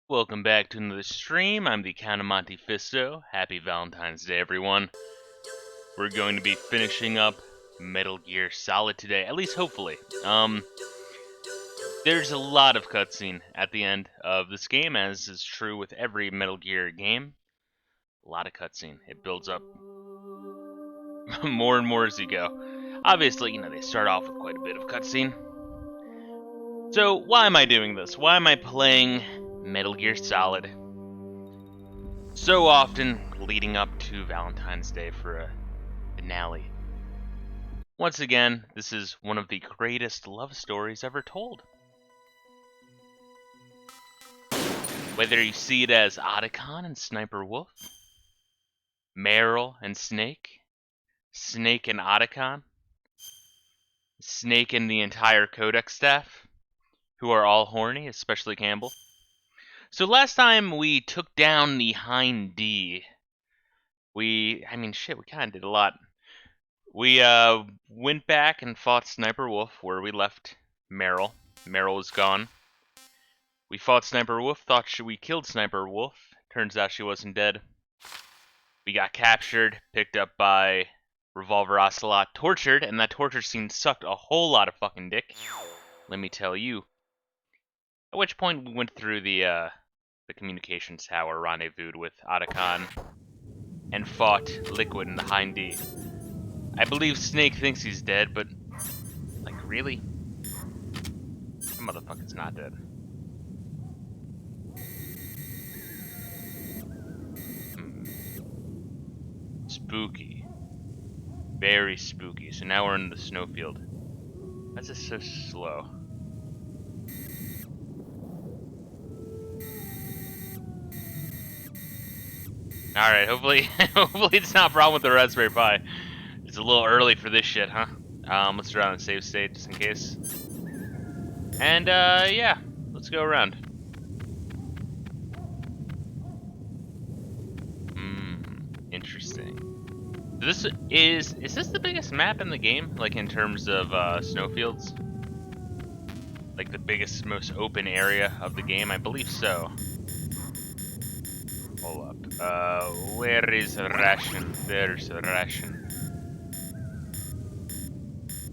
Welcome back to another stream. I'm the Count of Monte Fisto. Happy Valentine's Day, everyone. We're going to be finishing up Metal Gear Solid today, at least hopefully. There's a lot of cutscene at the end of this game, as is true with every Metal Gear game. A lot of cutscene. It builds up more and more as you go. Obviously, they start off with quite a bit of cutscene. So, why am I doing this? Why am I playing Metal Gear Solid so often leading up to Valentine's Day for a finale? Once again, this is one of the greatest love stories ever told. Whether you see it as Otacon and Sniper Wolf, Meryl and Snake, Snake and Otacon, Snake and the entire Codex staff, who are all horny, especially Campbell. So last time we took down the Hind D. We kind of did a lot. We went back and fought Sniper Wolf where we left Meryl. Meryl was gone. We fought Sniper Wolf, thought we killed Sniper Wolf. Turns out she wasn't dead. We got captured, picked up by Revolver Ocelot, tortured, and that torture scene sucked a whole lot of fucking dick. Let me tell you. At which point we went through the communications tower, rendezvoused with Otacon, and fought Liquid and the Hind D. I believe Snake thinks he's dead, but, really? The motherfucker's not dead. Spooky. Very spooky. So now we're in the snowfield. That's just so slow. Alright, hopefully it's not a problem with the Raspberry Pi. It's a little early for this shit, huh? Let's try on the save state just in case. And, yeah. Let's go around. Interesting. Is this the biggest map in the game? Like, in terms of, snowfields? Like, the biggest, most open area of the game? I believe so. Hold up. Where is ration? There's a ration.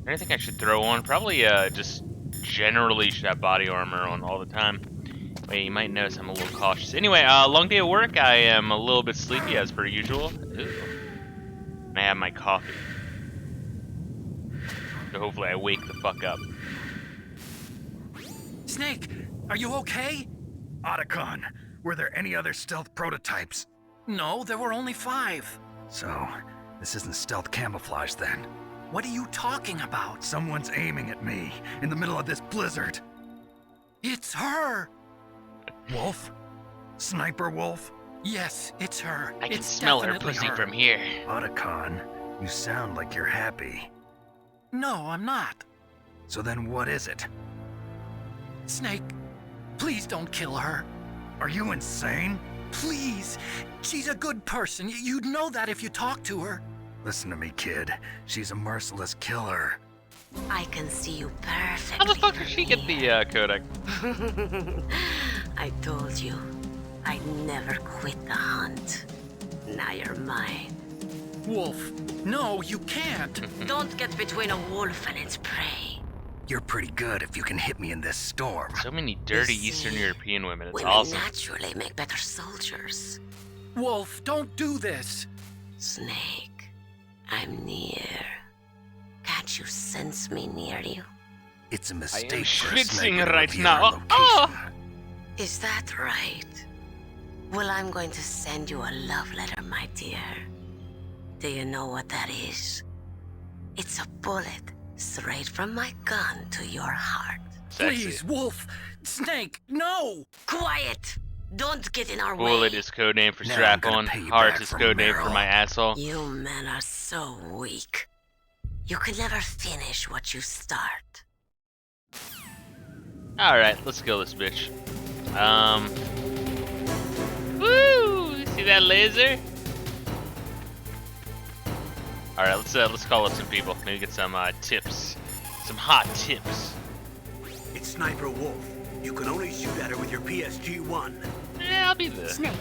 Anything I should throw on? Probably, just generally should have body armor on all the time. Wait, you might notice I'm a little cautious. Anyway, long day of work. I am a little bit sleepy as per usual. Ooh. And I have my coffee. So hopefully I wake the fuck up. Snake, are you okay? Otacon, were there any other stealth prototypes? No, there were only 5. So, this isn't stealth camouflage then. What are you talking about? Someone's aiming at me in the middle of this blizzard. It's her! Wolf? Sniper Wolf? Yes, it's her. I can It's smell her definitely pussy her. from here. Otacon, you sound like you're happy. No, I'm not. So then what is it? Snake, please don't kill her. Are you insane? Please. She's a good person. You'd know that if you talked to her. Listen to me, kid. She's a merciless killer. I can see you perfectly. How the fuck did she get the codex? I told you, I'd never quit the hunt. Now you're mine. Wolf, no, you can't. Don't get between a wolf and its prey. You're pretty good if you can hit me in this storm. So many dirty You see, Eastern European women. It's Women awesome. naturally make better soldiers. Wolf, don't do this. Snake, I'm near. Can't you sense me near you? It's a I am mistake for a schwitzing sniper to right reveal now. our location. Oh! Is that right? Well, I'm going to send you a love letter, my dear. Do you know what that is? It's a bullet straight from my gun to your heart. Sexy. Please, Wolf. Snake, no! Quiet! Don't get in our way. Bullet is codename for Now I'm strap gonna on. pay you Heart back is for codename for Meryl. my asshole. You men are so weak. You can never finish what you start. Alright, let's kill this bitch. Woo! See that laser? Alright, let's call up some people. Maybe get some tips. Some hot tips. It's Sniper Wolf. You can only shoot at her with your PSG-1. be the Snake,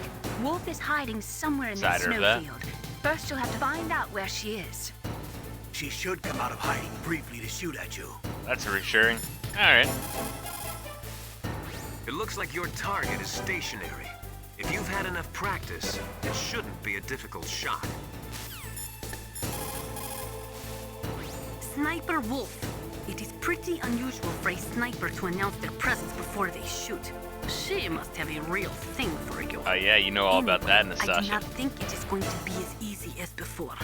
Wolf is hiding somewhere in the Cider of that. snowfield. First, you'll have to find out where she is. She should come out of hiding briefly to shoot at you. That's reassuring. Alright. It looks like your target is stationary. If you've had enough practice, it shouldn't be a difficult shot. Sniper Wolf. It is pretty unusual for a sniper to announce their presence before they shoot. She must have a real thing for you. Oh yeah, you know all about that, I do Nastasha. not think it is going to be as easy as before.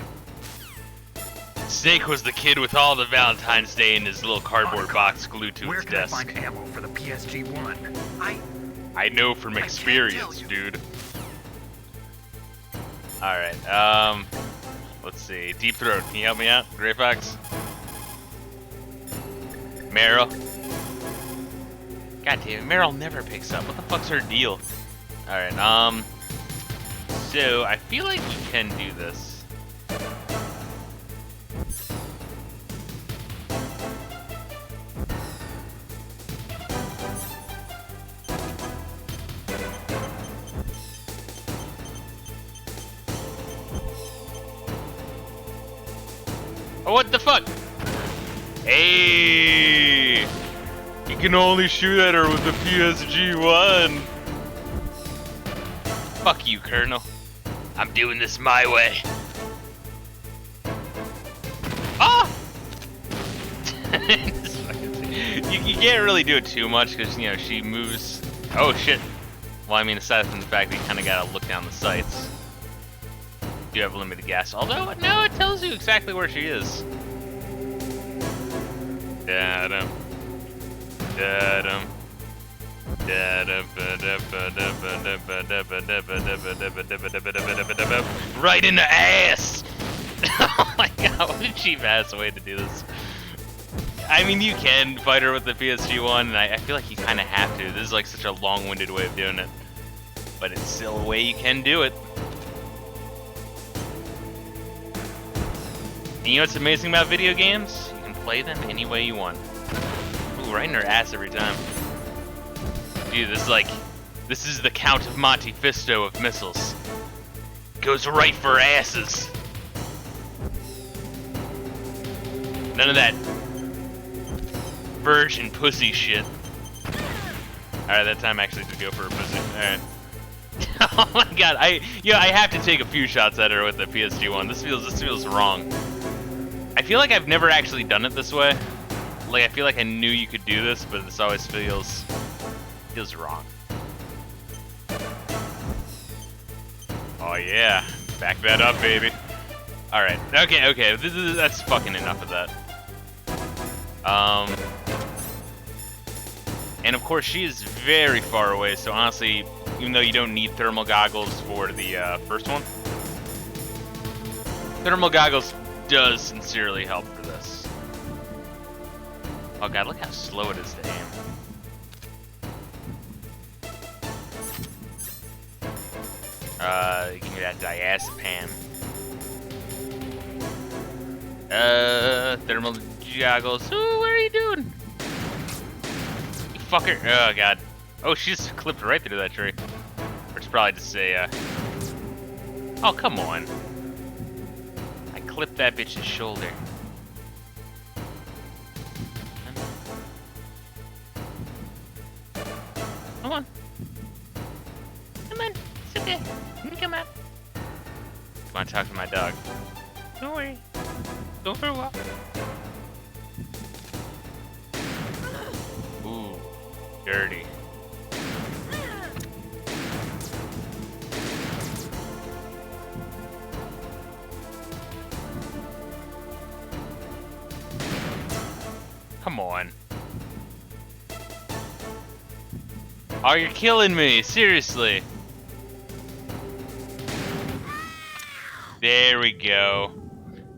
Snake was the kid with all the Valentine's Day in his little cardboard Otacon, box glued to Where his can I desk. find ammo for the PSG-1? I know from can't tell experience, you. dude. Alright, let's see. Deep Throat, can you help me out? Gray Fox? Meryl? God damn it, Meryl never picks up. What the fuck's her deal? Alright, so I feel like you can do this. Oh, what the fuck? Hey! You can only shoot at her with the PSG-1. Fuck you, Colonel. I'm doing this my way. Ah! you can't really do it too much because, you know, she moves. Oh, shit. Well, I mean, aside from the fact that you kind of gotta look down the sights. You have limited gas. Although, no, it tells you exactly where she is. Da-dum. Da-dum. Right in the ass! Oh my god, what a cheap ass way to do this. I mean, you can fight her with the PSG-1, and I feel like you kind of have to. This is like such a long-winded way of doing it. But it's still a way you can do it. And you know what's amazing about video games? You can play them any way you want. Ooh, right in her ass every time. Dude, this is the Count of Monte Fisto of missiles. Goes right for asses. None of that virgin pussy shit. Alright, that time actually did go for a pussy. Alright. Oh my god, I have to take a few shots at her with the PSG-1. This feels wrong. I feel like I've never actually done it this way. Like, I feel like I knew you could do this, but this always feels wrong. Oh yeah, back that up, baby. All right, okay. That's fucking enough of that. And of course she is very far away. So honestly, even though you don't need thermal goggles for the first one, thermal goggles does sincerely help for this. Oh god, look how slow it is to aim. Give me that diazepam. Thermal goggles. Ooh, what are you doing? You fucker. Oh god. Oh, she just clipped right through that tree. Or it's probably just a, Oh, come on. I clipped that bitch's shoulder. Come on. Come on. Sit there. Come on. Come on, talk to my dog. Don't worry. Go for a walk. Ooh. Dirty. Come on. Oh, you're killing me. Seriously. There we go.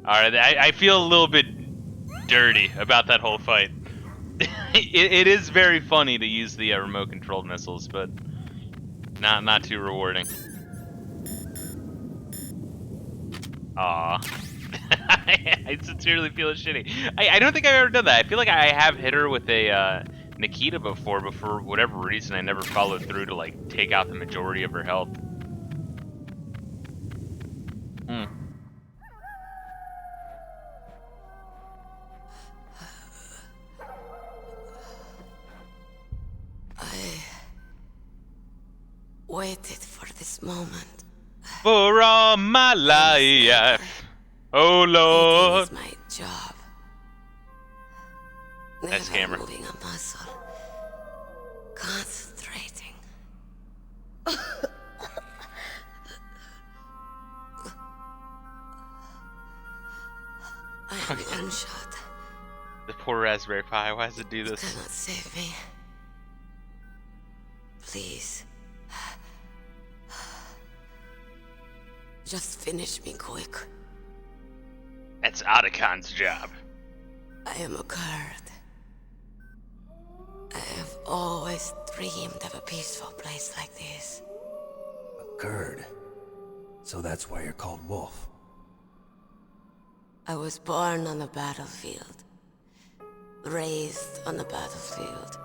Alright, I feel a little bit dirty about that whole fight. it is very funny to use the remote-controlled missiles, but not too rewarding. Aw. I sincerely feel shitty. I don't think I've ever done that. I feel like I have hit her with a Nikita before, but for whatever reason I never followed through to like take out the majority of her health. Hmm. I waited for this moment. For all my life, oh Lord. It is my job. Nice Never camera. moving a muscle. Concentrating. I am one shot. The poor Raspberry Pi, why does it do this? Cannot save me. Please. Just finish me quick. That's Otacon's job. I am a Kurd. I have always dreamed of a peaceful place like this. A Kurd. So that's why you're called Wolf. I was born on the battlefield. Raised on the battlefield.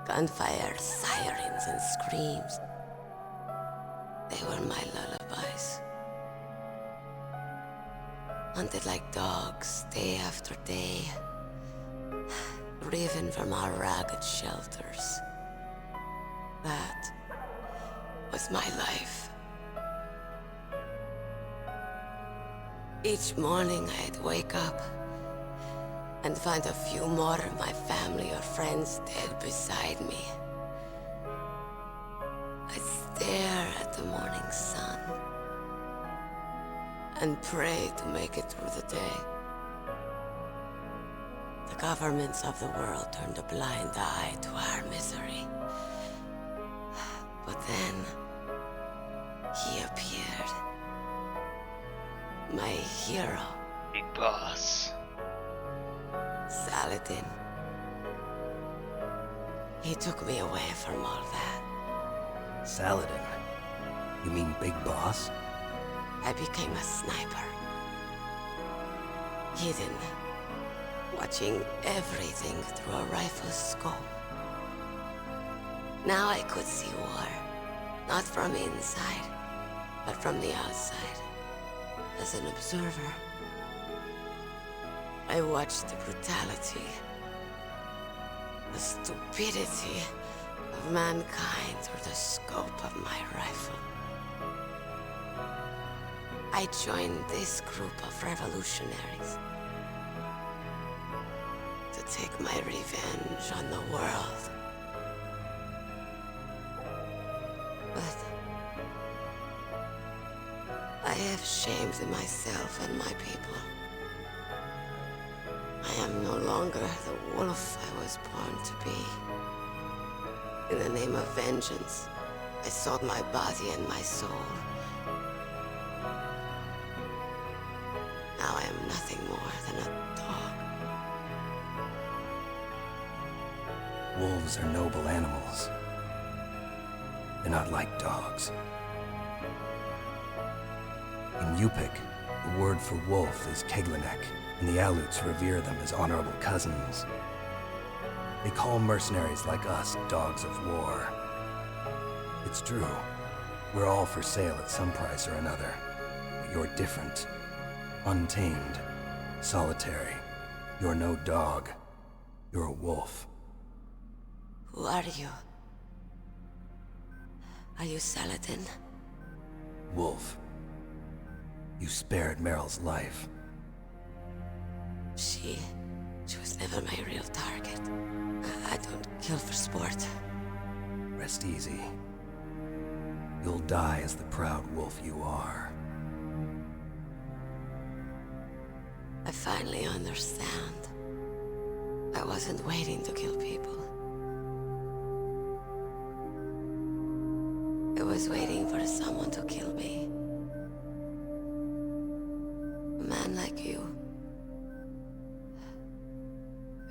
Gunfire, sirens, and screams. They were my lullabies. Hunted like dogs, day after day. Driven from our ragged shelters. That was my life. Each morning I'd wake up and find a few more of my family or friends dead beside me. I'd stare at the morning sun and pray to make it through the day. The governments of the world turned a blind eye to our misery. But then, he appeared. My hero. Big boss. Saladin. He took me away from all that. Saladin? You mean Big Boss? I became a sniper. Hidden. Watching everything through a rifle's scope. Now I could see war. Not from inside, but from the outside. As an observer. I watched the brutality, the stupidity of mankind through the scope of my rifle. I joined this group of revolutionaries to take my revenge on the world. But I have shamed myself and my people. I am no longer the wolf I was born to be. In the name of vengeance, I sold my body and my soul. Now I am nothing more than a dog. Wolves are noble animals. They're not like dogs. In Yupik, the word for wolf is Keglanek, and the Aleuts revere them as honorable cousins. They call mercenaries like us dogs of war. It's true. We're all for sale at some price or another. But you're different. Untamed. Solitary. You're no dog. You're a wolf. Who are you? Are you Saladin? Wolf. You spared Meryl's life. She was never my real target. I don't kill for sport. Rest easy. You'll die as the proud wolf you are. I finally understand. I wasn't waiting to kill people. I was waiting for someone to kill me. A man like you.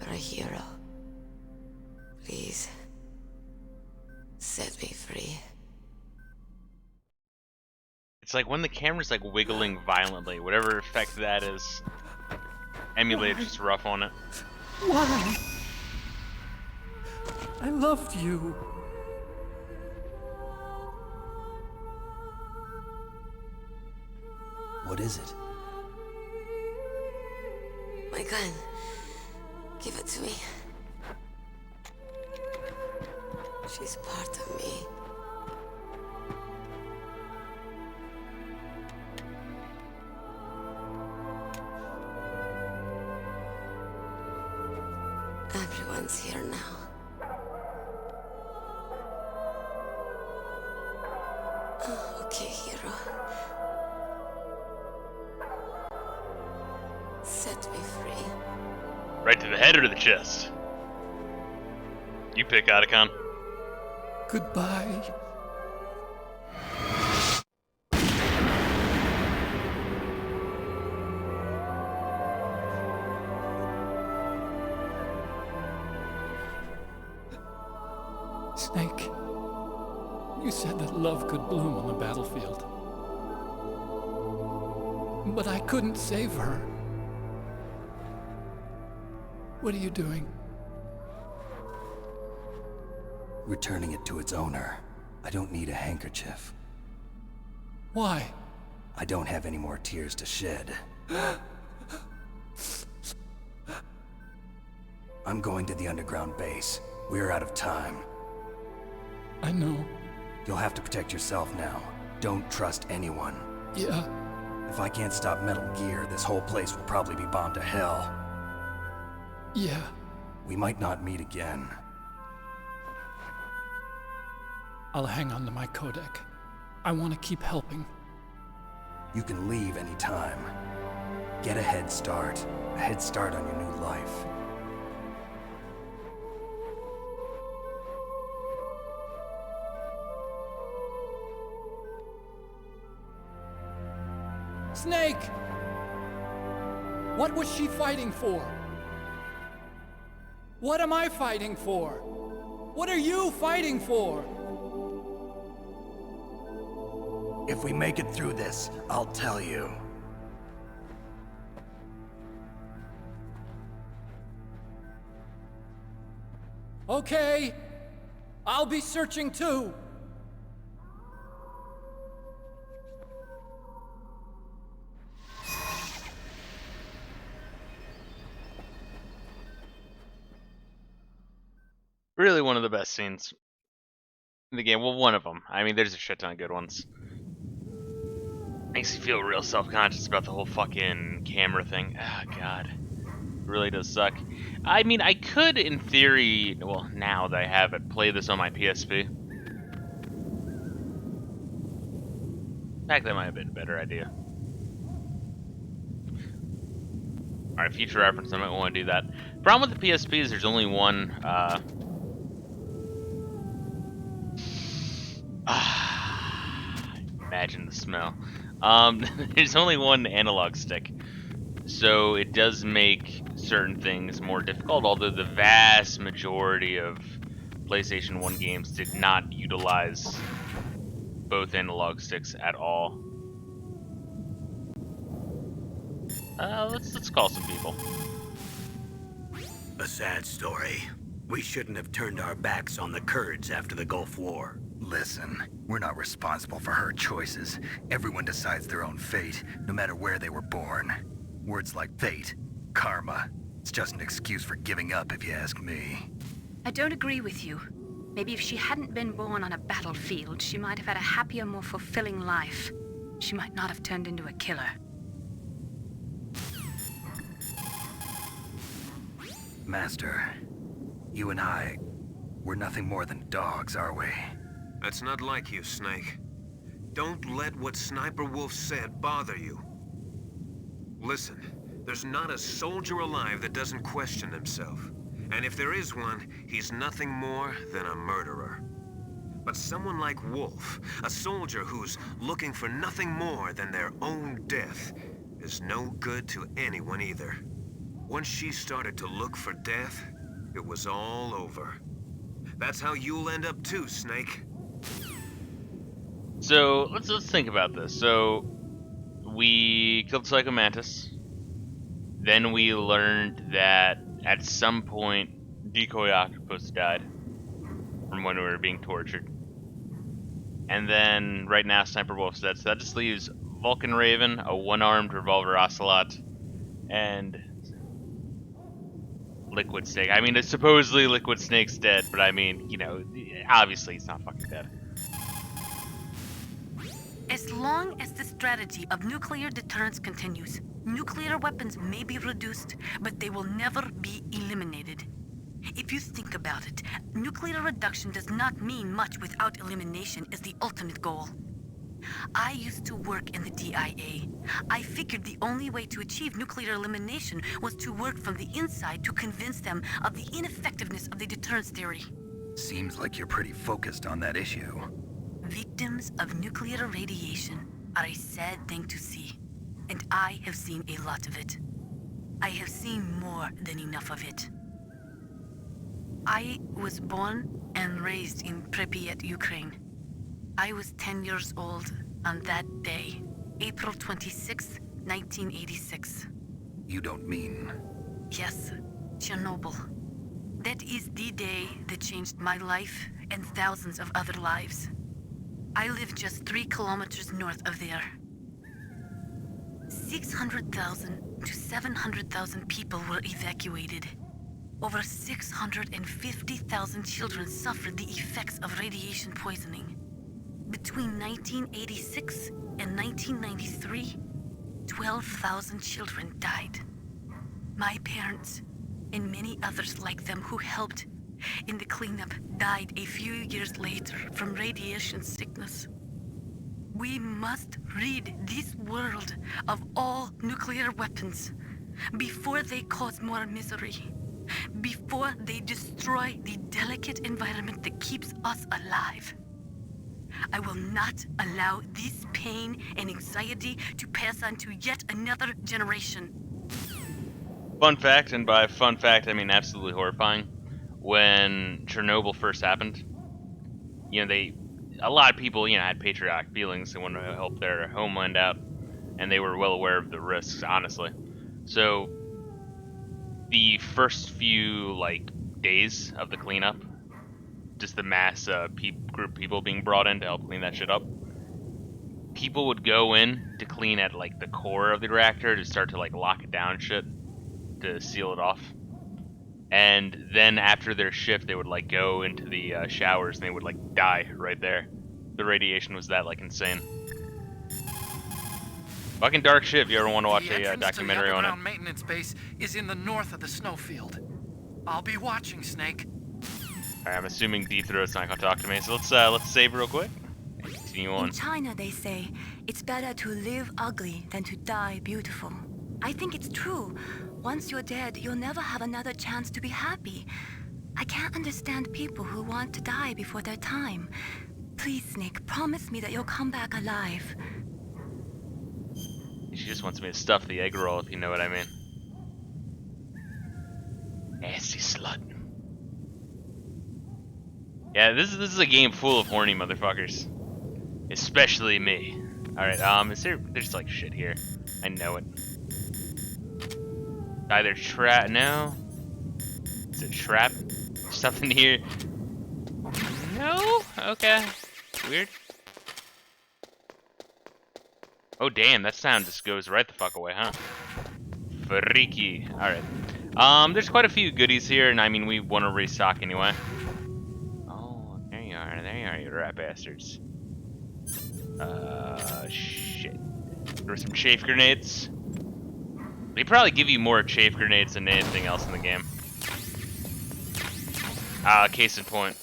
You're a hero. Please, set me free. It's like when the camera's like wiggling violently, whatever effect that is. Emulator's just rough on it. Why? I loved you. What is it? My gun. Give it to me. She's part of me. Everyone's here now. Oh, okay, hero. Set me free. Right to the head or to the chest? You pick, Otacon. Goodbye. Snake, you said that love could bloom on the battlefield. But I couldn't save her. What are you doing? Returning it to its owner. I don't need a handkerchief. Why? I don't have any more tears to shed. I'm going to the underground base. We're out of time. I know. You'll have to protect yourself now. Don't trust anyone. Yeah. If I can't stop Metal Gear, this whole place will probably be bombed to hell. Yeah. We might not meet again. I'll hang on to my codec. I want to keep helping. You can leave anytime. Get a head start. A head start on your new life. Snake! What was she fighting for? What am I fighting for? What are you fighting for? If we make it through this, I'll tell you. Okay. I'll be searching too. Really one of the best scenes in the game. Well, one of them. I mean, there's a shit ton of good ones. Makes you feel real self-conscious about the whole fucking camera thing. Ah, God. It really does suck. I mean, I could, in theory, well, now that I have it, play this on my PSP. In fact, that might have been a better idea. Alright, future reference, I might want to do that. Problem with the PSP is there's only one, imagine the smell. There's only one analog stick, so it does make certain things more difficult, although the vast majority of PlayStation 1 games did not utilize both analog sticks at all. Let's call some people. A sad story. We shouldn't have turned our backs on the Kurds after the Gulf War. Listen, we're not responsible for her choices. Everyone decides their own fate, no matter where they were born. Words like fate, karma, it's just an excuse for giving up if you ask me. I don't agree with you. Maybe if she hadn't been born on a battlefield, she might have had a happier, more fulfilling life. She might not have turned into a killer. Master, you and I, we're nothing more than dogs, are we? That's not like you, Snake. Don't let what Sniper Wolf said bother you. Listen, there's not a soldier alive that doesn't question himself. And if there is one, he's nothing more than a murderer. But someone like Wolf, a soldier who's looking for nothing more than their own death, is no good to anyone either. Once she started to look for death, it was all over. That's how you'll end up too, Snake. So let's think about this. So we killed Psycho Mantis. Then we learned that at some point Decoy Octopus died. from when we were being tortured. And then right now Sniper Wolf's dead, so that just leaves Vulcan Raven, a one-armed revolver ocelot, and Liquid Snake. I mean, supposedly Liquid Snake's dead, but I mean, you know, obviously he's not fucking dead. As long as the strategy of nuclear deterrence continues, nuclear weapons may be reduced, but they will never be eliminated. If you think about it, nuclear reduction does not mean much without elimination as the ultimate goal. I used to work in the DIA. I figured the only way to achieve nuclear elimination was to work from the inside to convince them of the ineffectiveness of the deterrence theory. Seems like you're pretty focused on that issue. Victims of nuclear radiation are a sad thing to see, and I have seen a lot of it. I have seen more than enough of it. I was born and raised in Pripyat, Ukraine. I was 10 years old on that day, April 26, 1986. You don't mean... Yes, Chernobyl. That is the day that changed my life and thousands of other lives. I live just 3 kilometers north of there. 600,000 to 700,000 people were evacuated. Over 650,000 children suffered the effects of radiation poisoning. Between 1986 and 1993, 12,000 children died. My parents, and many others like them who helped in the cleanup, died a few years later from radiation sickness. We must rid this world of all nuclear weapons before they cause more misery, before they destroy the delicate environment that keeps us alive. I will not allow this pain and anxiety to pass on to yet another generation. Fun fact, and by fun fact I mean absolutely horrifying, when Chernobyl first happened, you know, a lot of people, you know, had patriotic feelings and wanted to help their homeland out, and they were well aware of the risks, honestly. So the first few like days of the cleanup, just the mass group of people being brought in to help clean that shit up, people would go in to clean at like the core of the reactor to start to like lock it down and shit, to seal it off. And then after their shift, they would like go into the showers and they would like die right there. The radiation was that like insane. Fucking dark shit if you ever want to watch a documentary on it. The underground maintenance base is in the north of the snowfield. I'll be watching, Snake. Alright, I'm assuming Deep Throat's not gonna talk to me, so let's save real quick and continue on. In China, they say it's better to live ugly than to die beautiful. I think it's true. Once you're dead, you'll never have another chance to be happy. I can't understand people who want to die before their time. Please, Snake, promise me that you'll come back alive. She just wants me to stuff the egg roll, if you know what I mean. Nasty slut. Yeah, this is a game full of horny motherfuckers. Especially me. Alright, there's like shit here. I know it. Either trap, no? Is it trap? Something here? No? Okay. Weird. Oh damn, that sound just goes right the fuck away, huh? Freaky. Alright. There's quite a few goodies here, and I mean, we want to restock anyway. Oh, there you are, you rat bastards. Shit. There were some chafe grenades. They probably give you more chafe grenades than anything else in the game. Case in point.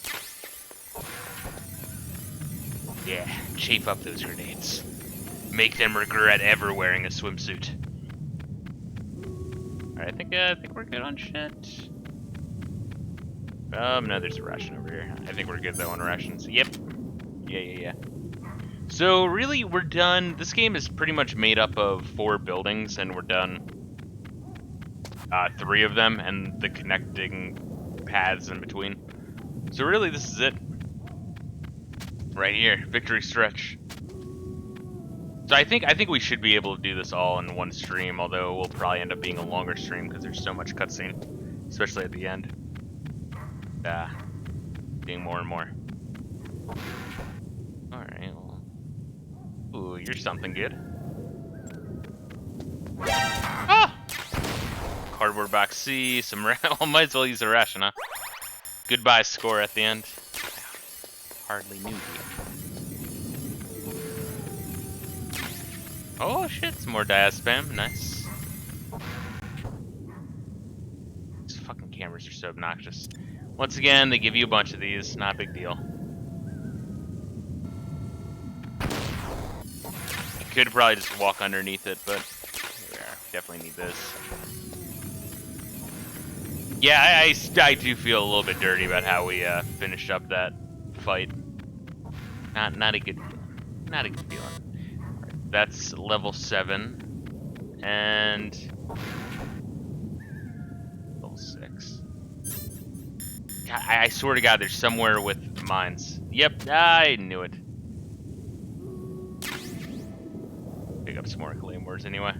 Yeah, chafe up those grenades. Make them regret ever wearing a swimsuit. Alright, I think we're good on shit. No, there's a ration over here. I think we're good though on rations. Yep. Yeah. So really, we're done. This game is pretty much made up of 4 buildings, and we're done 3 of them, and the connecting paths in between. So really, this is it. Right here, victory stretch. So I think we should be able to do this all in one stream, although it will probably end up being a longer stream because there's so much cutscene, especially at the end. Yeah, sleeping more and more. Alright, well. Ooh, you're something good. Ah! Cardboard box C, some well, might as well use the ration, huh? Goodbye score at the end. Hardly knew you. Oh shit, some more diazepam, nice. These fucking cameras are so obnoxious. Once again, they give you a bunch of these, not a big deal. You could probably just walk underneath it, but here we are. Definitely need this. Yeah, I do feel a little bit dirty about how we finished up that fight. Not a good feeling. Not a good feeling. Right, that's level 7 and level 6. God, I swear to God, there's somewhere with mines. Yep, I knew it. Pick up some more claymores anyway.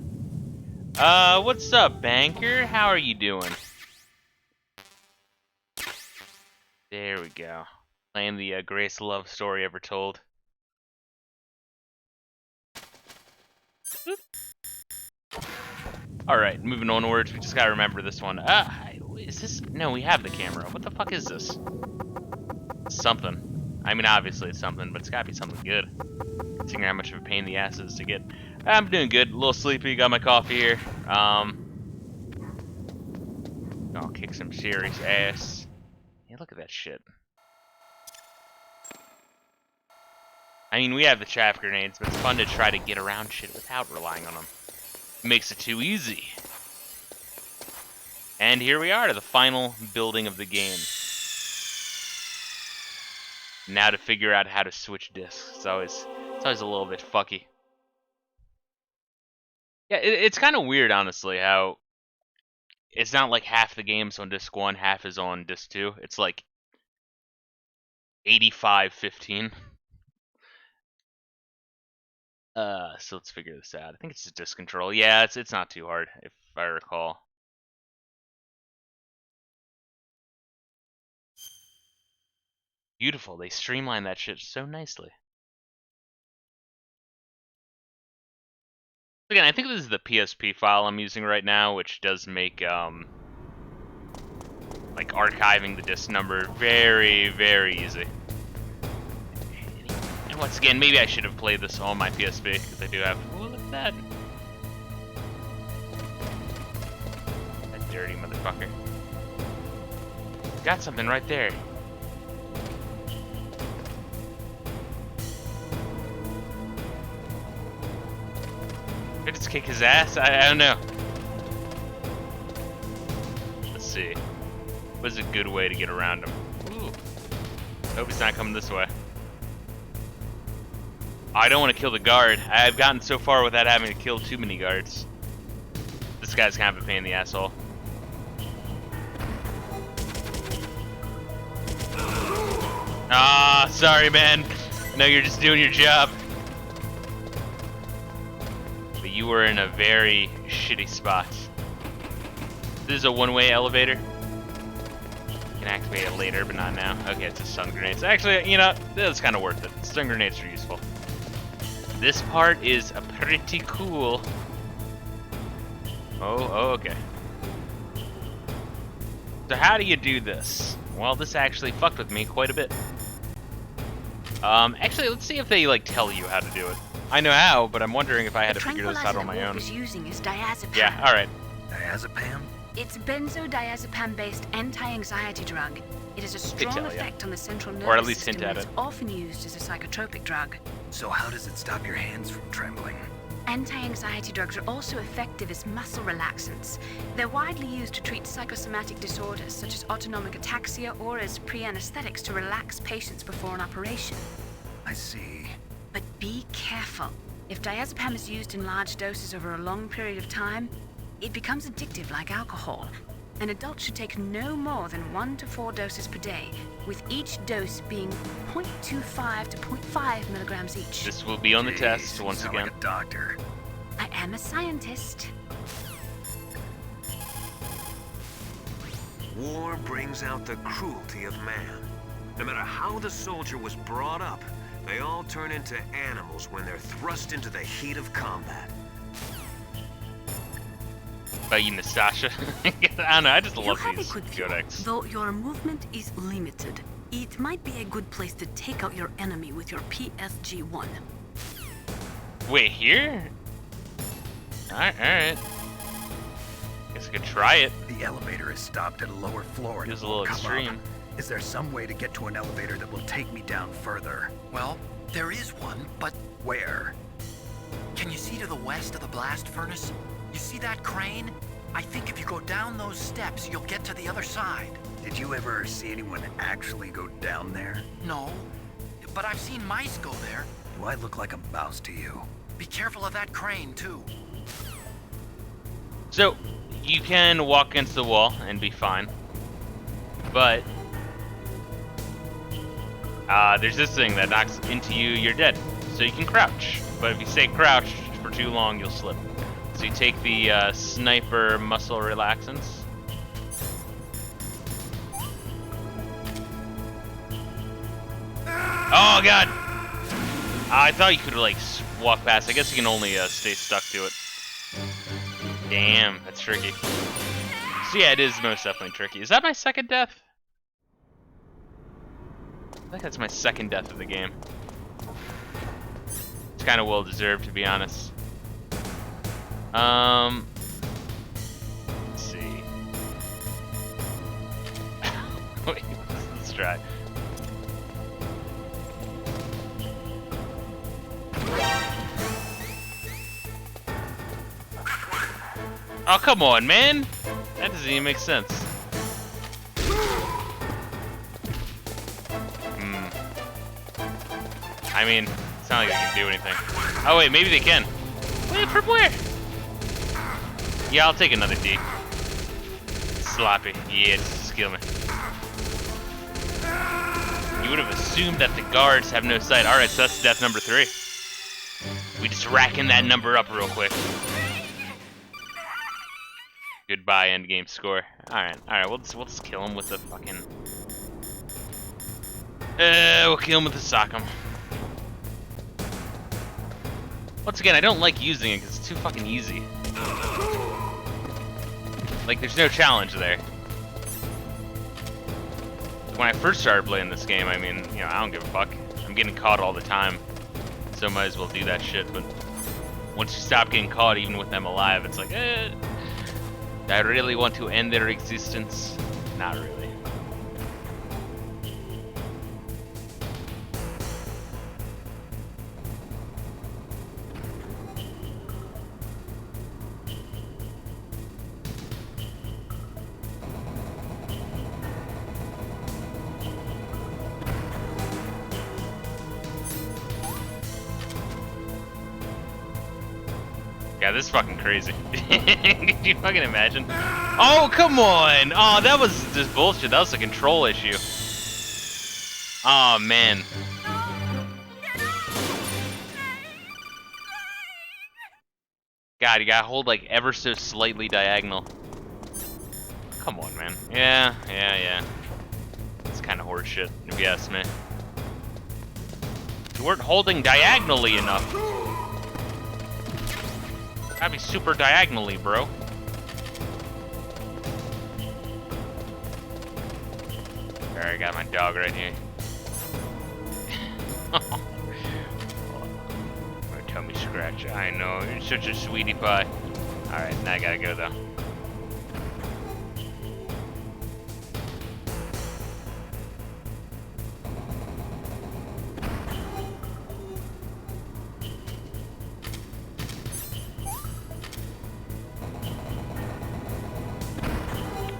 What's up, banker? How are you doing? There we go. Playing the greatest love story ever told. Alright, moving onwards. We just gotta remember this one. Is this? No, we have the camera. What the fuck is this? Something. I mean, obviously it's something, but it's gotta be something good. Considering how much of a pain in the ass it is to get. I'm doing good. A little sleepy. Got my coffee here. I'll kick some serious ass. Yeah, look at that shit. I mean, we have the chaff grenades, but it's fun to try to get around shit without relying on them. Makes it too easy. And here we are to the final building of the game. Now to figure out how to switch discs. It's always a little bit fucky. Yeah, it's kind of weird, honestly, how it's not like half the game's on disc 1, half is on disc 2. It's like 85-15. So let's figure this out. I think it's just disc control. Yeah, it's not too hard, if I recall. Beautiful. They streamline that shit so nicely. Again, I think this is the PSP file I'm using right now, which does make like archiving the disc number very, very easy. And once again, maybe I should have played this on my PSP, because I do have. Oh, look at that! That dirty motherfucker. Got something right there. Could I just kick his ass? I don't know. Let's see. What's a good way to get around him? Ooh. Hope he's not coming this way. I don't want to kill the guard. I've gotten so far without having to kill too many guards. This guy's kind of a pain in the asshole. Ah, sorry, man. No, you're just doing your job. But you were in a very shitty spot. This is a one-way elevator. You can activate it later, but not now. Okay, it's just stun grenades. Actually, you know, this is kind of worth it. Stun grenades are useful. This part is pretty cool. Oh, okay. So how do you do this? Well, this actually fucked with me quite a bit. Actually, let's see if they, like, tell you how to do it. I know how, but I'm wondering if I had to figure this out on my own. The tranquilizer Wolf is using is diazepam. Yeah, alright. Diazepam? It's benzodiazepam-based anti-anxiety drug. It has a strong effect on the central nervous or at least system hint at and is often used as a psychotropic drug. So how does it stop your hands from trembling? Anti-anxiety drugs are also effective as muscle relaxants. They're widely used to treat psychosomatic disorders such as autonomic ataxia or as pre-anesthetics to relax patients before an operation. I see. But be careful. If diazepam is used in large doses over a long period of time, it becomes addictive like alcohol. An adult should take no more than 1 to 4 doses per day, with each dose being 0.25 to 0.5 milligrams each. This will be on the test once again. Like a doctor. I am a scientist. War brings out the cruelty of man. No matter how the soldier was brought up, they all turn into animals when they're thrust into the heat of combat. By you, Nastasha. I don't know, I just You love have a these quick view. codex. Though your movement is limited, it might be a good place to take out your enemy with your PSG-1. Wait, here? Alright. Guess I could try it. The elevator is stopped at a lower floor. It was a little extreme. Is there some way to get to an elevator that will take me down further? Well, there is one, but Where? can you see to the west of the blast furnace? You see that crane? I think if you go down those steps, you'll get to the other side. Did you ever see anyone actually go down there? No, but I've seen mice go there. Do I look like a mouse to you? Be careful of that crane, too. So, you can walk against the wall and be fine. But, there's this thing that knocks into you, you're dead. So you can crouch. But if you stay crouched for too long, you'll slip. So you take the sniper muscle relaxants. Oh god! I thought you could like walk past. I guess you can only stay stuck to it. Damn, that's tricky. So yeah, it is most definitely tricky. Is that my second death? I think that's my second death of the game. It's kind of well deserved, to be honest. Let's see. Wait, let's try. Oh, come on, man! That doesn't even make sense. I mean, it's not like they can do anything. Oh wait, maybe they can. Wait, from where? Yeah, I'll take another D. Sloppy. Yeah, just kill me. You would have assumed that the guards have no sight. Alright, so that's death number 3. We just racking that number up real quick. Goodbye, end game score. Alright, we'll just kill him with the fucking... we'll kill him with the sock'em. Once again, I don't like using it because it's too fucking easy. Like, there's no challenge there. When I first started playing this game, I mean, you know, I don't give a fuck. I'm getting caught all the time, so might as well do that shit, but once you stop getting caught, even with them alive, it's like, do I really want to end their existence? Not really. Yeah, this is fucking crazy. Could you fucking imagine? Oh, come on! Oh, that was just bullshit. That was a control issue. Oh, man. God, you gotta hold like ever so slightly diagonal. Come on, man. Yeah. It's kind of horseshit, if you ask me. You weren't holding diagonally enough. Gotta be super diagonally, bro. Alright, I got my dog right here. My tummy scratch. I know, you're such a sweetie pie. Alright, now I gotta go though.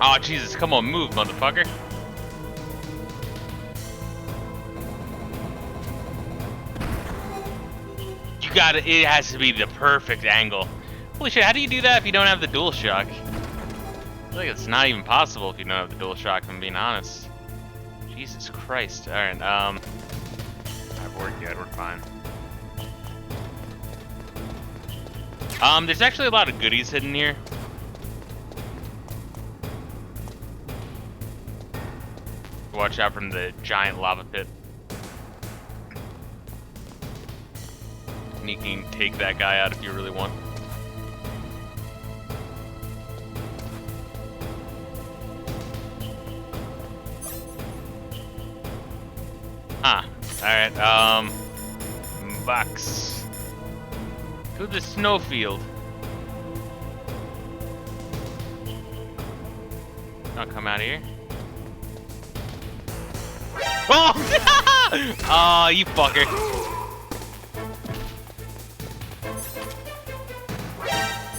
Oh, Jesus, come on, move, motherfucker. You got it. It has to be the perfect angle. Holy shit, how do you do that if you don't have the DualShock? I feel like it's not even possible if you don't have the DualShock, if I'm being honest. Jesus Christ. Alright, we're good, we're fine. There's actually a lot of goodies hidden here. watch out from the giant lava pit. And you can take that guy out if you really want. Ah, alright, box. To the snowfield. I'll come out of here. Oh! Oh, you fucker.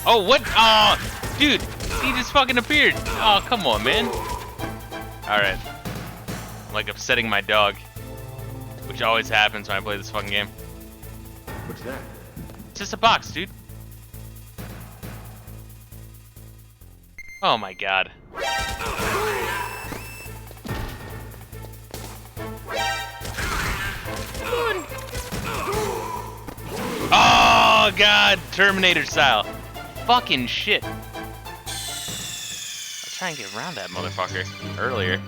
Oh, what? Oh, dude, he just fucking appeared. Oh, come on, man. Alright. I'm like upsetting my dog. Which always happens when I play this fucking game. What's that? It's just a box, dude. Oh my god. Oh god, Terminator style. Fucking shit. Let's try and get around that motherfucker earlier.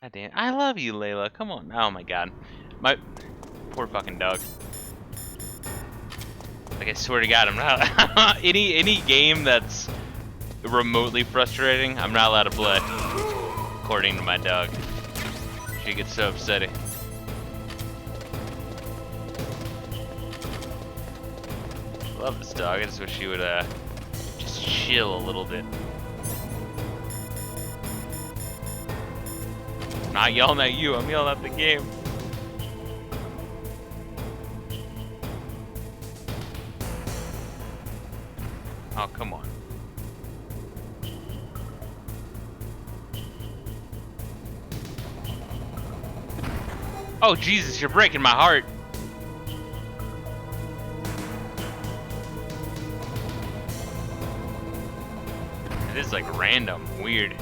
God damn. I love you, Layla. Come on. Oh my god. My poor fucking dog. Like, I swear to god, I'm not any game that's remotely frustrating, I'm not allowed to play. According to my dog. She gets so upsetting. Love this dog. I just wish she would just chill a little bit. I'm not yelling at you, I'm yelling at the game. Oh, come on. Oh, Jesus, you're breaking my heart. It is like random, weird.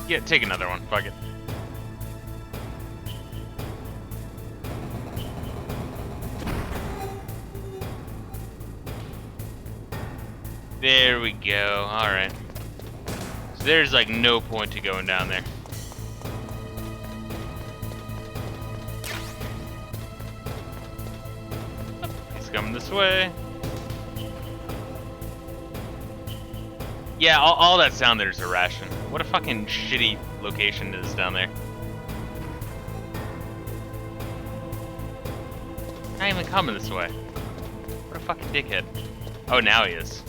Yeah, take another one. Fuck it. There we go. Alright. So there's like no point to going down there. He's coming this way. Yeah, all that sound there is a ration. What a fucking shitty location it is down there. Not even coming this way. What a fucking dickhead. Oh, now he is.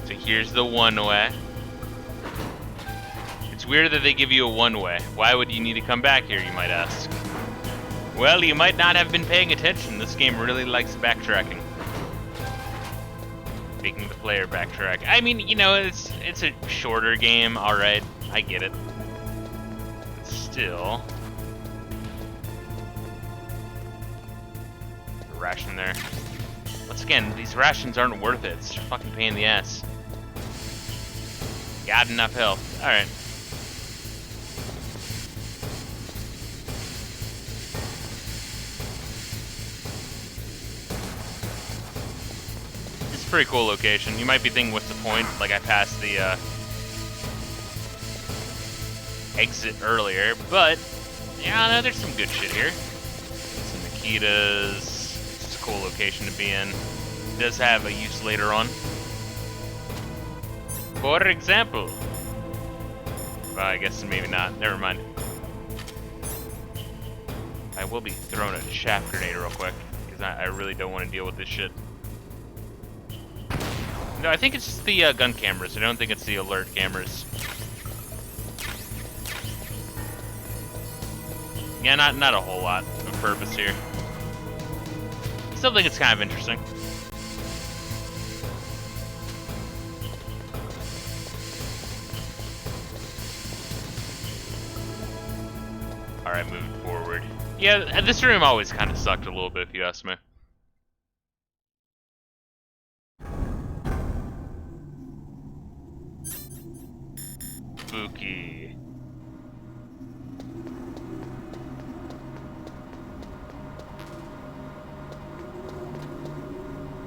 So here's the one way. It's weird that they give you a one way. Why would you need to come back here, you might ask? Well, you might not have been paying attention. This game really likes backtracking. Making the player backtrack. I mean, you know, it's a shorter game, alright. I get it. But still. Ration there. Once again, these rations aren't worth it. It's a fucking pain in the ass. Got enough health. Alright. Pretty cool location. You might be thinking, what's the point? Like, I passed the exit earlier, but yeah, no, there's some good shit here. Some Nikitas. It's a cool location to be in. It does have a use later on. For example. Well, I guess maybe not. Never mind. I will be throwing a chaff grenade real quick, because I really don't want to deal with this shit. No, I think it's just the gun cameras. I don't think it's the alert cameras. Yeah, not a whole lot of purpose here. Still think it's kind of interesting. Alright, moving forward. Yeah, this room always kind of sucked a little bit, if you ask me. spooky.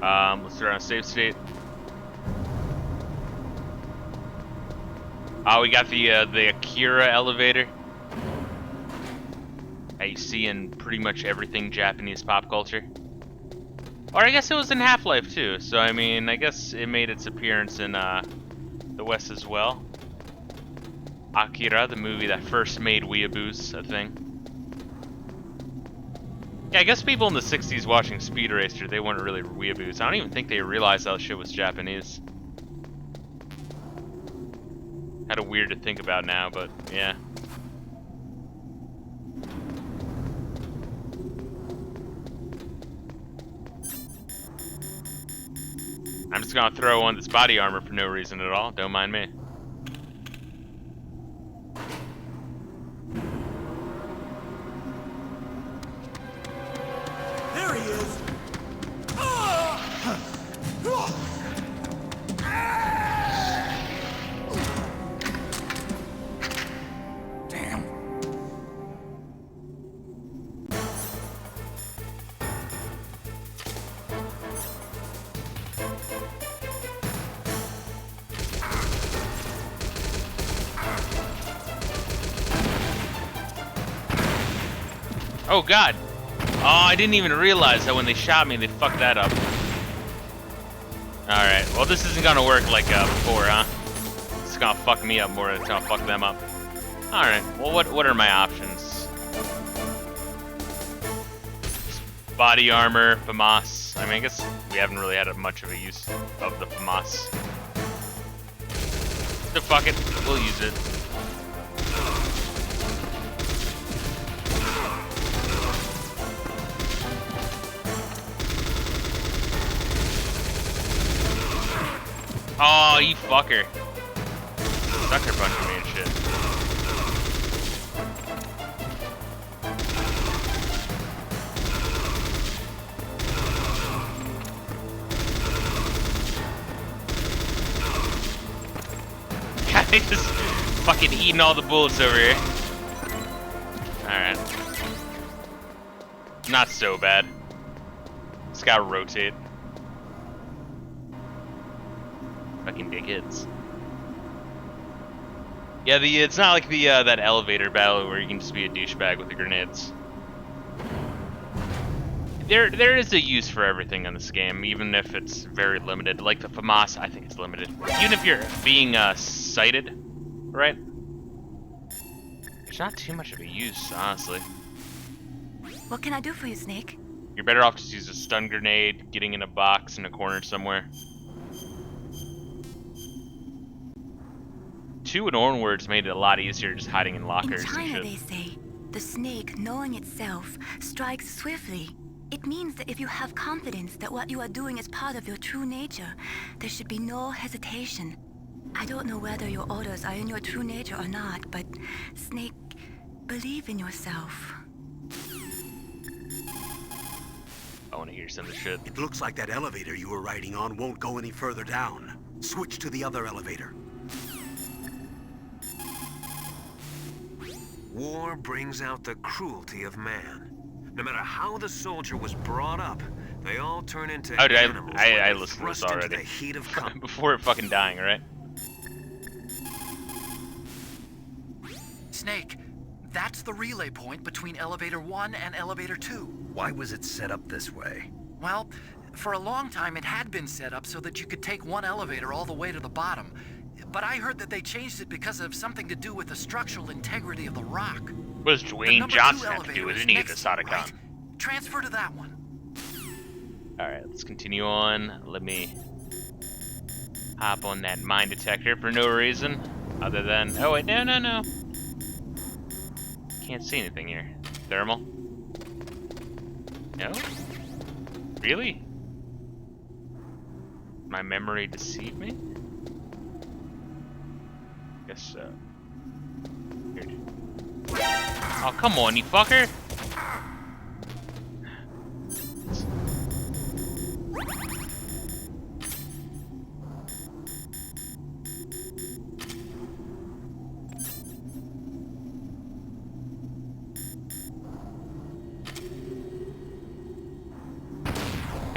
Let's throw on a safe state. Oh, we got the Akira elevator. That you see in pretty much everything Japanese pop culture. Or I guess it was in Half-Life too. So I mean, I guess it made its appearance in the West as well. Akira, the movie that first made weeaboos a thing. Yeah, I guess people in the 60s watching Speed Racer, they weren't really weeaboos. I don't even think they realized that shit was Japanese. Kind of weird to think about now, but yeah. I'm just gonna throw on this body armor for no reason at all. Don't mind me. There he is! Damn. Oh god! Oh, I didn't even realize that when they shot me, they fucked that up. Alright, well this isn't gonna work like before, huh? It's gonna fuck me up more than it's gonna fuck them up. Alright, well what are my options? Body armor, FAMAS. I mean, I guess we haven't really had much of a use of the FAMAS. So fuck it, we'll use it. Oh, you fucker. Sucker punching me and shit. God, they just fucking eating all the bullets over here. Alright. Not so bad. Just gotta rotate. Fucking dickheads. Yeah, it's not like the that elevator battle where you can just be a douchebag with the grenades. There is a use for everything in this game, even if it's very limited. Like the FAMAS, I think it's limited. Even if you're being sighted, right? There's not too much of a use, honestly. What can I do for you, Snake? You're better off just use a stun grenade, getting in a box in a corner somewhere. 2 and onwards made it a lot easier just hiding in lockers In China, and they shit. say, the snake, knowing itself, strikes swiftly. It means that if you have confidence that what you are doing is part of your true nature, there should be no hesitation. I don't know whether your orders are in your true nature or not, but Snake, believe in yourself. I want to hear some of the shit. It looks like that elevator you were riding on won't go any further down. Switch to the other elevator. War brings out the cruelty of man. No matter how the soldier was brought up, they all turn into Oh, dude, animals when I they're listened to this thrust into already. the heat of combat. Before it fucking dying, right? Snake, that's the relay point between Elevator 1 and Elevator 2. Why was it set up this way? Well, for a long time it had been set up so that you could take one elevator all the way to the bottom. But I heard that they changed it because of something to do with the structural integrity of the rock. What does The Dwayne number Johnson 2 have to do elevator with is any of next this, to you, Otacon? right? Transfer to that one. Alright, let's continue on. Let me hop on that mine detector for no reason. Other than... Oh, wait, no. Can't see anything here. Thermal? No? Really? My memory deceived me? Guess so. Here. Oh, come on, you fucker!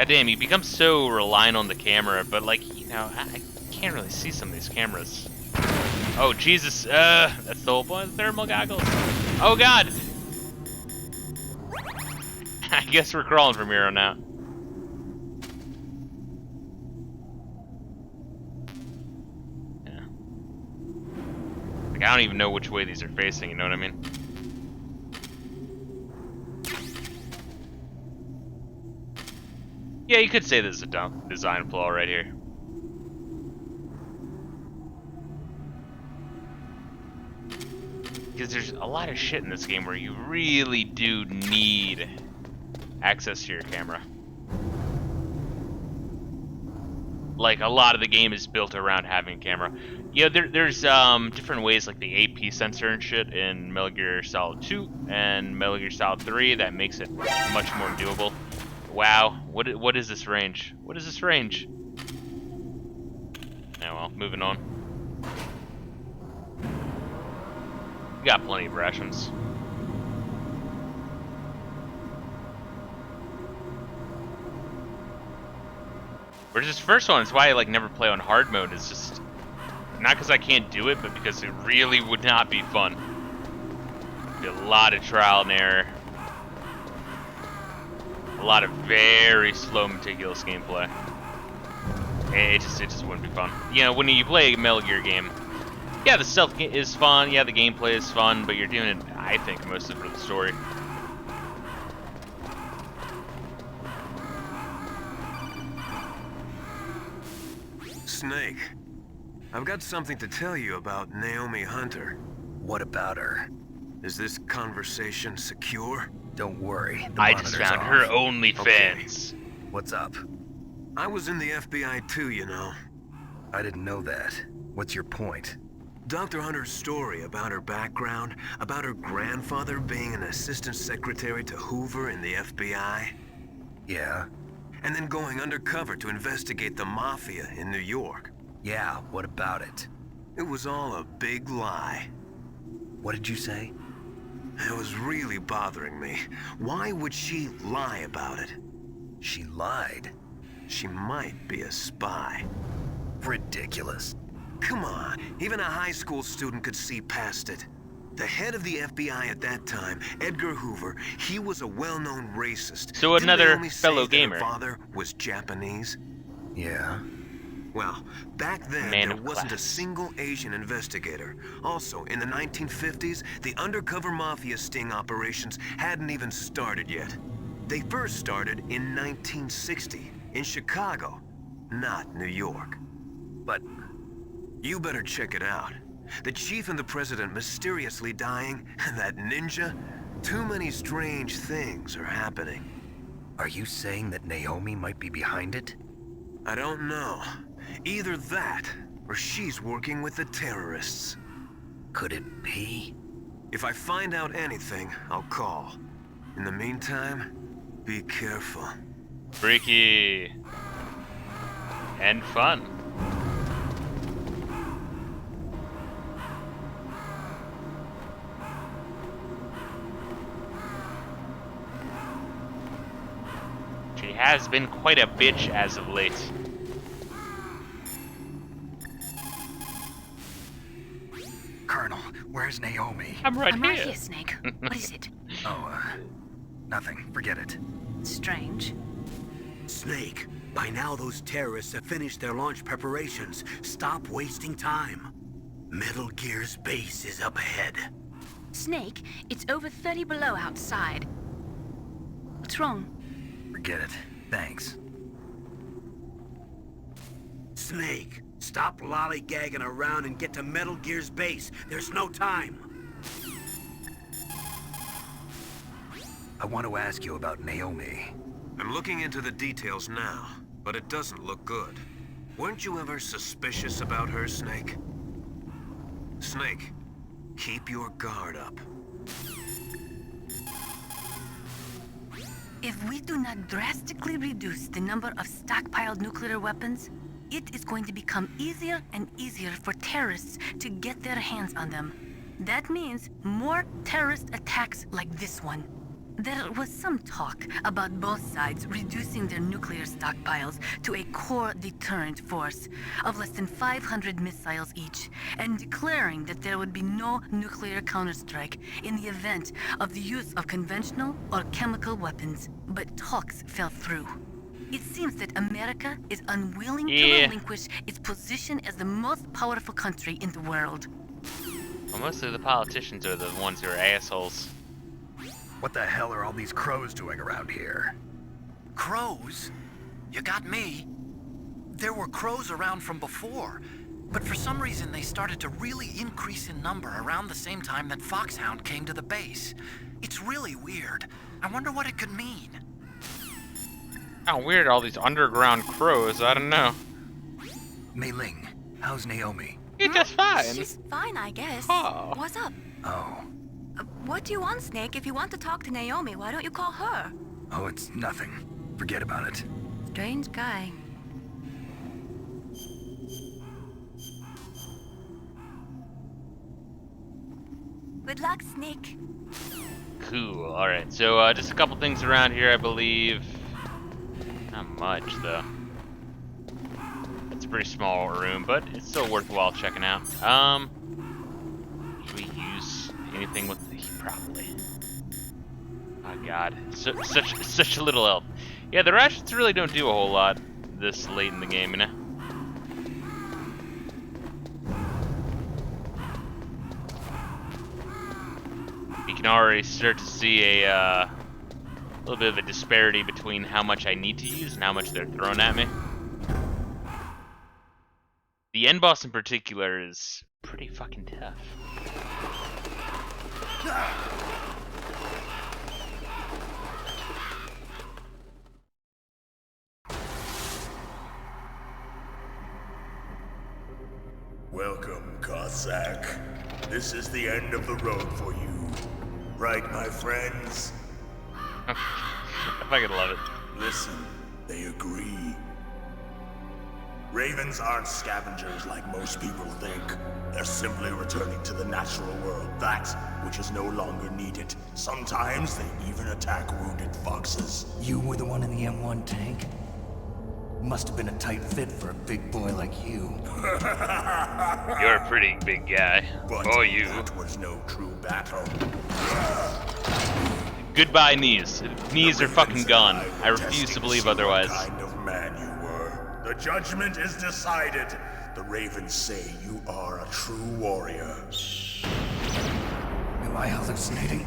God damn, you become so reliant on the camera, but like, you know, I can't really see some of these cameras. Oh, Jesus, that's the whole point of the thermal goggles. Oh, God! I guess we're crawling from here on out. Yeah. Like, I don't even know which way these are facing, you know what I mean? Yeah, you could say this is a dumb design flaw right here. Because there's a lot of shit in this game where you really do need access to your camera. Like, a lot of the game is built around having a camera. Yeah, there's different ways, like the AP sensor and shit in Metal Gear Solid 2 and Metal Gear Solid 3 that makes it much more doable. Wow, what is this range? What is this range? Yeah, well, moving on. We got plenty of rations. Whereas this first one is why I like never play on hard mode. It's just not because I can't do it, but because it really would not be fun. Be a lot of trial and error. A lot of very slow, meticulous gameplay. It just wouldn't be fun. You know, when you play a Metal Gear game, yeah, the stealth is fun, yeah, the gameplay is fun, but you're doing it, I think, mostly for the story. Snake, I've got something to tell you about Naomi Hunter. What about her? Is this conversation secure? Don't worry. I just found her OnlyFans. Okay. What's up? I was in the FBI too, you know. I didn't know that. What's your point? Dr. Hunter's story about her background, about her grandfather being an assistant secretary to Hoover in the FBI. Yeah? And then going undercover to investigate the Mafia in New York. Yeah, what about it? It was all a big lie. What did you say? It was really bothering me. Why would she lie about it? She lied? She might be a spy. Ridiculous. Come on, even a high school student could see past it. The head of the FBI at that time, Edgar Hoover, he was a well-known racist. So another Didn't they only fellow say that gamer. Her father was Japanese? Yeah? Well, back then, Man there of wasn't class. a single Asian investigator. Also, in the 1950s, the undercover mafia sting operations hadn't even started yet. They first started in 1960, in Chicago, not New York. But you better check it out. The chief and the president mysteriously dying, and that ninja? Too many strange things are happening. are you saying that Naomi might be behind it? I don't know. Either that, or she's working with the terrorists. Could it be? If I find out anything, I'll call. In the meantime, be careful. Freaky. And fun. She has been quite a bitch as of late. Colonel, where's Naomi? I'm right I'm here. right here, Snake. What is it? Oh, nothing. Forget it. Strange. Snake, by now those terrorists have finished their launch preparations. Stop wasting time. Metal Gear's base is up ahead. Snake, it's over 30 below outside. What's wrong? Forget it. Thanks. Snake, stop lollygagging around and get to Metal Gear's base. There's no time. I want to ask you about Naomi. I'm looking into the details now, but it doesn't look good. Weren't you ever suspicious about her, Snake? Snake, keep your guard up. If we do not drastically reduce the number of stockpiled nuclear weapons, it is going to become easier and easier for terrorists to get their hands on them. That means more terrorist attacks like this one. There was some talk about both sides reducing their nuclear stockpiles to a core deterrent force of less than 500 missiles each, and declaring that there would be no nuclear counterstrike in the event of the use of conventional or chemical weapons. But talks fell through. It seems that America is unwilling to relinquish its position as the most powerful country in the world. Well, mostly the politicians are the ones who are assholes. What the hell are all these crows doing around here? Crows? You got me. There were crows around from before, but for some reason they started to really increase in number around the same time that Foxhound came to the base. It's really weird. I wonder what it could mean. How weird, all these underground crows, I don't know. Mei Ling, how's Naomi? She's just fine. She's fine, I guess. Oh. What's up? Oh. What do you want, Snake? If you want to talk to Naomi, why don't you call her? Oh, it's nothing. Forget about it. Strange guy. Good luck, Snake. Cool, alright. So, just a couple things around here, I believe. Not much, though. It's a pretty small room, but it's still worthwhile checking out. Should we use anything with the probably? Oh god, such a little help. Yeah, the rations really don't do a whole lot this late in the game, you know. You can already start to see a little bit of a disparity between how much I need to use and how much they're throwing at me. The end boss in particular is pretty fucking tough. Welcome, Cossack. This is the end of the road for you. Right, my friends? I fucking love it. Listen, they agree. Ravens aren't scavengers like most people think. They're simply returning to the natural world, that which is no longer needed. Sometimes they even attack wounded foxes. You were the one in the M1 tank? Must have been a tight fit for a big boy like you. You're a pretty big guy. But Oh, you. that was no true battle. Goodbye, knees. Knees are fucking gone. I refuse to believe otherwise. What kind of man you were. The judgment is decided. The Ravens say you are a true warrior. Am I hallucinating?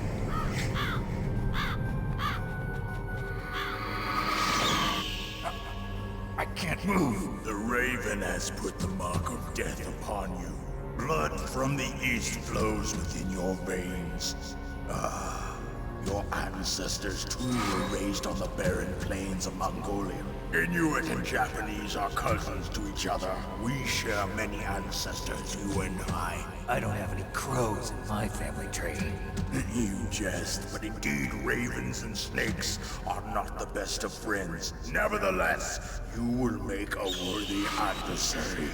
I can't move. The Raven has put the mark of death upon you. Blood from the east flows within your veins. Your ancestors too were raised on the barren plains of Mongolia. Inuit and Japanese are cousins to each other. We share many ancestors, you and I. I don't have any crows in my family tree. You jest, but indeed ravens and snakes are not the best of friends. Nevertheless, you will make a worthy adversary.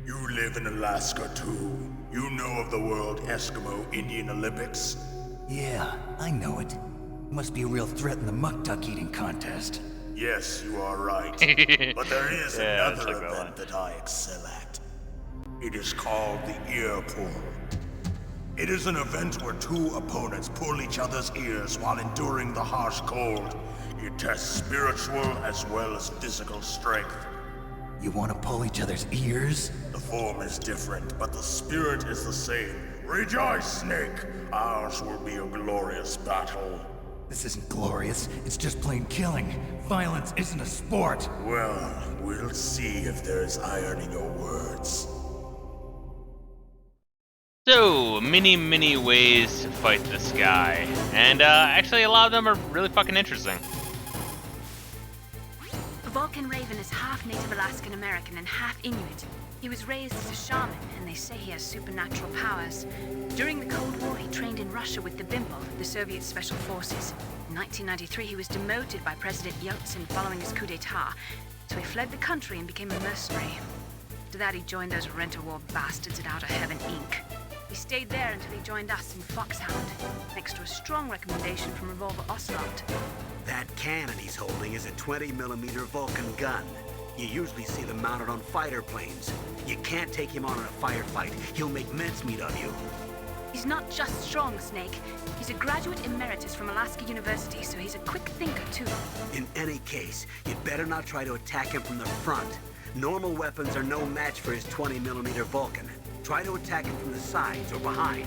You live in Alaska too. You know of the World Eskimo Indian Olympics? Yeah, I know it. Must be a real threat in the muck duck eating contest. Yes, you are right. But there is another event that I excel at. It is called the ear pull. It is an event where two opponents pull each other's ears while enduring the harsh cold. It tests spiritual as well as physical strength. You want to pull each other's ears? The form is different, but the spirit is the same. Rejoice, Snake! Ours will be a glorious battle. This isn't glorious, it's just plain killing. Violence isn't a sport. Well, we'll see if there's iron in your words. So, many ways to fight this guy. And, actually a lot of them are really fucking interesting. Vulcan Raven is half Native Alaskan American and half Inuit. He was raised as a shaman, and they say he has supernatural powers. During the Cold War, he trained in Russia with the Bimbo, the Soviet Special Forces. In 1993, he was demoted by President Yeltsin following his coup d'etat, so he fled the country and became a mercenary. After that, he joined those rent-a-war bastards at Outer Heaven, Inc. He stayed there until he joined us in Foxhound, next to a strong recommendation from Revolver Ocelot. That cannon he's holding is a 20mm Vulcan gun. You usually see them mounted on fighter planes. You can't take him on in a firefight. He'll make mincemeat of you. He's not just strong, Snake. He's a graduate emeritus from Alaska University, so he's a quick thinker, too. In any case, you'd better not try to attack him from the front. Normal weapons are no match for his 20mm Vulcan. Try to attack him from the sides or behind.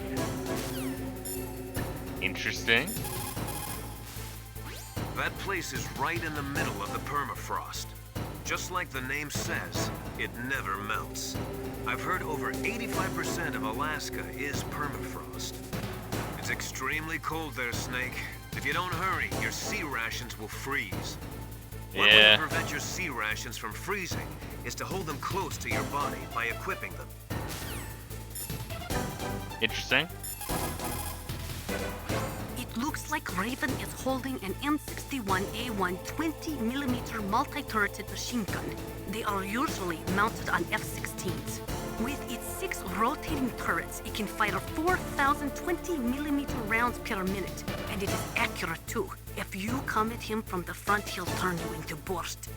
Interesting. That place is right in the middle of the permafrost. Just like the name says, it never melts. I've heard over 85% of Alaska is permafrost. It's extremely cold there, Snake. If you don't hurry, your sea rations will freeze. One way to prevent your sea rations from freezing is to hold them close to your body by equipping them. Interesting. It looks like Raven is holding an M61A1 20mm multi-turreted machine gun. They are usually mounted on F-16s. With its 6 rotating turrets, it can fire 4,000 20mm rounds per minute, and it is accurate too. If you come at him from the front, he'll turn you into borscht.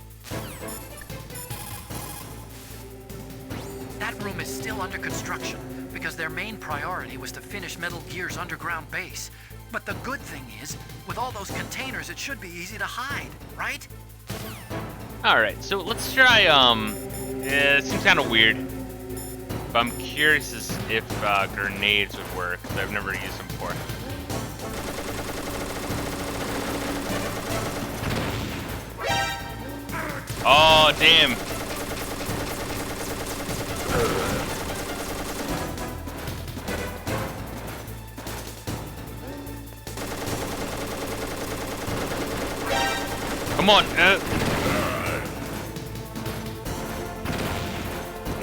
That room is still under construction because their main priority was to finish Metal Gear's underground base. But the good thing is, with all those containers, it should be easy to hide, right? Alright, so let's try, yeah, it seems kind of weird. But I'm curious as if grenades would work, because I've never used them before. Oh, damn. Come on.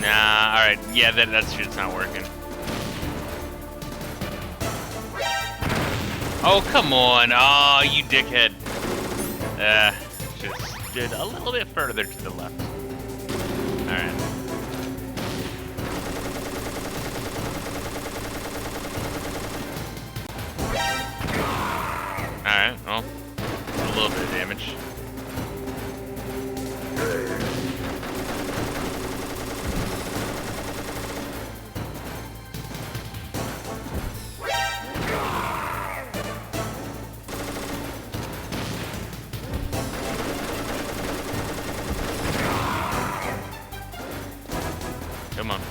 Nah, alright. Yeah, that shit's not working. Oh, come on. Oh, you dickhead. Just did a little bit further to the left. Alright. Alright, well, a little bit of damage. Come on.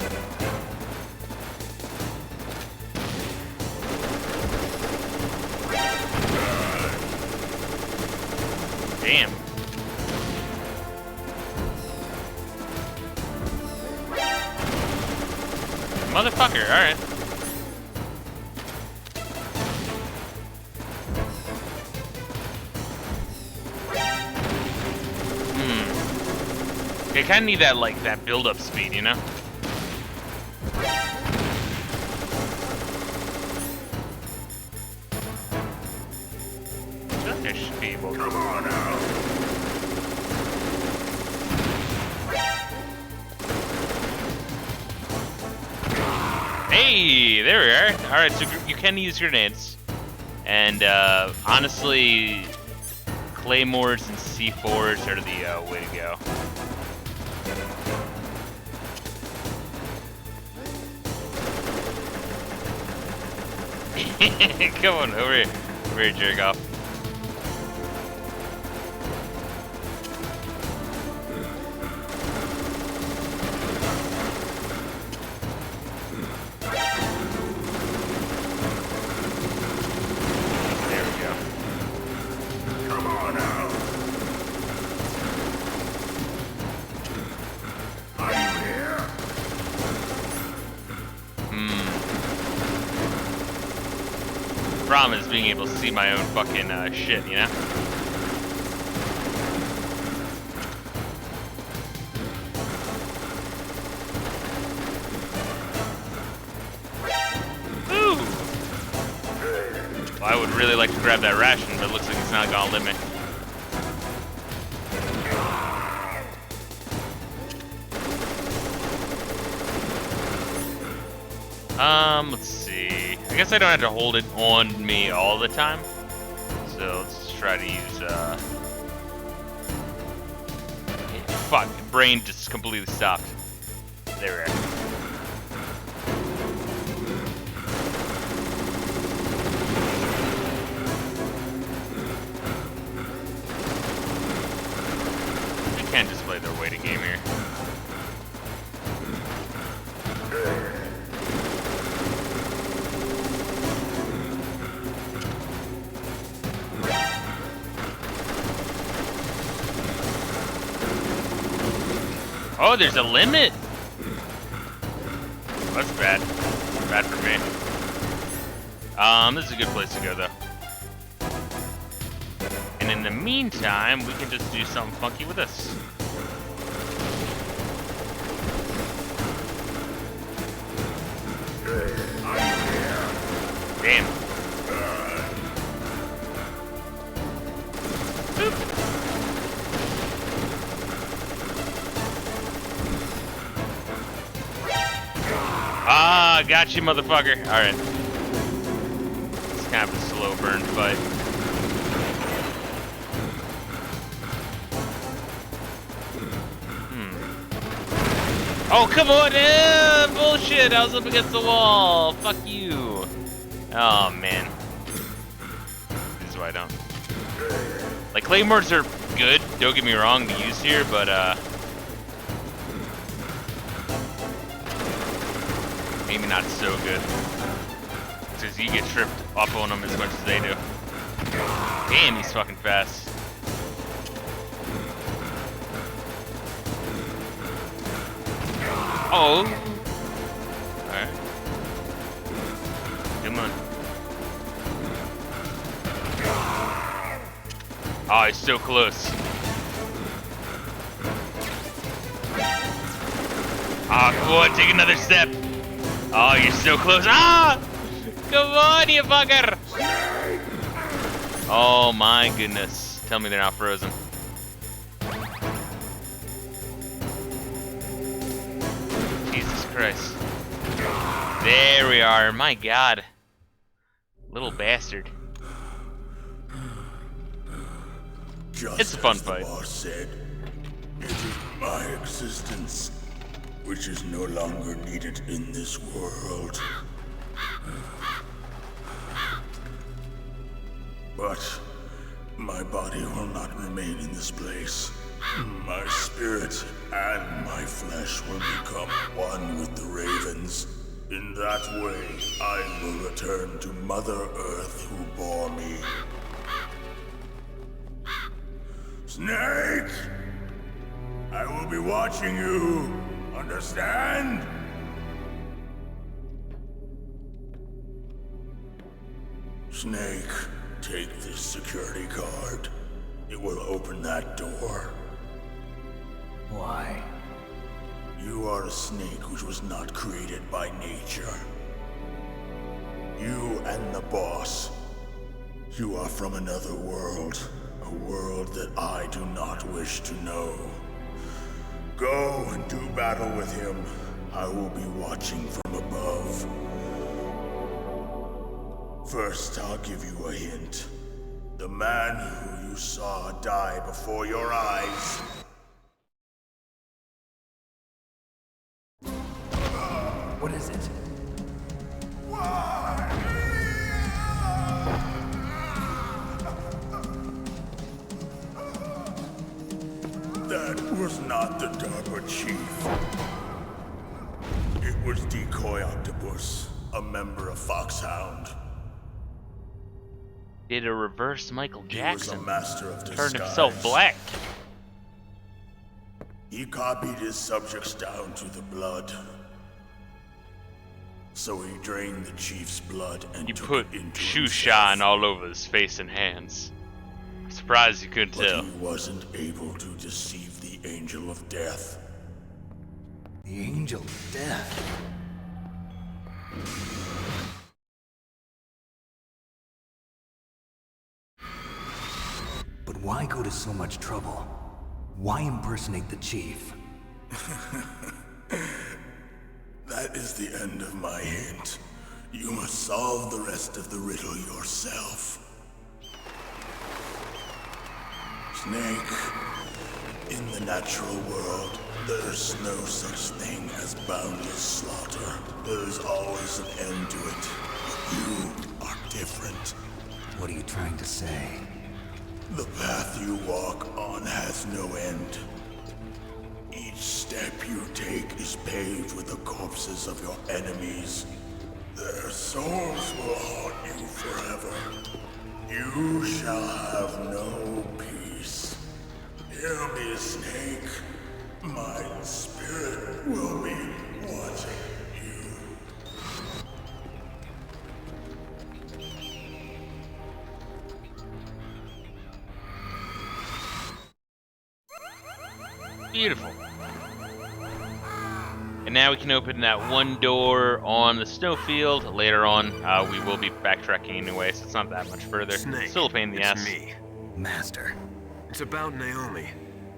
Damn. Motherfucker, alright. I kinda need that, like, that build-up speed, you know? I should be able to. Come on out. Hey, there we are. Alright, so you can use grenades. And, honestly, claymores and C4s are the way to go. Come on, over here, jerk off. There we go. Come on out. Are you here? Problem is being able to see my own fucking shit, you know? Ooh! Well, I would really like to grab that ration, but it looks like it's not gonna let me. Let's see. I guess I don't have to hold it on me all the time. So let's just try to use, fuck, brain just completely stopped. There we are. We can't just play their waiting game here. Oh, there's a limit. That's bad. Bad for me. This is a good place to go though. And in the meantime, we can just do something funky with this. Damn. Boop. Ah, got you, motherfucker. Alright. It's kind of a slow burn fight. Oh, come on! Bullshit! I was up against the wall! Fuck you! Oh, man. This is why I don't. Like, claymores are good, don't get me wrong, to use here, but, maybe not so good. Because you get tripped up on them as much as they do. Damn, he's fucking fast. Oh! Alright. Come on. Oh, he's so close. Ah, come on, take another step. Oh, you're so close. Ah! Come on, you fucker! Oh my goodness. Tell me they're not frozen. Jesus Christ. There we are. My God. Little bastard. It's a fun fight. Boss said, it is my existence which is no longer needed in this world. But my body will not remain in this place. My spirit and my flesh will become one with the ravens. In that way, I will return to Mother Earth who bore me. Snake! I will be watching you. Understand? Snake, take this security card. It will open that door. Why? You are a snake which was not created by nature. You and the boss. You are from another world. A world that I do not wish to know. Go and do battle with him. I will be watching from above. First, I'll give you a hint. The man who you saw die before your eyes. What is it? That was not the DARPA chief. It was Decoy Octopus, a member of Foxhound. Did a reverse Michael Jackson. He was a master of disguise. Turned himself black. He copied his subjects down to the blood. So he drained the chief's blood and He took put it into shoe himself. shine all over his face and hands. I'm surprised you couldn't But tell. he wasn't able to deceive the Angel of Death. The Angel of Death. But why go to so much trouble? Why impersonate the chief? That is the end of my hint. You must solve the rest of the riddle yourself. Snake, in the natural world, there's no such thing as boundless slaughter. There's always an end to it. But you are different. What are you trying to say? The path you walk on has no end. Each step you take is paved with the corpses of your enemies. Their souls will haunt you forever. You shall have no peace. Hear me, Snake. My spirit will be watching you. Beautiful. And now we can open that one door on the snowfield. Later on, we will be backtracking anyway, so it's not that much further. Snake, Still a pain in the ass. it's me. Master. It's about Naomi.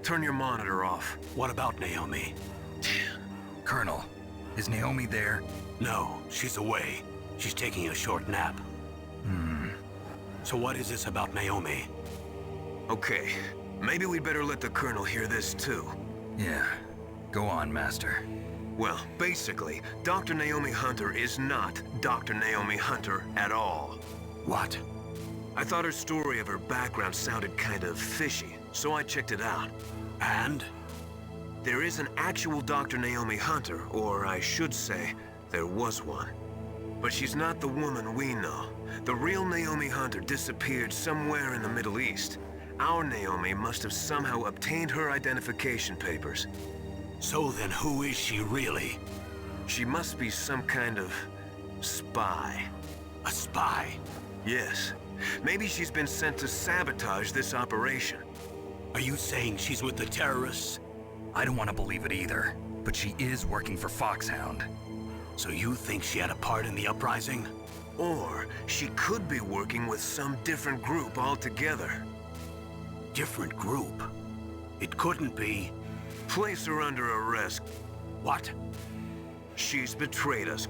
Turn your monitor off. What about Naomi? Colonel, is Naomi there? No, she's away. She's taking a short nap. So what is this about Naomi? Okay, maybe we'd better let the Colonel hear this too. Yeah. Go on, Master. Well, basically, Dr. Naomi Hunter is not Dr. Naomi Hunter at all. What? I thought her story of her background sounded kind of fishy, so I checked it out. And? There is an actual Dr. Naomi Hunter, or I should say, there was one. But she's not the woman we know. The real Naomi Hunter disappeared somewhere in the Middle East. Our Naomi must have somehow obtained her identification papers. So then who is she really? She must be some kind of spy. A spy? Yes. Maybe she's been sent to sabotage this operation. Are you saying she's with the terrorists? I don't want to believe it either, but she is working for Foxhound. So you think she had a part in the uprising? Or she could be working with some different group altogether. Different group? It couldn't be. Place her under arrest. What? She's betrayed us.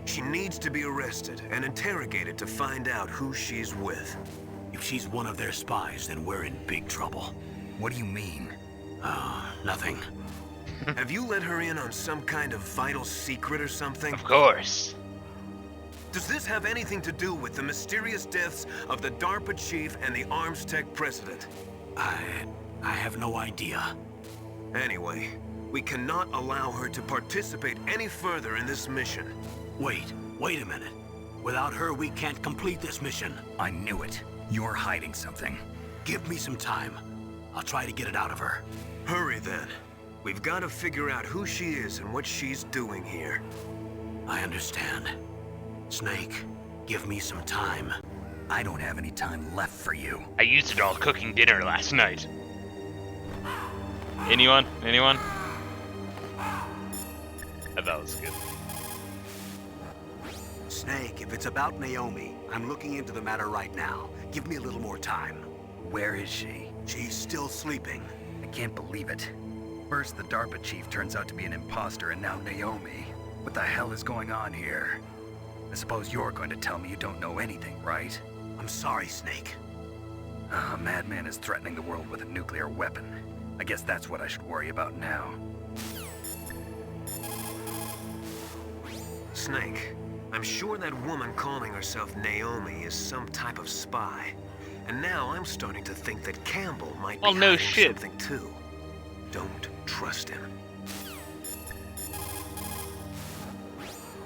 She needs to be arrested and interrogated to find out who she's with. If she's one of their spies, then we're in big trouble. What do you mean? Nothing. Have you let her in on some kind of vital secret or something? Of course. Does this have anything to do with the mysterious deaths of the DARPA chief and the Arms Tech president? I have no idea. Anyway, we cannot allow her to participate any further in this mission. Wait a minute. Without her, we can't complete this mission. I knew it. You're hiding something. Give me some time. I'll try to get it out of her. Hurry then. We've got to figure out who she is and what she's doing here. I understand. Snake, give me some time. I don't have any time left for you. I used it all cooking dinner last night. Anyone? Anyone? I thought it was good. Snake, if it's about Naomi, I'm looking into the matter right now. Give me a little more time. Where is she? She's still sleeping. I can't believe it. First, the DARPA chief turns out to be an imposter, and now Naomi. What the hell is going on here? I suppose you're going to tell me you don't know anything, right? I'm sorry, Snake. A madman is threatening the world with a nuclear weapon. I guess that's what I should worry about now. Snake, I'm sure that woman calling herself Naomi is some type of spy. And now I'm starting to think that Campbell might be no hiding shit. something too. Don't trust him.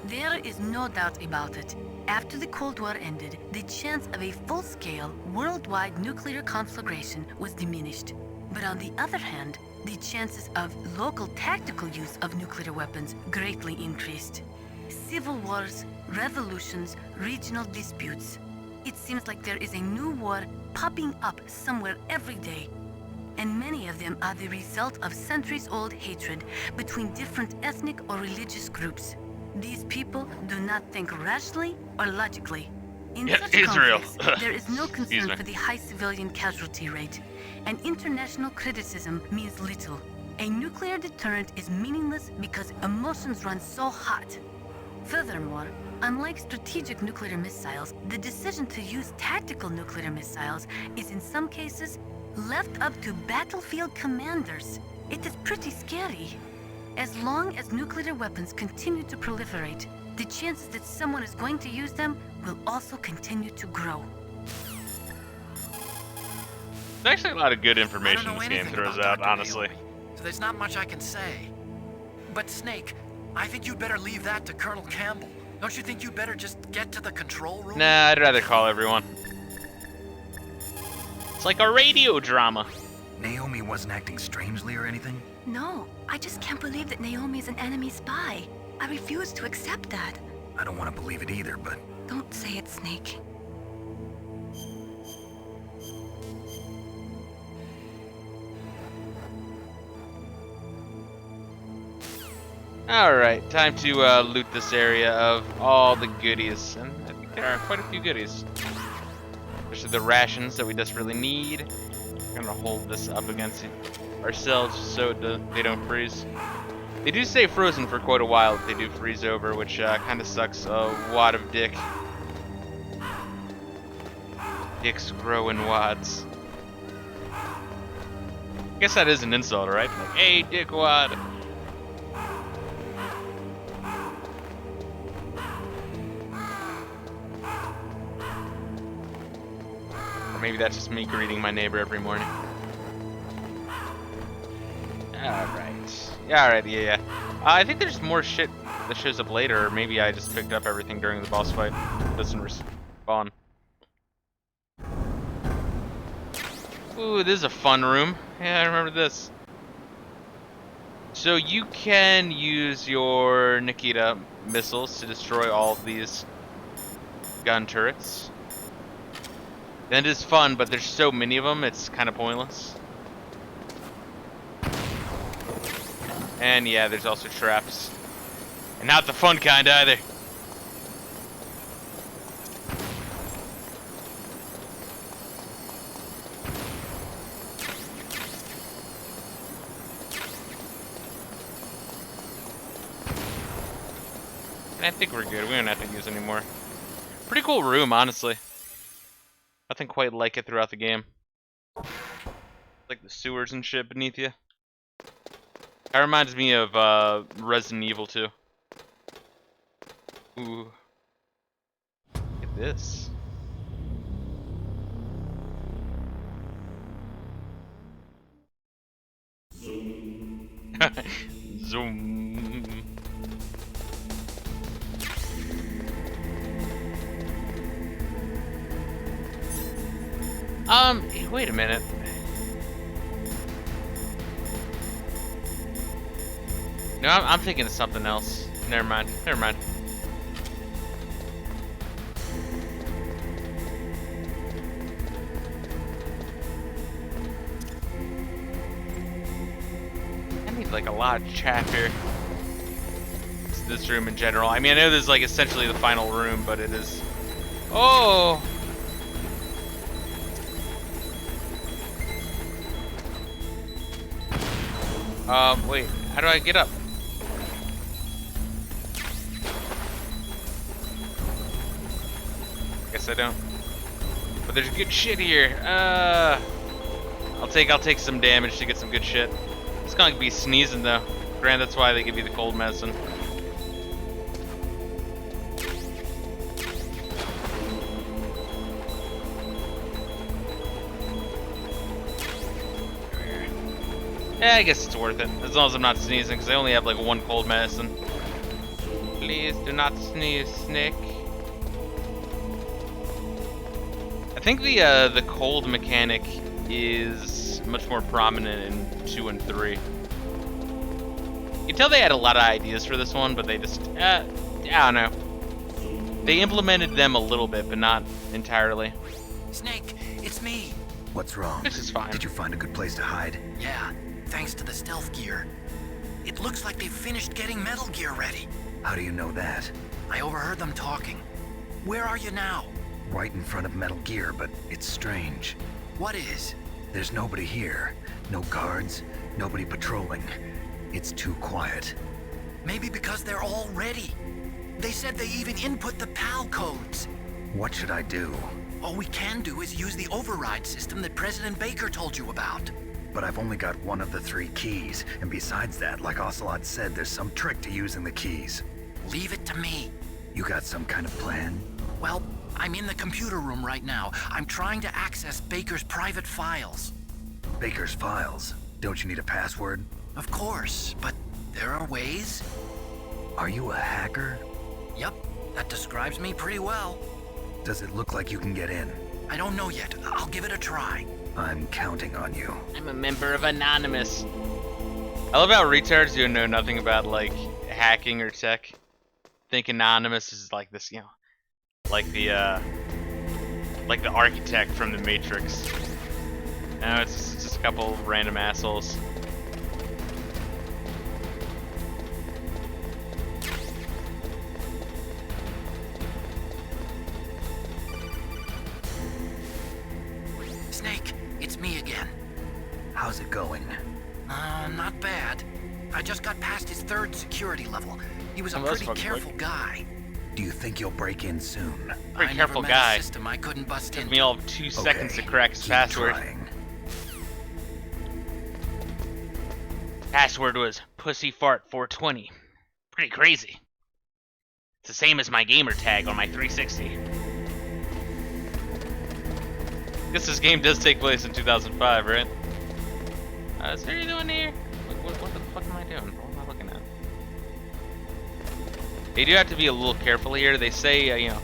There is no doubt about it. After the Cold War ended, the chance of a full-scale, worldwide nuclear conflagration was diminished. But on the other hand, the chances of local tactical use of nuclear weapons greatly increased. Civil wars, revolutions, regional disputes. It seems like there is a new war popping up somewhere every day. And many of them are the result of centuries-old hatred between different ethnic or religious groups. These people do not think rationally or logically. In such Israel. conflicts, there is no concern for the high civilian casualty rate, and international criticism means little. A nuclear deterrent is meaningless because emotions run so hot. Furthermore, unlike strategic nuclear missiles, the decision to use tactical nuclear missiles is in some cases left up to battlefield commanders. It is pretty scary. As long as nuclear weapons continue to proliferate, the chances that someone is going to use them will also continue to grow. There's actually a lot of good I information don't know this game anything throws about out, Dr. honestly. Naomi, so there's not much I can say. But Snake, I think you'd better leave that to Colonel Campbell. Don't you think you'd better just get to the control room? Nah, I'd rather call everyone. It's like a radio drama. Naomi wasn't acting strangely or anything? No, I just can't believe that Naomi is an enemy spy. I refuse to accept that. I don't want to believe it either, but Don't say it, Snake. Alright, time to loot this area of all the goodies. And I think there are quite a few goodies. Especially the rations that we desperately need. We're gonna hold this up against ourselves so they don't freeze. They do stay frozen for quite a while if they do freeze over, which kind of sucks a wad of dick. Dicks grow in wads. I guess that is an insult, right? Like, hey, dickwad. Or maybe that's just me greeting my neighbor every morning. Alright. Yeah, alright, yeah. I think there's more shit that shows up later, or maybe I just picked up everything during the boss fight. It doesn't respawn. Ooh, this is a fun room. Yeah, I remember this. So you can use your Nikita missiles to destroy all of these gun turrets. That is fun, but there's so many of them, it's kind of pointless. And yeah, there's also traps. And not the fun kind either. And I think we're good. We don't have to use anymore. Pretty cool room, honestly. Nothing quite like it throughout the game. Like the sewers and shit beneath you. That reminds me of Resident Evil 2. Ooh. Look at this. Zoom. Wait a minute. No, I'm thinking of something else. Never mind. Never mind. I need like a lot of chaff here. It's this room in general. I mean, I know this is like essentially the final room, but it is. Oh. Wait, how do I get up? Guess I don't. But there's good shit here. I'll take some damage to get some good shit. It's gonna be sneezing though. Granted, that's why they give you the cold medicine. Yeah, I guess it's worth it, as long as I'm not sneezing, because I only have like one cold medicine. Please do not sneeze, Snake. I think the cold mechanic is much more prominent in 2 and 3. You can tell they had a lot of ideas for this one, but they just, I don't know. They implemented them a little bit, but not entirely. Snake, it's me. what's wrong? This is fine. Did you find a good place to hide? Yeah, thanks to the stealth gear. It looks like they've finished getting Metal Gear ready. How do you know that? I overheard them talking. Where are you now? Right in front of Metal Gear, but it's strange. What is? There's nobody here. No guards, Nobody patrolling. It's too quiet. Maybe because they're all ready. They said they even input the PAL codes. What should I do? All we can do is use the override system that President Baker told you about. But I've only got one of the 3 keys, and besides that, like Ocelot said, there's some trick to using the keys. Leave it to me. You got some kind of plan? Well, I'm in the computer room right now. I'm trying to access Baker's private files. Baker's files? Don't you need a password? Of course, but there are ways. Are you a hacker? Yep, that describes me pretty well. Does it look like you can get in? I don't know yet. I'll give it a try. I'm counting on you. I'm a member of Anonymous. I love how retards who know nothing about, like, hacking or tech think Anonymous is like this, you know, like the architect from the Matrix. No, it's just a couple random assholes. Snake, it's me again. How's it going? Not bad. I just got past his 3rd security level. He was a pretty careful guy. Do you think you'll break in soon? Pretty I careful never met guy. a system I couldn't bust Took into. me all of 2 seconds to crack his keep password. trying. Password was pussyfart420. Pretty crazy. It's the same as my gamer tag on my 360. Guess this game does take place in 2005, right? So what are you doing here? What the fuck am I doing? What am I looking at? They do have to be a little careful here. They say, you know,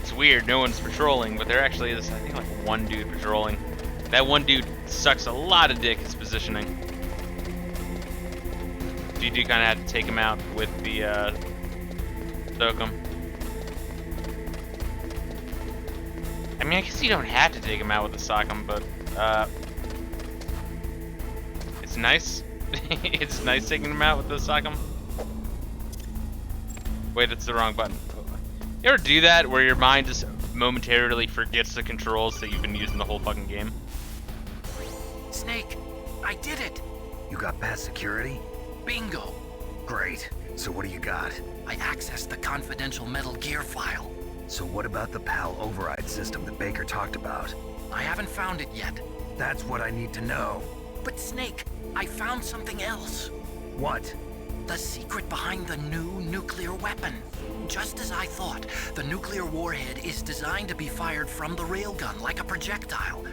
it's weird, no one's patrolling, but there actually is, I think, like 1 dude patrolling. That 1 dude sucks a lot of dick, his positioning. So you do kind of have to take him out with the, Otacon. I mean, I guess you don't have to take him out with the Otacon, but, it's nice. It's nice taking him out with the Otacon. Wait, that's the wrong button. You ever do that where your mind just momentarily forgets the controls that you've been using the whole fucking game? Snake, I did it. You got past security? Bingo. Great. So what do you got? I accessed the confidential Metal Gear file. So what about the PAL override system that Baker talked about? I haven't found it yet. That's what I need to know. But Snake, I found something else. What? The secret behind the new nuclear weapon. Just as I thought, the nuclear warhead is designed to be fired from the railgun like a projectile.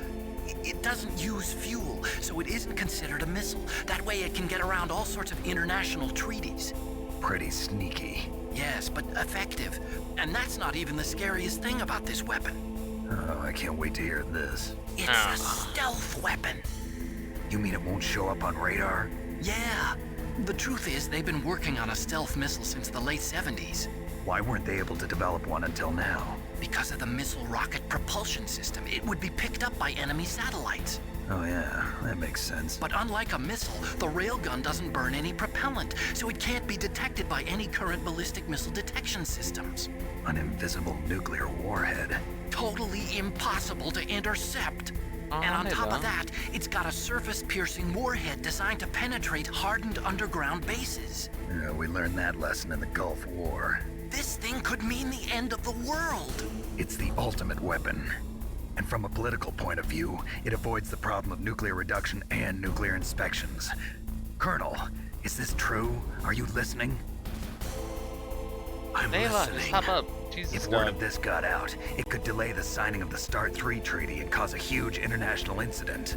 It doesn't use fuel, so it isn't considered a missile. That way it can get around all sorts of international treaties. Pretty sneaky. Yes, but effective. And that's not even the scariest thing about this weapon. Oh, I can't wait to hear this. It's a stealth weapon. You mean it won't show up on radar? Yeah. The truth is, they've been working on a stealth missile since the late 70s. Why weren't they able to develop one until now? Because of the missile rocket propulsion system, it would be picked up by enemy satellites. Oh yeah, that makes sense. But unlike a missile, the railgun doesn't burn any propellant, so it can't be detected by any current ballistic missile detection systems. An invisible nuclear warhead. Totally impossible to intercept. And on top of that, it's got a surface-piercing warhead designed to penetrate hardened underground bases. Yeah, we learned that lesson in the Gulf War. This thing could mean the end of the world. It's the ultimate weapon. And from a political point of view, it avoids the problem of nuclear reduction and nuclear inspections. Colonel, is this true? Are you listening? I'm Just listening. pop up. Jesus If God. word of this got out, it could delay the signing of the START III treaty and cause a huge international incident.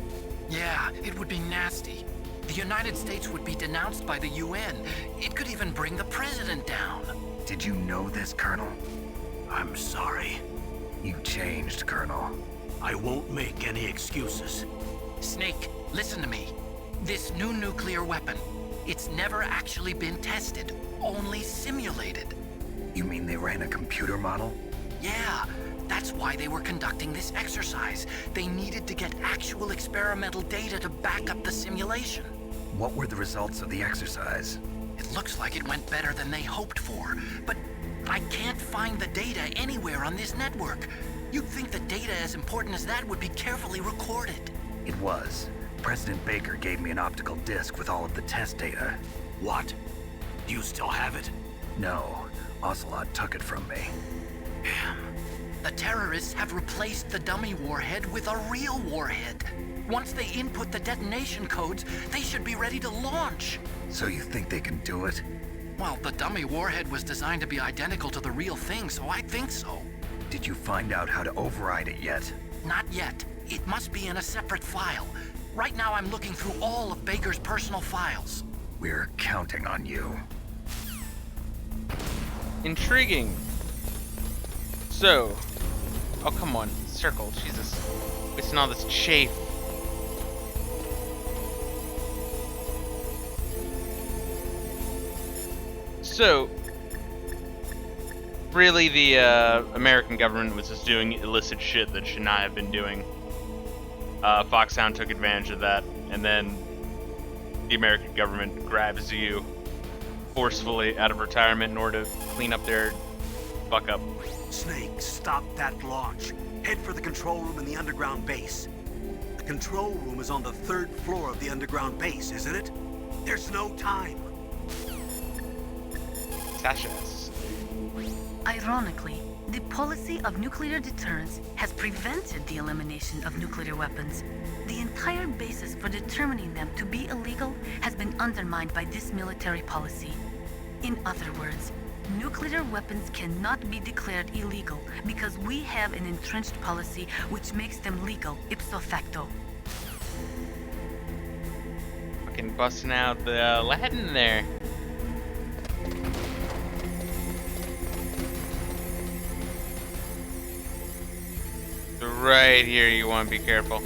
Yeah, it would be nasty. The United States would be denounced by the UN. It could even bring the president down. Did you know this, Colonel? I'm sorry. You changed, Colonel. I won't make any excuses. Snake, listen to me. This new nuclear weapon, it's never actually been tested, only simulated. You mean they ran a computer model? Yeah, that's why they were conducting this exercise. They needed to get actual experimental data to back up the simulation. What were the results of the exercise? It looks like it went better than they hoped for, but I can't find the data anywhere on this network. You'd think that data as important as that would be carefully recorded. It was, President Baker gave me an optical disc with all of the test data. What? Do you still have it? No, Ocelot took it from me. Damn. The terrorists have replaced the dummy warhead with a real warhead. Once they input the detonation codes, they should be ready to launch. So you think they can do it? Well, the dummy warhead was designed to be identical to the real thing, so I think so. Did you find out how to override it yet? Not yet. It must be in a separate file. Right now I'm looking through all of Baker's personal files. We're counting on you. Intriguing. So, oh come on, circle, Jesus, wasting all this chafe. So, really, the American government was just doing illicit shit that should not have been doing. Foxhound took advantage of that, and then the American government grabs you forcefully out of retirement in order to clean up their fuck up. Snake, stop that launch. Head for the control room in the underground base. The control room is on the 3rd floor of the underground base, isn't it? There's no time. Tasha's. Ironically, the policy of nuclear deterrence has prevented the elimination of nuclear weapons. The entire basis for determining them to be illegal has been undermined by this military policy. In other words, nuclear weapons cannot be declared illegal because we have an entrenched policy which makes them legal ipso facto. Fucking busting out the Latin there. So right here, you want to be careful.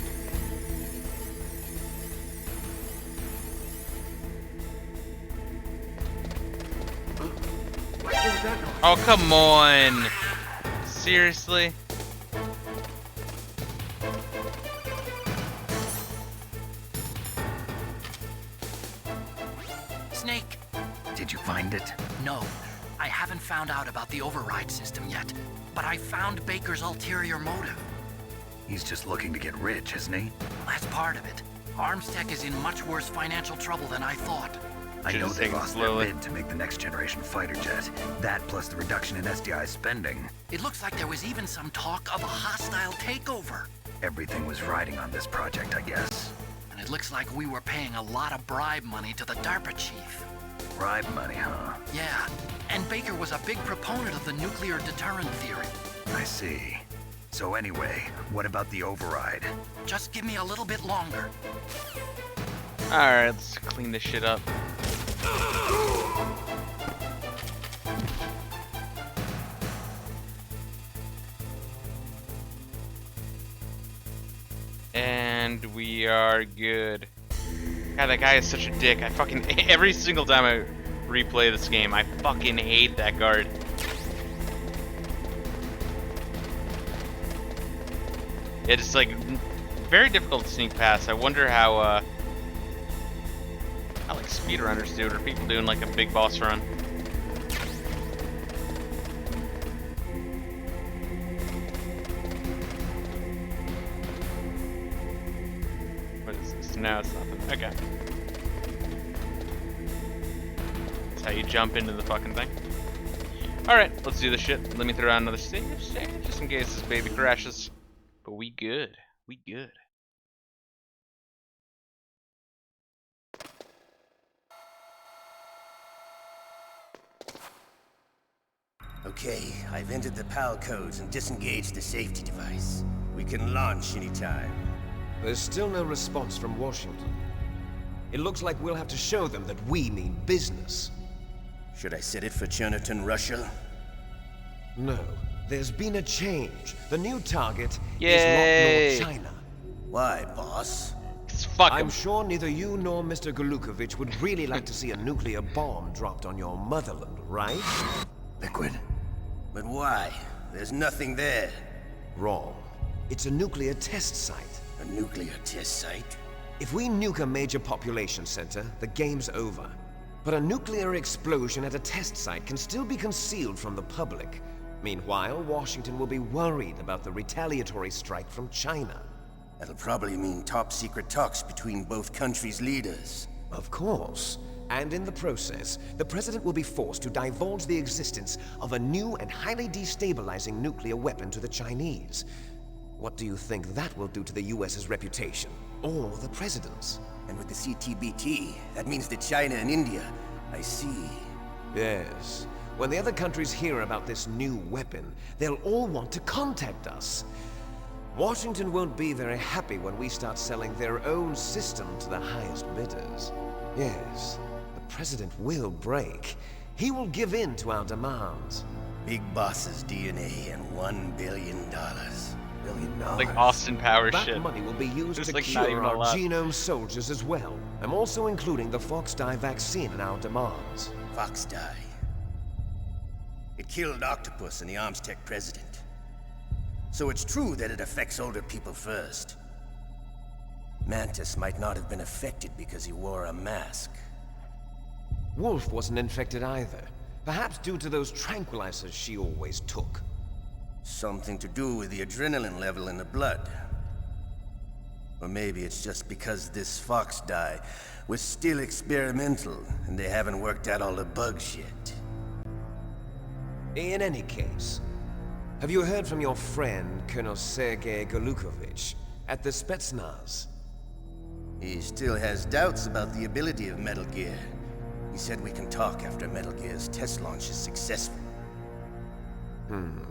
Oh, come on. Seriously? Snake! Did you find it? No, I haven't found out about the override system yet, but I found Baker's ulterior motive. He's just looking to get rich, isn't he? That's part of it. Armstech is in much worse financial trouble than I thought. I know Should've they taken it lost their slowly. bid to make the next generation fighter jet. That plus the reduction in SDI spending. It looks like there was even some talk of a hostile takeover. Everything was riding on this project, I guess. And it looks like we were paying a lot of bribe money to the DARPA chief. Bribe money, huh? Yeah, and Baker was a big proponent of the nuclear deterrent theory. I see. So anyway, what about the override? Just give me a little bit longer. Alright, let's clean this shit up. And we are good. God, that guy is such a dick. I fucking, every single time I replay this game, I fucking hate that guard. It's like very difficult to sneak past. I wonder how like speedrunners do it, or people doing like a big boss run. What is this? No, it's nothing. Okay. That's how you jump into the fucking thing. Alright, let's do this shit. Let me throw out another save just in case this baby crashes. But we good. We good. Okay, I've entered the PAL codes and disengaged the safety device. We can launch anytime. There's still no response from Washington. It looks like we'll have to show them that we mean business. Should I set it for Chernobyl, Russia? No. There's been a change. The new target Yay. is not North China. Why, boss? I'm sure neither you nor Mr. Golukovich would really like to see a nuclear bomb dropped on your motherland, right? Liquid. But why? There's nothing there. Wrong. It's a nuclear test site. A nuclear test site? If we nuke a major population center, the game's over. But a nuclear explosion at a test site can still be concealed from the public. Meanwhile, Washington will be worried about the retaliatory strike from China. That'll probably mean top-secret talks between both countries' leaders. Of course. And in the process, the President will be forced to divulge the existence of a new and highly destabilizing nuclear weapon to the Chinese. What do you think that will do to the US's reputation? Or the President's? And with the CTBT, that means that China and India... I see. Yes. When the other countries hear about this new weapon, they'll all want to contact us. Washington won't be very happy when we start selling their own system to the highest bidders. Yes, the President will break. He will give in to our demands. Big Boss's DNA and $1 billion. Like Austin Powers that shit. That money will be used Just to like not cure even a our lot. genome soldiers as well. I'm also including the Fox dye vaccine in our demands. Fox dye. It killed Octopus and the Armstech president. So it's true that it affects older people first. Mantis might not have been affected because he wore a mask. Wolf wasn't infected either. Perhaps due to those tranquilizers she always took. Something to do with the adrenaline level in the blood. Or maybe it's just because this Fox dye was still experimental and they haven't worked out all the bugs yet. In any case, have you heard from your friend, Colonel Sergei Golukovich, at the Spetsnaz? He still has doubts about the ability of Metal Gear. He said we can talk after Metal Gear's test launch is successful.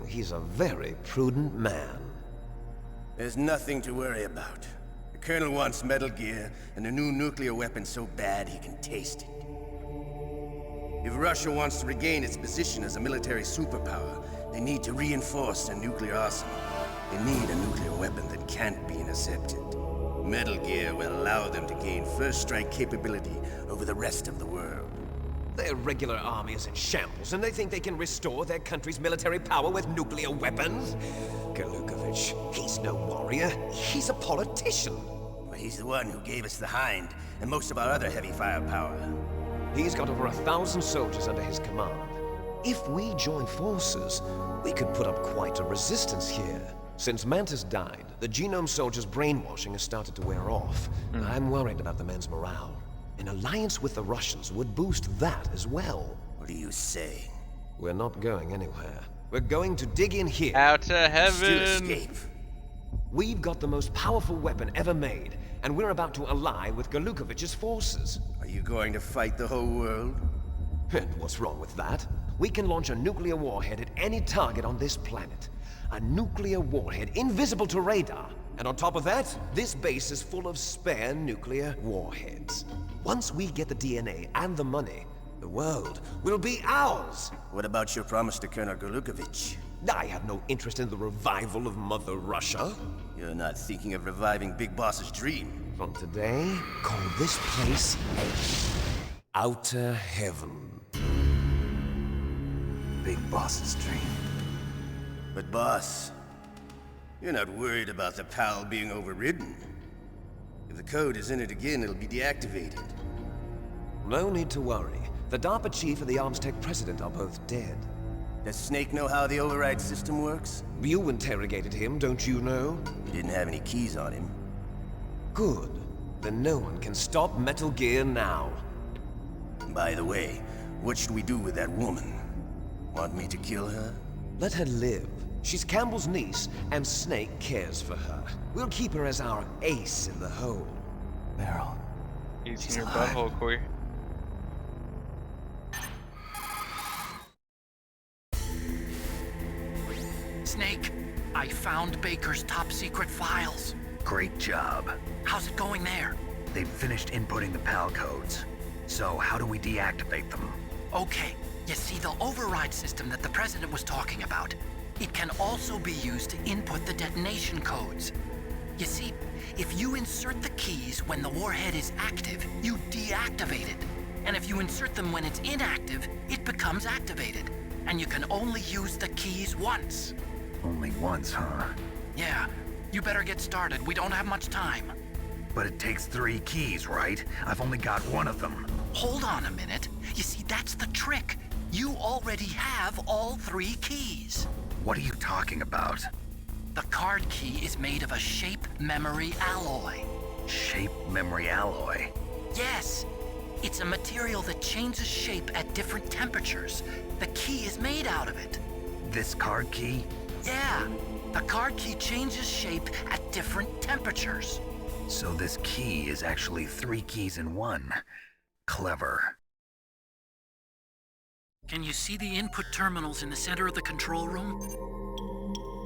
He's a very prudent man. There's nothing to worry about. The Colonel wants Metal Gear and a new nuclear weapon so bad he can taste it. If Russia wants to regain its position as a military superpower, they need to reinforce their nuclear arsenal. They need a nuclear weapon that can't be intercepted. Metal Gear will allow them to gain first strike capability over the rest of the world. Their regular army is in shambles, and they think they can restore their country's military power with nuclear weapons? Golukovich, he's no warrior. He's a politician. But he's the one who gave us the Hind and most of our other heavy firepower. He's got over 1,000 soldiers under his command. If we join forces, we could put up quite a resistance here. Since Mantis died, the genome soldiers' brainwashing has started to wear off. I'm worried about the men's morale. An alliance with the Russians would boost that as well. What are you saying? We're not going anywhere. We're going to dig in here. Out to heaven. Still escape. We've got the most powerful weapon ever made, and we're about to ally with Golukovich's forces. Are you going to fight the whole world? And what's wrong with that? We can launch a nuclear warhead at any target on this planet. A nuclear warhead invisible to radar. And on top of that, this base is full of spare nuclear warheads. Once we get the DNA and the money, the world will be ours! What about your promise to Colonel Golukovich? I have no interest in the revival of Mother Russia. You're not thinking of reviving Big Boss's dream. From today, call this place Outer Heaven. Big Boss's dream. But boss, you're not worried about the PAL being overridden. If the code is in it again, it'll be deactivated. No need to worry. The DARPA chief and the Armstech president are both dead. Does Snake know how the override system works? You interrogated him, don't you know? He didn't have any keys on him. Good. Then no one can stop Metal Gear now. By the way, what should we do with that woman? Want me to kill her? Let her live. She's Campbell's niece, and Snake cares for her. We'll keep her as our ace in the hole. Meryl. He's in your butthole, Corey. Snake, I found Baker's top-secret files. Great job. How's it going there? They've finished inputting the PAL codes. So how do we deactivate them? Okay, you see the override system that the President was talking about? It can also be used to input the detonation codes. You see, if you insert the keys when the warhead is active, you deactivate it. And if you insert them when it's inactive, it becomes activated. And you can only use the keys once. Only once, huh? Yeah, you better get started. We don't have much time. But it takes 3 keys, right? I've only got one of them. Hold on a minute. You see, that's the trick. You already have all 3 keys. What are you talking about? The card key is made of a shape memory alloy. Shape memory alloy? Yes. It's a material that changes shape at different temperatures. The key is made out of it. This card key? Yeah. The card key changes shape at different temperatures. So this key is actually 3 keys in one. Clever. Can you see the input terminals in the center of the control room?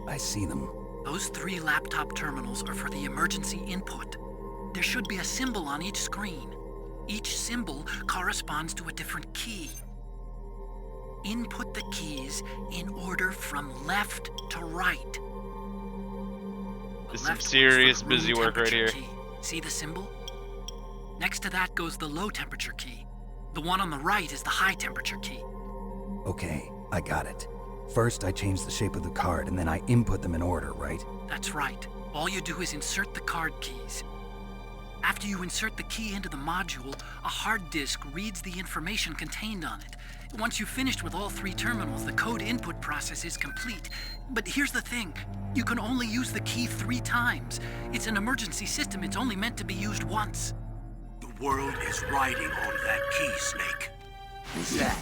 I see them. Those 3 laptop terminals are for the emergency input. There should be a symbol on each screen. Each symbol corresponds to a different key. Input the keys in order from left to right. This is some serious busy work right here. Key. See the symbol? Next to that goes the low temperature key. The one on the right is the high temperature key. Okay, I got it. First, I change the shape of the card, and then I input them in order, right? That's right. All you do is insert the card keys. After you insert the key into the module, a hard disk reads the information contained on it. Once you've finished with all 3 terminals, the code input process is complete. But here's the thing. You can only use the key 3 times. It's an emergency system. It's only meant to be used once. The world is riding on that key, Snake. Who's that?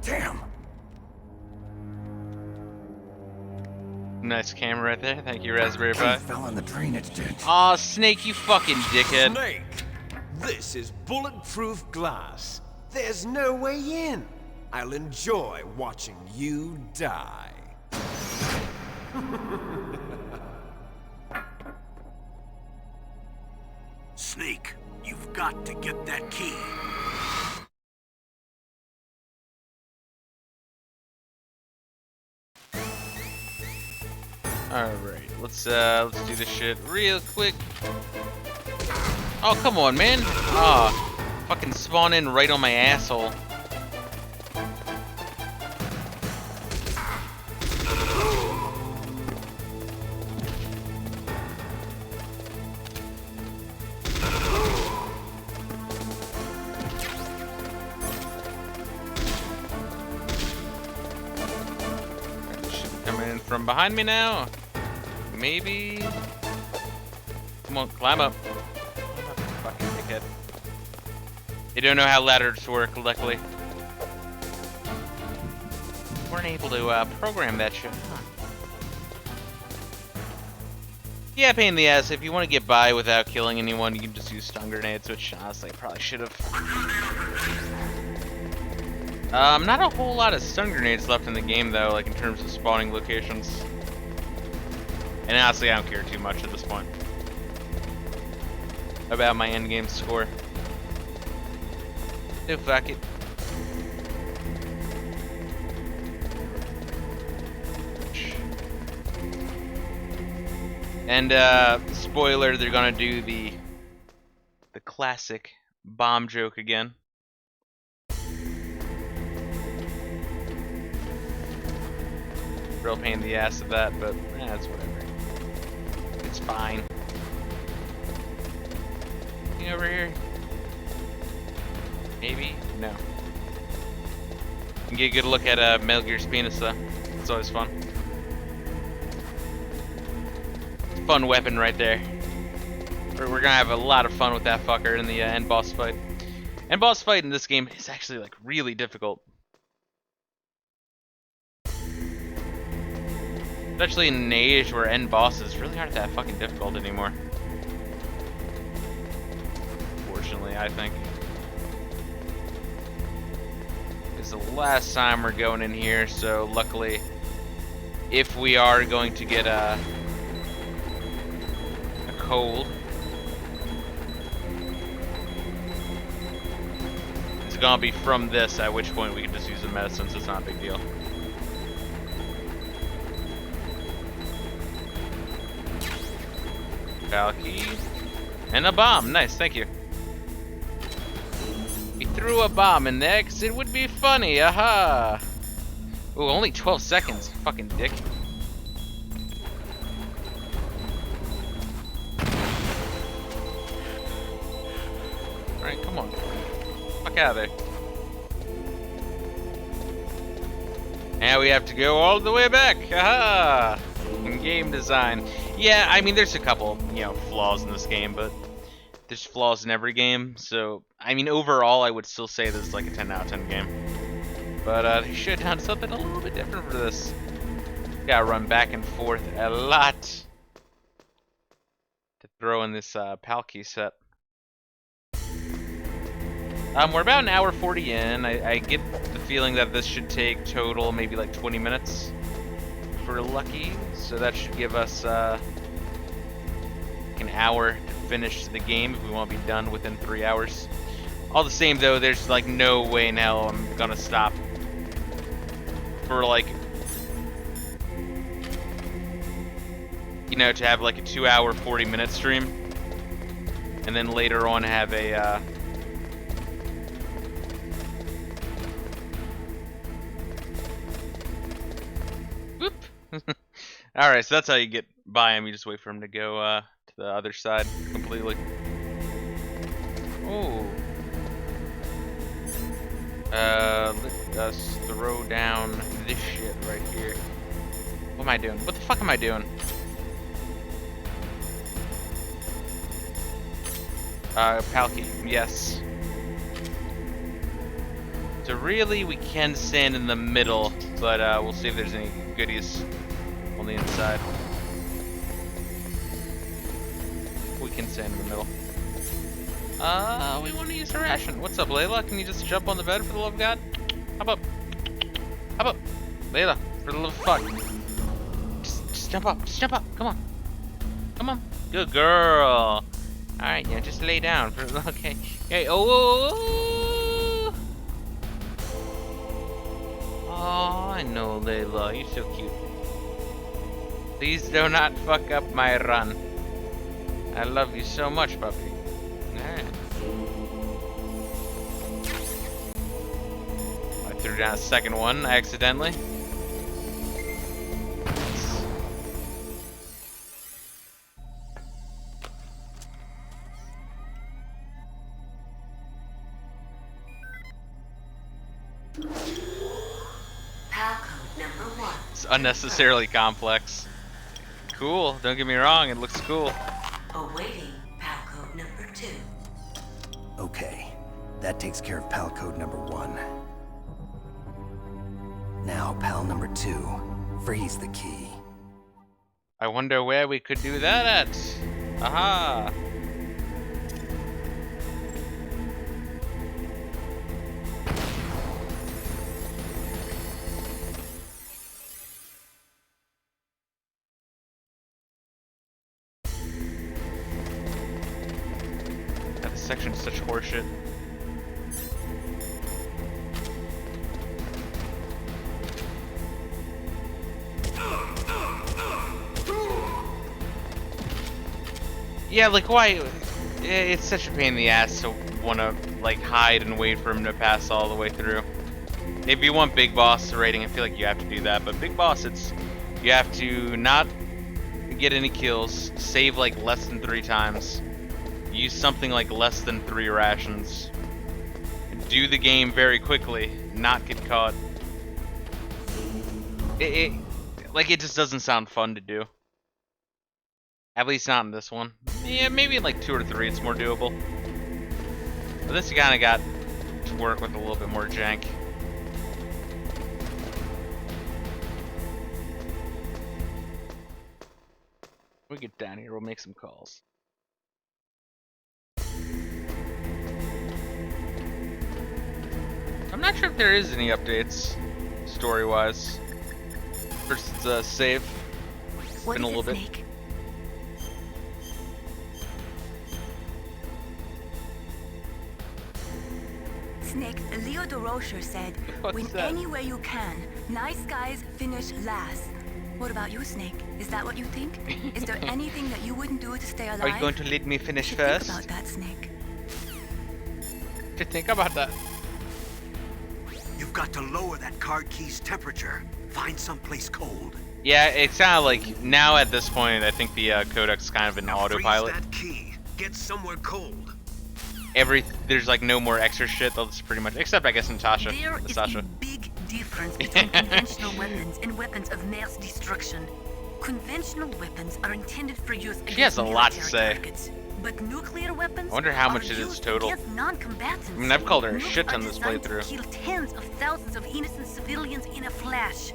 Damn! Nice camera right there. Thank you, Raspberry Pi. Fell on the drainage ditch. Aw, Snake, you fucking dickhead. Snake, this is bulletproof glass. There's no way in. I'll enjoy watching you die. Snake, you've got to get that key. Alright, let's do this shit real quick. Oh, come on, man. Fucking spawn in right on my asshole. Coming in from behind me now. Maybe. Come on, climb up. Fucking dickhead. They don't know how ladders work, luckily. Weren't able to program that shit, huh? Yeah, pain in the ass. If you want to get by without killing anyone, you can just use stun grenades, which honestly I probably should have. Not a whole lot of stun grenades left in the game though, like in terms of spawning locations. And honestly, I don't care too much at this point about my endgame score. So fuck it. And spoiler, they're gonna do the classic bomb joke again. Real pain in the ass of that, but that's whatever. It's fine. Anything over here? Maybe? No. You can get a good look at Metal Gear's penis though. It's always fun. Fun weapon right there. We're gonna have a lot of fun with that fucker in the end boss fight. End boss fight in this game is actually like really difficult. Especially in an age where end bosses really aren't that fucking difficult anymore. Fortunately, I think. It's the last time we're going in here, so luckily, if we are going to get a cold, it's gonna be from this, at which point we can just use the medicine, so it's not a big deal. Valky. And a bomb. Nice, thank you. He threw a bomb in there because it would be funny. Aha! Ooh, only 12 seconds. Fucking dick. Alright, come on. Fuck out of there. Now we have to go all the way back. Haha! In game design. Yeah, I mean, there's a couple, you know, flaws in this game, but there's flaws in every game. So, I mean, overall, I would still say this is like a 10 out of 10 game. But they should have done something a little bit different for this. Gotta run back and forth a lot to throw in this Palkey set. We're about an hour 40 in. I get the feeling that this should take total maybe like 20 minutes if we're lucky. So that should give us an hour to finish the game if we want to be done within 3 hours. All the same though, there's like no way in hell I'm gonna stop for like, you know, to have like a 2 hour 40-minute stream and then later on have a whoop. Alright, so that's how you get by him. You just wait for him to go to the other side completely. Oh. Let us throw down this shit right here. What am I doing? What the fuck am I doing? Palkey, yes. So really, we can stand in the middle, but we'll see if there's any goodies on the inside. We can stand in the middle. We want to use a ration. What's up, Layla? Can you just jump on the bed for the love of God? Hop up. Hop up. Layla, for the love of fuck. Just jump up. Just jump up. Come on. Come on. Good girl. Alright, yeah, just lay down. Okay. Hey, oh. Oh, I know, Layla. You're so cute. Please do not fuck up my run. I love you so much, puppy. I threw down a second one accidentally. It's unnecessarily complex. Cool, don't get me wrong, it looks cool. Awaiting PAL code number 2. Okay, that takes care of PAL code number 1. Now, PAL number 2, freeze the key. I wonder where we could do that at. Aha! That section's such horseshit. Yeah, like why? It's such a pain in the ass to want to like hide and wait for him to pass all the way through. If you want Big Boss rating, I feel like you have to do that. But Big Boss, you have to not get any kills, save like less than 3 times, use something like less than 3 rations, do the game very quickly, not get caught. It just doesn't sound fun to do. At least not in this one. Yeah, maybe in like 2 or 3 it's more doable. But this you kinda got to work with a little bit more jank. When we get down here, we'll make some calls. I'm not sure if there is any updates, story-wise. Versus save. It's been a little bit. Snake? Snake, Leo DeRocher said, win any way you can. Nice guys finish last. What about you, Snake? Is that what you think? Is there anything that you wouldn't do to stay alive? Are you going to let me finish you first? Think about that, Snake. To think about that. You've got to lower that card key's temperature. Find someplace cold. Yeah, it's kind of like, now at this point, I think the codec's kind of an autopilot. Freeze that key. Get somewhere cold. There's like no more extra shit, that's pretty much, except I guess Natasha. There is a big difference between conventional weapons and weapons of mass destruction. Conventional weapons are intended for use against She has a lot to military say. targets, but nuclear weapons I wonder how are much it is used total. against non-combatants. I mean, I've called her a Nukes shit are ton this designed playthrough. to kill tens of thousands of innocent civilians in a flash.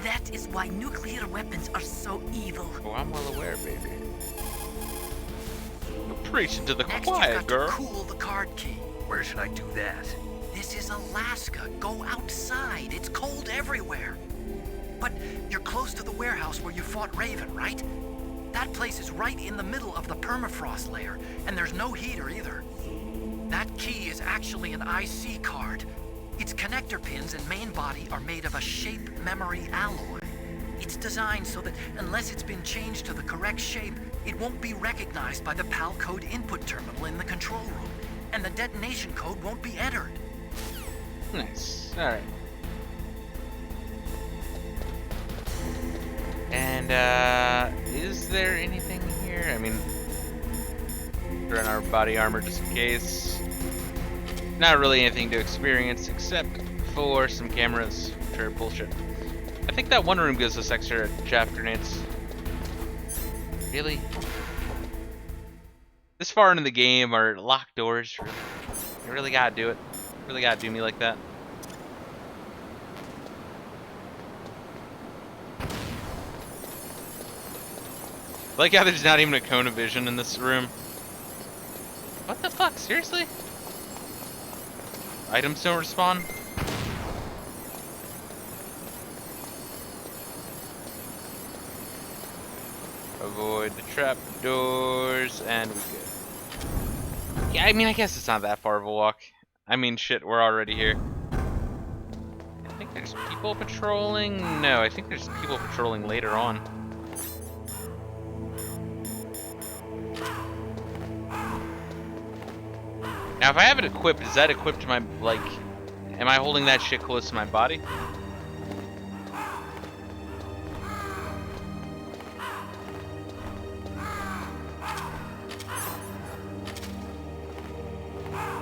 That is why nuclear weapons are so evil. Oh, I'm well aware, baby. You're preaching to the Next, choir, you've got girl. to cool the card key. Where should I do that? This is Alaska. Go outside. It's cold everywhere. But you're close to the warehouse where you fought Raven, right? That place is right in the middle of the permafrost layer, and there's no heater either. That key is actually an IC card. Its connector pins and main body are made of a shape memory alloy. It's designed so that unless it's been changed to the correct shape, it won't be recognized by the PAL code input terminal in the control room, and the detonation code won't be entered. Nice. Alright. And, is there anything here? I mean, throw in our body armor just in case. Not really anything to experience except for some cameras, which are bullshit. I think that one room gives us extra chaff grenades. Really? This far into the game are locked doors. Really? You really gotta do it. Really gotta do me like that. I like how there's not even a cone of vision in this room. What the fuck? Seriously? Items don't respawn? Avoid the trap doors, and we good. Yeah, I mean, I guess it's not that far of a walk. I mean, shit, we're already here. I think there's people patrolling. No, I think there's people patrolling later on. Now, if I have it equipped, is that equipped to my, like, am I holding that shit close to my body?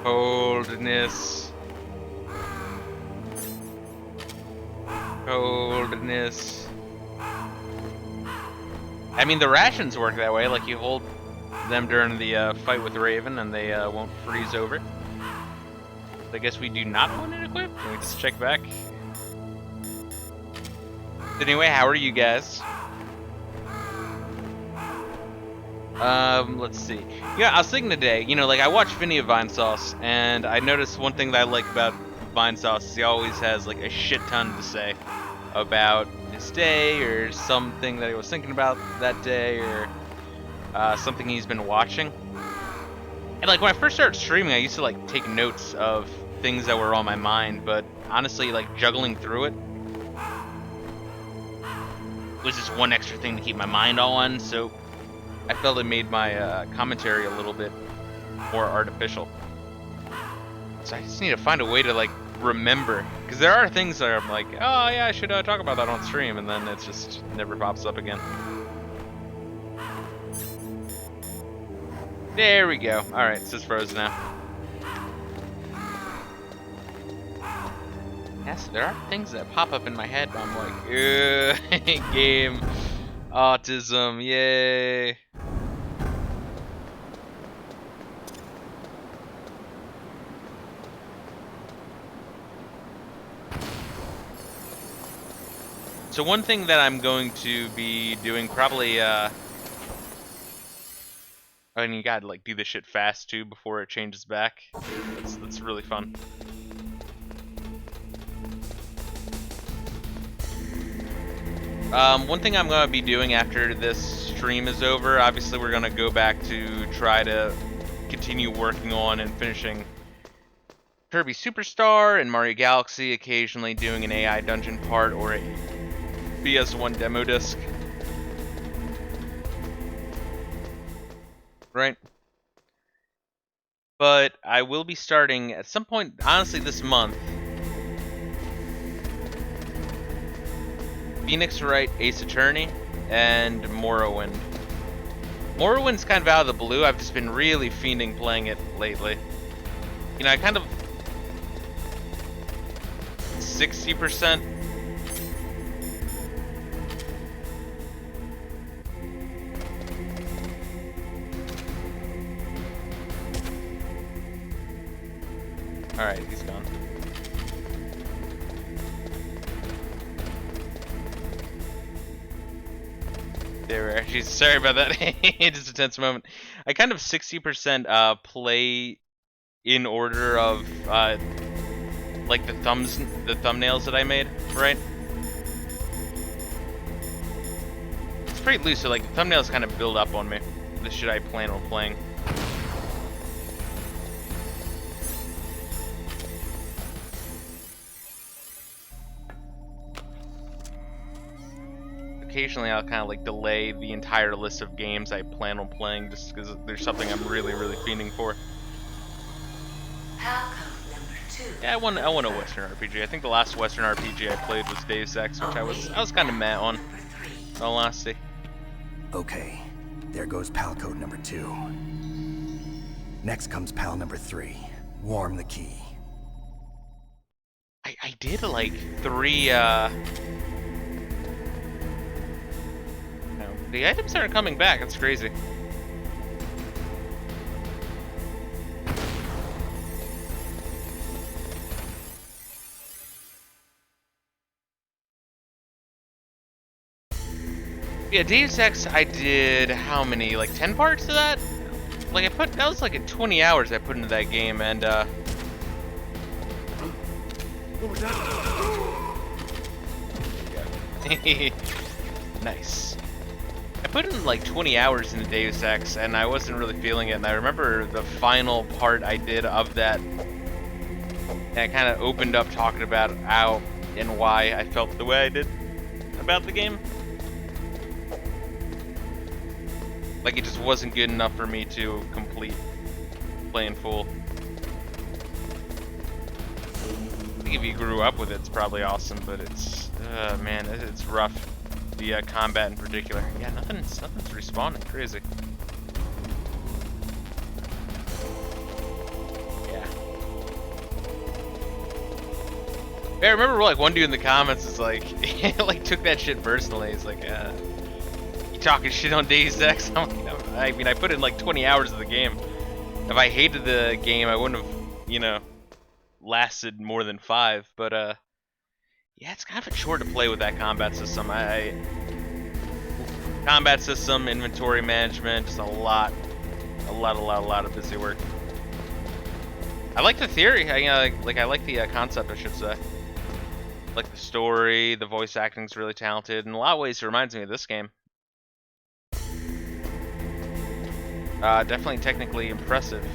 Coldness. Coldness. I mean, the rations work that way, like you hold them during the fight with Raven and they won't freeze over. I guess we do not want it equipped. Can we just check back? Anyway, how are you guys? Let's see. Yeah, I was thinking today, you know, like I watched Vinny of Vine Sauce, and I noticed one thing that I like about Vine Sauce is he always has like a shit ton to say about his day or something that he was thinking about that day or something he's been watching. And like when I first started streaming, I used to like take notes of things that were on my mind, but honestly, like juggling through it was just one extra thing to keep my mind on, so I felt it made my commentary a little bit more artificial. So I just need to find a way to like remember, because there are things that I'm like, oh yeah, I should talk about that on stream, and then it just never pops up again. There we go. Alright, it's just frozen now. Yes, there are things that pop up in my head, but I'm like, ugh, game, autism, yay. So one thing that I'm going to be doing probably, I mean, you gotta like do this shit fast too before it changes back. That's really fun. One thing I'm gonna be doing after this stream is over, obviously we're gonna go back to try to continue working on and finishing Kirby Superstar and Mario Galaxy, occasionally doing an AI dungeon part or a BS1 demo disc. Right? But I will be starting at some point, honestly this month, Phoenix Wright Ace Attorney and Morrowind. Morrowind's kind of out of the blue. I've just been really fiending playing it lately. You know, I kind of 60%. Alright, he's gone. There, actually, sorry about that. Just a tense moment. I kind of 60% play in order of like the thumbnails that I made, right? It's pretty loose, so like the thumbnails kind of build up on me. The shit I plan on playing. Occasionally I'll kind of like delay the entire list of games I plan on playing just because there's something I'm really fiending for. Yeah, I want a Western RPG. I think the last Western RPG I played was Deus Ex, which I was kind of mad on, in all honesty. Okay, there goes pal code number 2. Next comes pal number 3. Warm the key. I did like 3, no, the items aren't coming back, it's crazy. Yeah, Deus Ex, I did how many? Like 10 parts of that? Like that was like 20 hours I put into that game, and nice. I put in like 20 hours into Deus Ex, and I wasn't really feeling it. And I remember the final part I did of that, and I kind of opened up talking about how and why I felt the way I did about the game. Like it just wasn't good enough for me to complete playing full. I think if you grew up with it, it's probably awesome, but it's man, it's rough. The combat in particular. Yeah, nothing's respawning. Crazy. Yeah. I remember like one dude in the comments is like, like took that shit personally. He's like, you talking shit on Deus Ex? I mean, I put in like 20 hours of the game. If I hated the game, I wouldn't have, you know, lasted more than 5. But yeah, it's kind of a chore to play with that combat system. Combat system, inventory management, just a lot of busy work. I like the theory. I like the concept, I should say. Like the story, the voice acting's really talented. In a lot of ways, it reminds me of this game. Definitely technically impressive.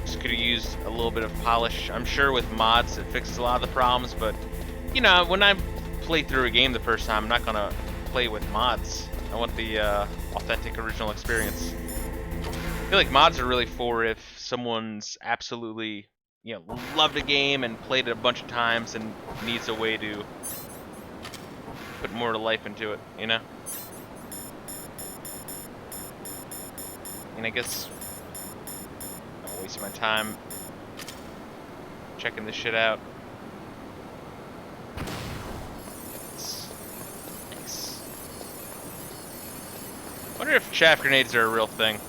Just could have used a little bit of polish. I'm sure with mods it fixes a lot of the problems, but you know, when I play through a game the first time, I'm not gonna play with mods. I want the authentic original experience. I feel like mods are really for if someone's absolutely, you know, loved a game and played it a bunch of times and needs a way to put more life into it, you know? And I guess I'm wasting my time checking this shit out. Nice. Wonder if chaff grenades are a real thing.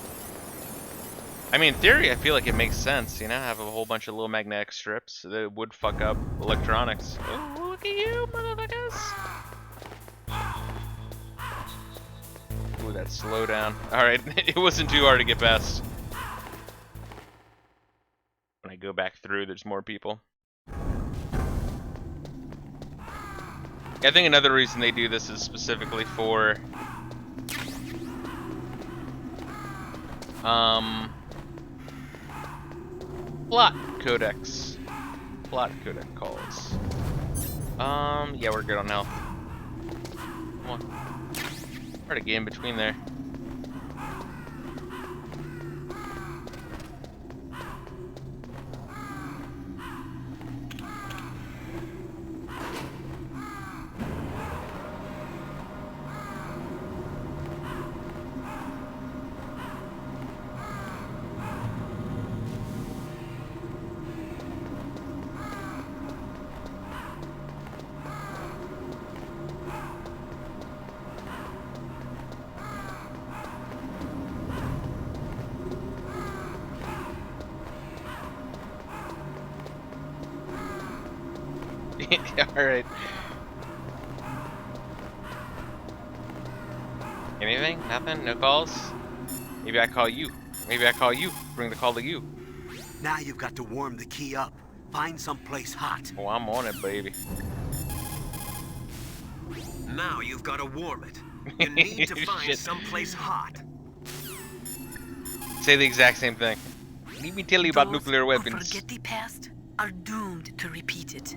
I mean, in theory, I feel like it makes sense, you know, have a whole bunch of little magnetic strips that would fuck up electronics. Oh, look at you, motherfuckers! Ooh, that slowdown. Alright, it wasn't too hard to get past. When I go back through, there's more people. I think another reason they do this is specifically for plot codex. Plot codec calls. Yeah, we're good on health. Come on. Try to get in between there. Alright. Anything? Nothing? No calls? Maybe I call you. Maybe I call you. Bring the call to you. Now you've got to warm the key up. Find someplace hot. Oh, I'm on it, baby. Now you've got to warm it. You need to find Shit. someplace hot. Say the exact same thing. Let me tell you about Those nuclear who weapons. forget the past are doomed to repeat it.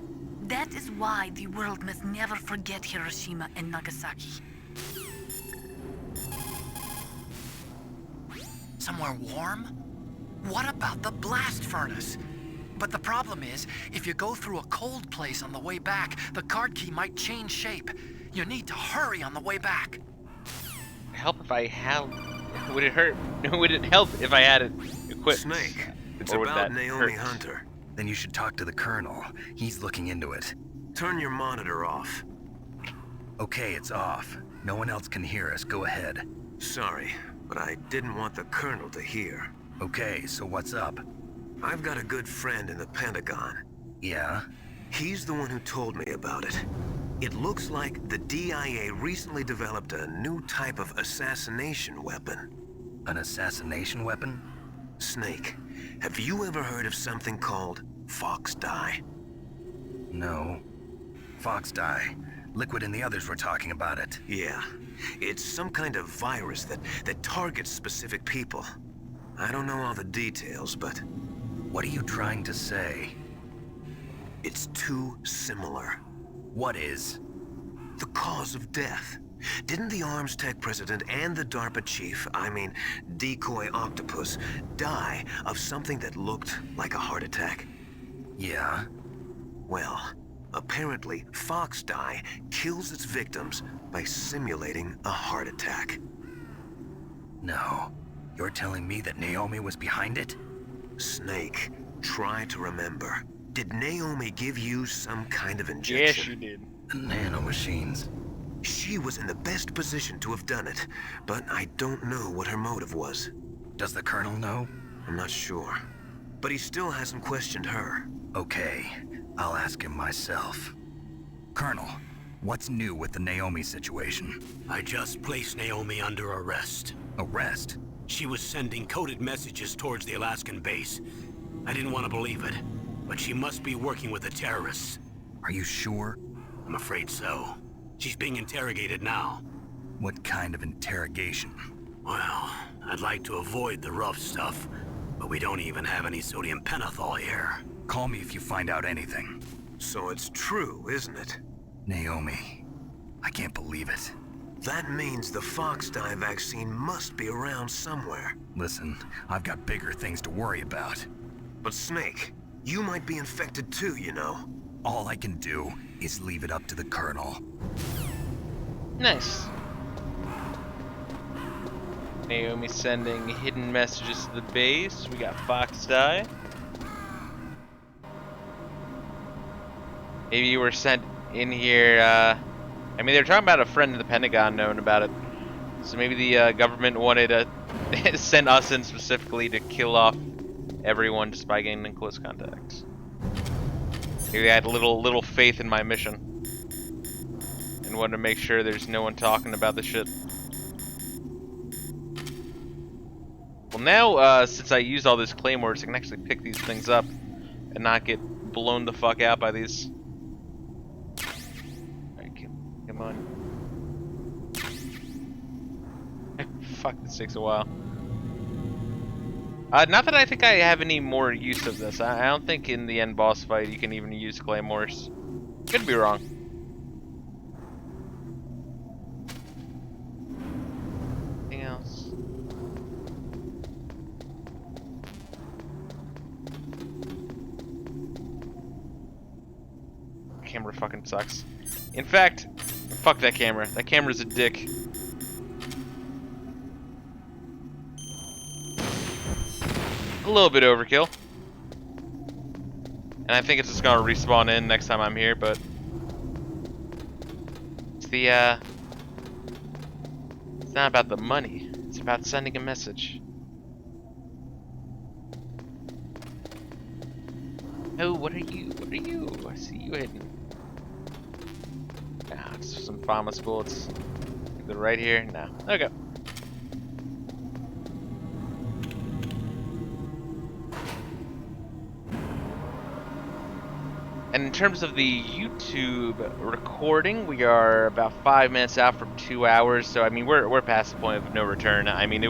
That is why the world must never forget Hiroshima and Nagasaki. Somewhere warm? What about the blast furnace? But the problem is, if you go through a cold place on the way back, the card key might change shape. You need to hurry on the way back. Help if I had. Would it hurt? Would it help if I had it equipped? Snake, it's Or would about that Naomi hurt? Hunter. Then you should talk to the Colonel. He's looking into it. Turn your monitor off. Okay, it's off. No one else can hear us. Go ahead. Sorry, but I didn't want the Colonel to hear. Okay, so what's up? I've got a good friend in the Pentagon. Yeah? He's the one who told me about it. It looks like the DIA recently developed a new type of assassination weapon. An assassination weapon? Snake, have you ever heard of something called Fox Dye? No. Fox dye. Liquid and the others were talking about it. Yeah. It's some kind of virus that targets specific people. I don't know all the details, but... What are you trying to say? It's too similar. What is? The cause of death. Didn't the Arms Tech president and the DARPA chief, I mean, Decoy Octopus, die of something that looked like a heart attack? Yeah? Well, apparently, Fox Dye kills its victims by simulating a heart attack. No. You're telling me that Naomi was behind it? Snake, try to remember. Did Naomi give you some kind of Yes, injection? you did. Nanomachines. She was in the best position to have done it, but I don't know what her motive was. Does the Colonel know? I'm not sure. But he still hasn't questioned her. Okay, I'll ask him myself. Colonel, what's new with the Naomi situation? I just placed Naomi under arrest. Arrest? She was sending coded messages towards the Alaskan base. I didn't want to believe it, but she must be working with the terrorists. Are you sure? I'm afraid so. She's being interrogated now. What kind of interrogation? Well, I'd like to avoid the rough stuff, but we don't even have any sodium pentothal here. Call me if you find out anything. So it's true, isn't it? Naomi, I can't believe it. That means the Fox Dye vaccine must be around somewhere. Listen, I've got bigger things to worry about. But Snake, you might be infected too, you know. All I can do is leave it up to the Colonel. Nice. Naomi sending hidden messages to the base. We got Fox Dye. Maybe you were sent in here, I mean, they're talking about a friend in the Pentagon knowing about it. So maybe the government wanted to send us in specifically to kill off everyone just by getting in close contacts. Maybe they had a little faith in my mission and wanted to make sure there's no one talking about the shit. Well, now since I used all these claymores, I can actually pick these things up and not get blown the fuck out by these. Come on. Fuck, this takes a while. Not that I think I have any more use of this. I don't think in the end boss fight you can even use claymores. Could be wrong. Anything else? Camera fucking sucks. In fact, fuck that camera. That camera's a dick. A little bit overkill. And I think it's just gonna respawn in next time I'm here, but it's the it's not about the money. It's about sending a message. Oh, what are you? What are you? I see you hidden. some FAMAS bullets. They're right here? No. Okay. And in terms of the YouTube recording, we are about 5 minutes out from 2 hours. So I mean, we're past the point of no return. I mean, we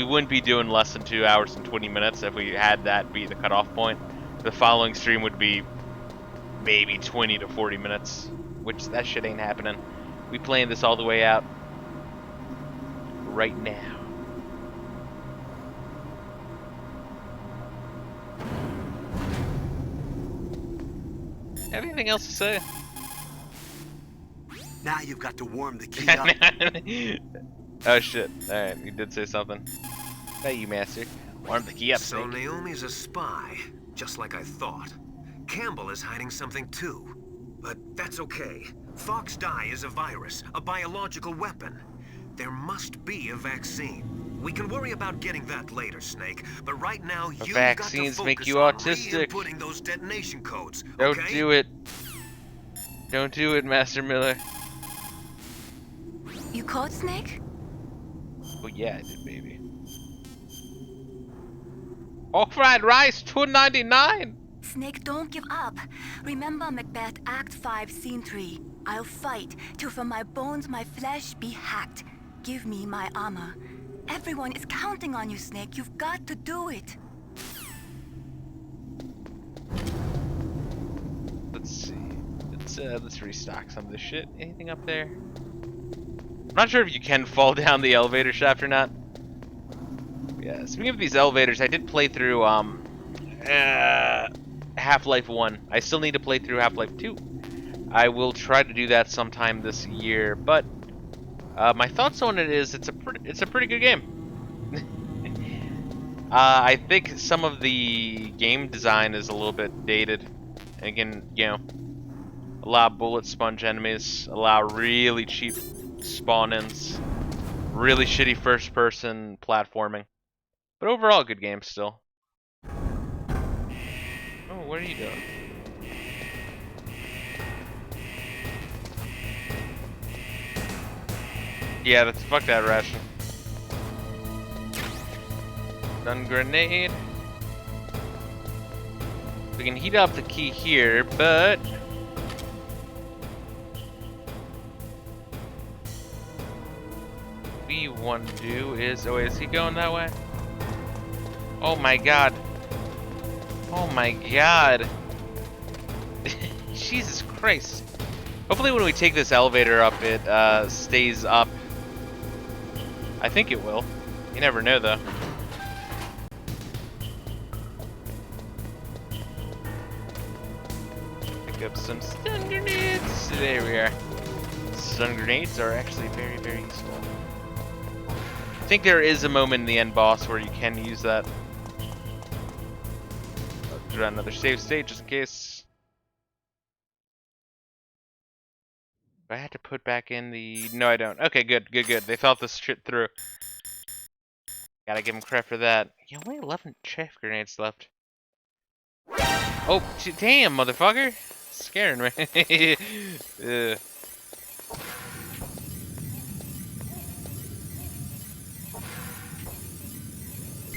wouldn't be doing less than 2 hours and 20 minutes if we had that be the cutoff point. The following stream would be maybe 20 to 40 minutes, which that shit ain't happening. We playing this all the way out right now. Anything else to say? Now you've got to warm the key up. Oh shit! All right, you did say something. Hey, you master. Warm the key up. So Naomi's a spy, just like I thought. Campbell is hiding something too, but that's okay. Fox dye is a virus, a biological weapon. There must be a vaccine. We can worry about getting that later, Snake. But right now, you've got to focus make you on autistic. re-inputting those detonation codes. Don't Okay? do it. Don't do it, Master Miller. You caught Snake? Oh yeah, I did, baby. Pork fried rice, $2.99. Snake, don't give up. Remember Macbeth Act 5, Scene 3. I'll fight till from my bones my flesh be hacked. Give me my armor. Everyone is counting on you, Snake. You've got to do it. Let's see. Let's restock some of this shit. Anything up there? I'm not sure if you can fall down the elevator shaft or not. Yeah, speaking of these elevators, I did play through Half-Life 1. I still need to play through Half-Life 2. I will try to do that sometime this year, but my thoughts on it is it's a pretty good game. I think some of the game design is a little bit dated. And again, you know, allow bullet sponge enemies, allow really cheap spawn-ins, really shitty first-person platforming, but overall good game still. Oh, what are you doing? Yeah, fuck that ration. Stun grenade. We can heat up the key here, but what we want to do is, oh wait, is he going that way? Oh my god. Oh my god. Jesus Christ. Hopefully when we take this elevator up, it stays up. I think it will. You never know though. Pick up some stun grenades. There we are. Stun grenades are actually very, very useful. I think there is a moment in the end boss where you can use that. Let's run another save state just in case. Do I have to put back in the... No, I don't. Okay, good, good, good. They thought this shit through. Gotta give them credit for that. Yeah, only 11 chaff grenades left. Oh, damn, motherfucker. Scaring me.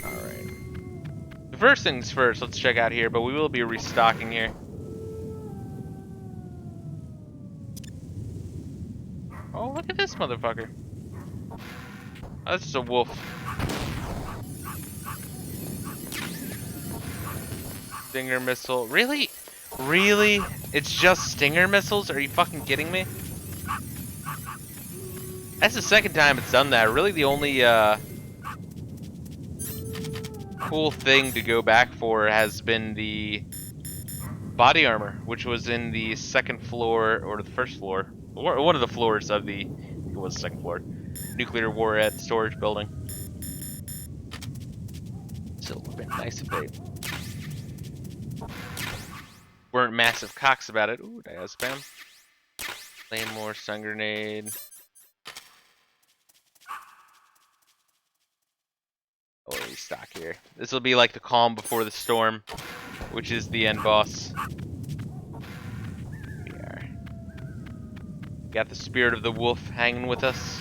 Alright. First things first, let's check out here, but we will be restocking here. Oh, look at this motherfucker. Oh, this is a wolf. Stinger missile. Really? Really? It's just Stinger missiles? Are you fucking kidding me? That's the second time it's done that. Really the only cool thing to go back for has been the body armor, which was in the second floor, or the first floor. One of the floors of the, I think it was the second floor, nuclear warhead storage building. Still would have been nice if they weren't massive cocks about it. Ooh, diazepam. Claymore, stun grenade. Oh, restock here. This will be like the calm before the storm, which is the end boss. Got the spirit of the wolf hanging with us.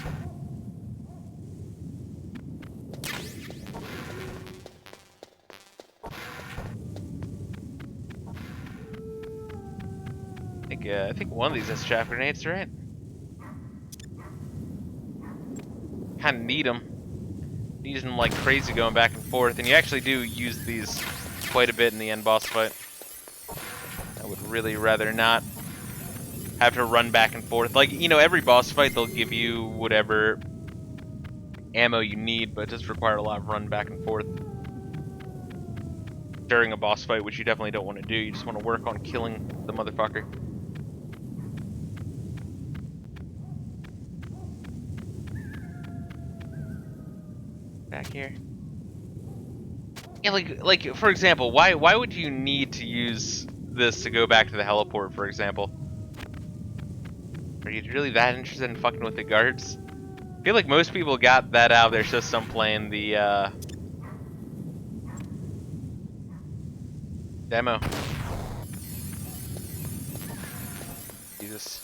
I think one of these has chaff grenades, right? Kind of need them. Using them like crazy going back and forth, and you actually do use these quite a bit in the end boss fight. I would really rather not have to run back and forth. Like, you know, every boss fight they'll give you whatever ammo you need, but it does require a lot of run back and forth during a boss fight, which you definitely don't want to do. You just want to work on killing the motherfucker. Back here. Yeah, like for example, why would you need to use this to go back to the heliport, for example? Are you really that interested in fucking with the guards? I feel like most people got that out of their system playing the demo. Jesus.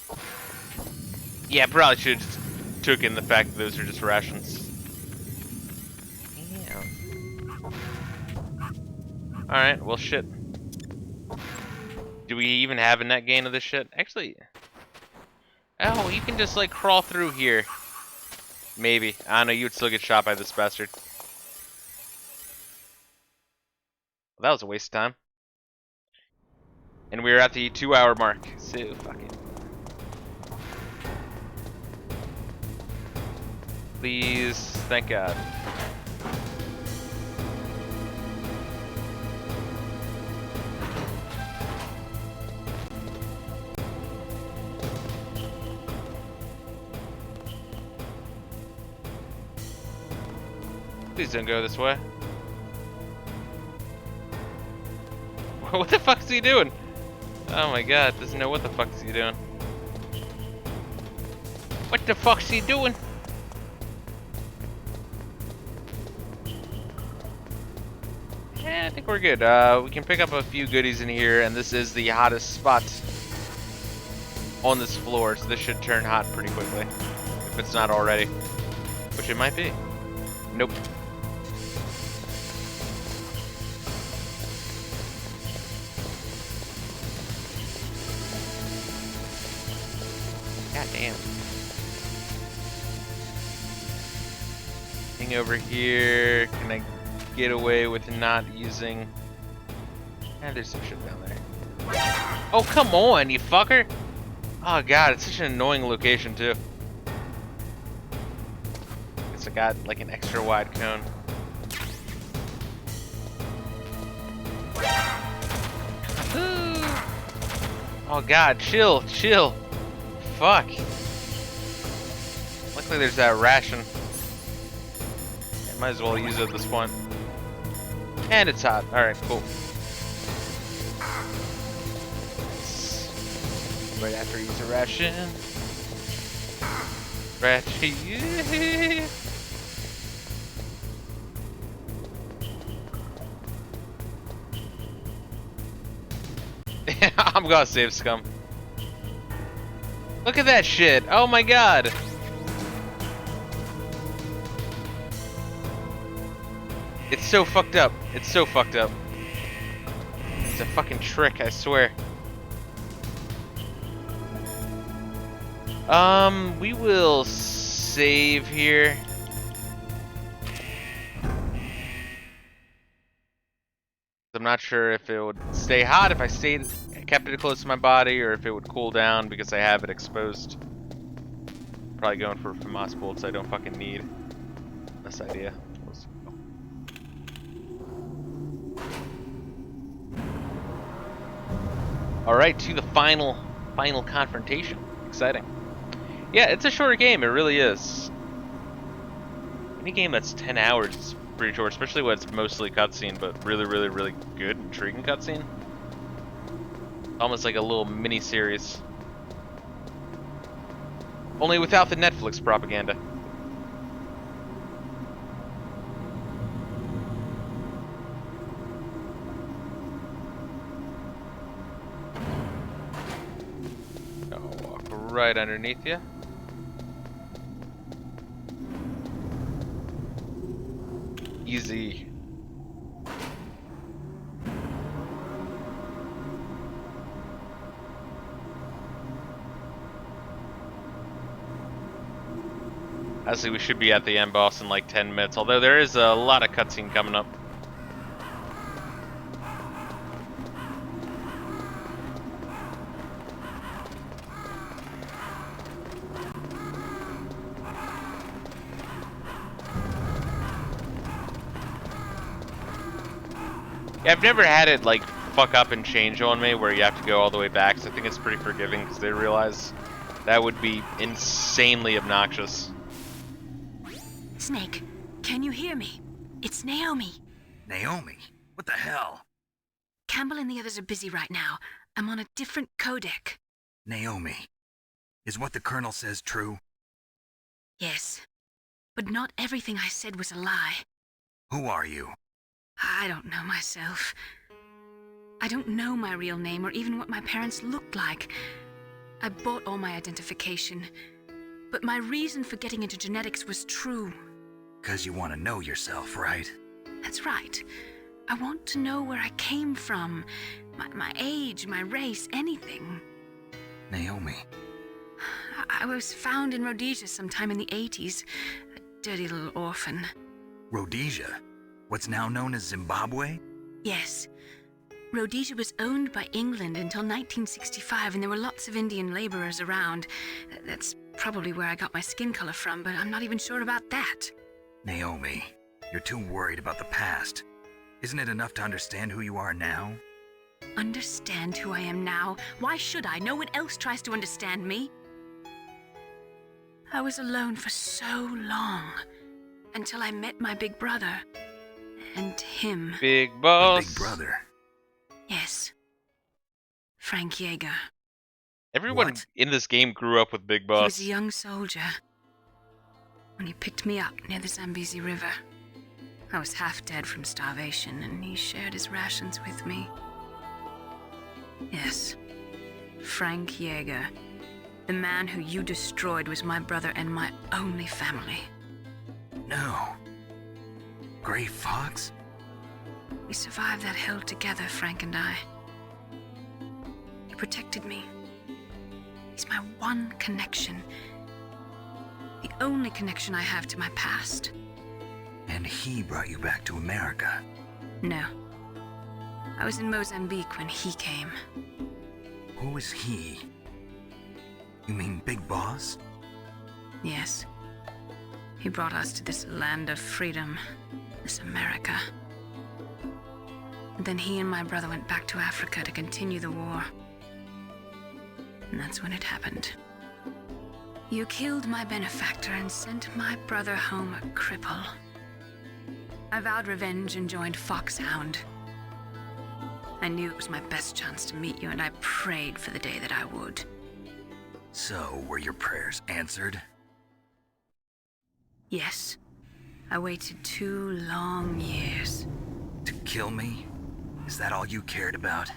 Yeah, probably should have just took in the fact that those are just rations. Alright, well shit. Do we even have a net gain of this shit? Actually... Oh, you can just like crawl through here. Maybe. I don't know, you would still get shot by this bastard. Well, that was a waste of time. And we're at the 2-hour mark, so fuck it. Please, thank God. Please don't go this way. What the fuck is he doing? Oh my God, doesn't know what the fuck is he doing. What the fuck's he doing? Yeah, I think we're good. We can pick up a few goodies in here, and this is the hottest spot on this floor, so this should turn hot pretty quickly. If it's not already. Which it might be. Nope. God damn. Thing over here. Can I get away with not using... there's some shit down there. Oh, come on, you fucker! Oh god, it's such an annoying location too. Guess I got like an extra wide cone. Oh god, chill. Fuck. Luckily there's that ration. I might as well use it at this point. And it's hot. Alright, cool. Right after I use a ration. Ration. I'm gonna save scum. Look at that shit. Oh my god. It's so fucked up. It's so fucked up. It's a fucking trick, I swear. We will save here. I'm not sure if it would stay hot if I kept it close to my body, or if it would cool down because I have it exposed. Probably going for FAMAS bolts I don't fucking need. This idea. Alright, to the final confrontation. Exciting. Yeah, it's a short game, it really is. Any game that's 10 hours is pretty short, especially when it's mostly cutscene, but really good, intriguing cutscene. Almost like a little mini-series. Only without the Netflix propaganda. right underneath you. Easy. Honestly, we should be at the end boss in like 10 minutes, although there is a lot of cutscene coming up. Yeah, I've never had it like fuck up and change on me where you have to go all the way back, so I think it's pretty forgiving because they realize that would be insanely obnoxious. Snake, can you hear me? It's Naomi. Naomi? What the hell? Campbell and the others are busy right now. I'm on a different codec. Naomi, is what the Colonel says true? Yes, but not everything I said was a lie. Who are you? I don't know myself. I don't know my real name or even what my parents looked like. I bought all my identification, but my reason for getting into genetics was true. 'Cause you want to know yourself, right? That's right. I want to know where I came from, my age, my race, anything. Naomi. I was found in Rhodesia sometime in the 80s, a dirty little orphan. Rhodesia? What's now known as Zimbabwe? Yes. Rhodesia was owned by England until 1965, and there were lots of Indian laborers around. That's probably where I got my skin color from, but I'm not even sure about that. Naomi, you're too worried about the past. Isn't it enough to understand who you are now? Understand who I am now? Why should I? No one else tries to understand me. I was alone for so long, until I met my big brother. And him. Big boss. Big brother. Yes. Frank Yeager. Everyone in this game grew up with Big Boss. He was a young soldier when he picked me up near the Zambezi River. I was half dead from starvation, and he shared his rations with me. Yes. Frank Yeager. The man who you destroyed was my brother and my only family. No. Gray Fox? We survived that hell together, Frank and I. He protected me. He's my one connection. The only connection I have to my past. And he brought you back to America? No. I was in Mozambique when he came. Who is he? You mean Big Boss? Yes. He brought us to this land of freedom. This America. And then he and my brother went back to Africa to continue the war. And that's when it happened. You killed my benefactor and sent my brother home a cripple. I vowed revenge and joined Foxhound. I knew it was my best chance to meet you, and I prayed for the day that I would. So, were your prayers answered? Yes. I waited 2 long years. To kill me? Is that all you cared about?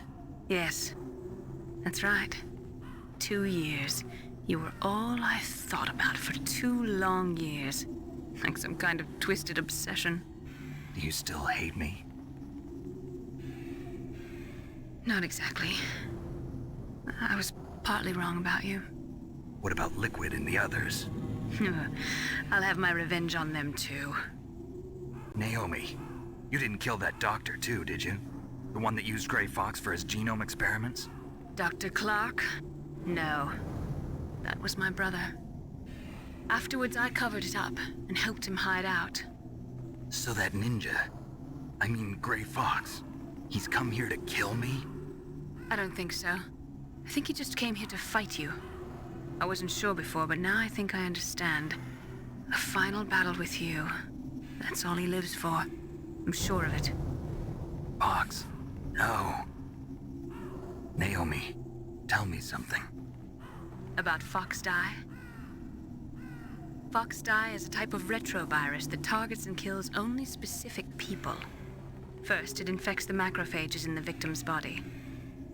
Yes. That's right. 2 years. You were all I thought about for 2 long years. Like some kind of twisted obsession. Do you still hate me? Not exactly. I was partly wrong about you. What about Liquid and the others? I'll have my revenge on them too. Naomi, you didn't kill that doctor too, did you? The one that used Gray Fox for his genome experiments? Dr. Clark? No. That was my brother. Afterwards, I covered it up and helped him hide out. So that ninja, I mean Gray Fox, he's come here to kill me? I don't think so. I think he just came here to fight you. I wasn't sure before, but now I think I understand. A final battle with you. That's all he lives for. I'm sure of it. Fox, no. Naomi, tell me something. About Fox Die? Fox Die is a type of retrovirus that targets and kills only specific people. First, it infects the macrophages in the victim's body.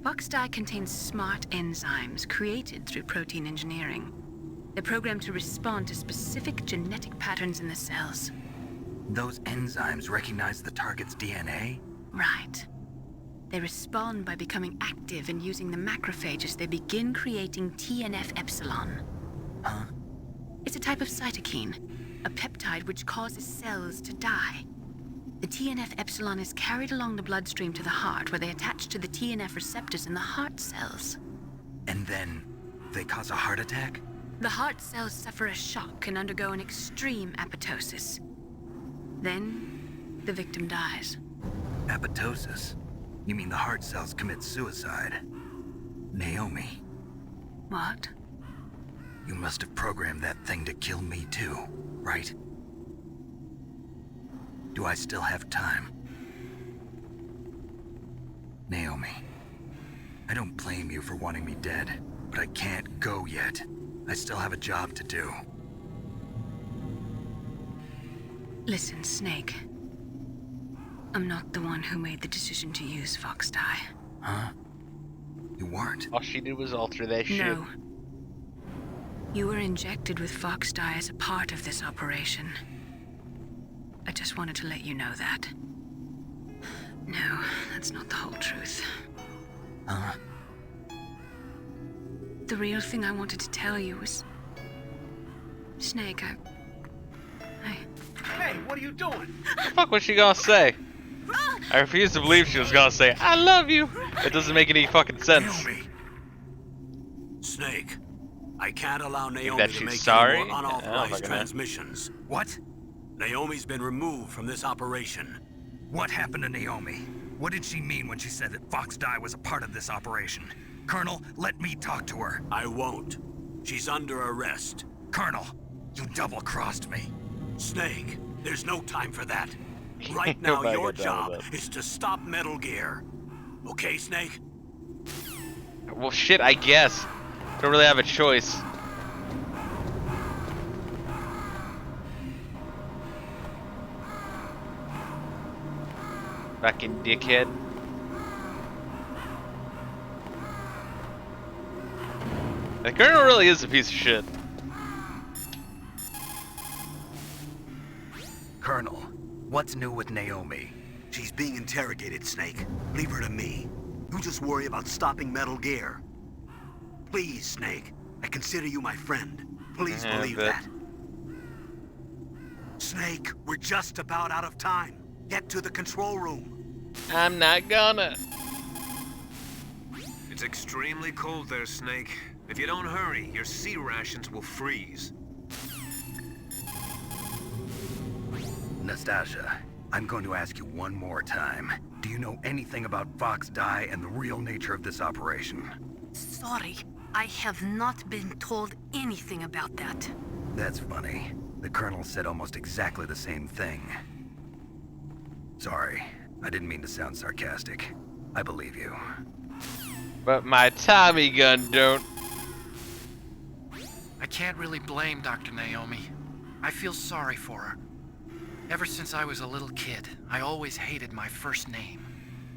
Fox dye contains smart enzymes created through protein engineering. They're programmed to respond to specific genetic patterns in the cells. Those enzymes recognize the target's DNA? Right. They respond by becoming active and using the macrophages. They begin creating TNF-epsilon. Huh? It's a type of cytokine, a peptide which causes cells to die. The TNF-epsilon is carried along the bloodstream to the heart, where they attach to the TNF receptors in the heart cells. And then they cause a heart attack? The heart cells suffer a shock and undergo an extreme apoptosis. Then, the victim dies. Apoptosis? You mean the heart cells commit suicide? Naomi. What? You must have programmed that thing to kill me too, right? Do I still have time? Naomi, I don't blame you for wanting me dead, but I can't go yet. I still have a job to do. Listen, Snake. I'm not the one who made the decision to use Fox dye. Huh? You weren't? All she did was alter that shit. No. You were injected with Fox dye as a part of this operation. I just wanted to let you know that. No, that's not the whole truth. Huh? The real thing I wanted to tell you was... Snake, I... Hey, what are you doing? What the fuck was she gonna say? I refuse to believe she was gonna say, I love you! It doesn't make any fucking sense. Naomi. Snake, I can't allow Naomi that to she's make sorry? any more unauthorized fucking transmissions. What? Naomi's been removed from this operation. What happened to Naomi? What did she mean when she said that Fox dye was a part of this operation? Colonel, let me talk to her. I won't. She's under arrest. Colonel, you double-crossed me. Snake, there's no time for that. Right now, Nobody your got down job with that. is to stop Metal Gear. Okay, Snake? Well, shit, I guess. Don't really have a choice. Fucking dickhead. The colonel really is a piece of shit. Colonel, what's new with Naomi? She's being interrogated, Snake. Leave her to me. You just worry about stopping Metal Gear. Please, Snake. I consider you my friend. Please believe that. Snake, we're just about out of time. Get to the control room. I'm not gonna. It's extremely cold there, Snake. If you don't hurry, your sea rations will freeze. Nastasia, I'm going to ask you one more time. Do you know anything about Fox dye and the real nature of this operation? Sorry, I have not been told anything about that. That's funny. The Colonel said almost exactly the same thing. Sorry, I didn't mean to sound sarcastic. I believe you. But my Tommy gun don't. I can't really blame Dr. Naomi. I feel sorry for her. Ever since I was a little kid, I always hated my first name.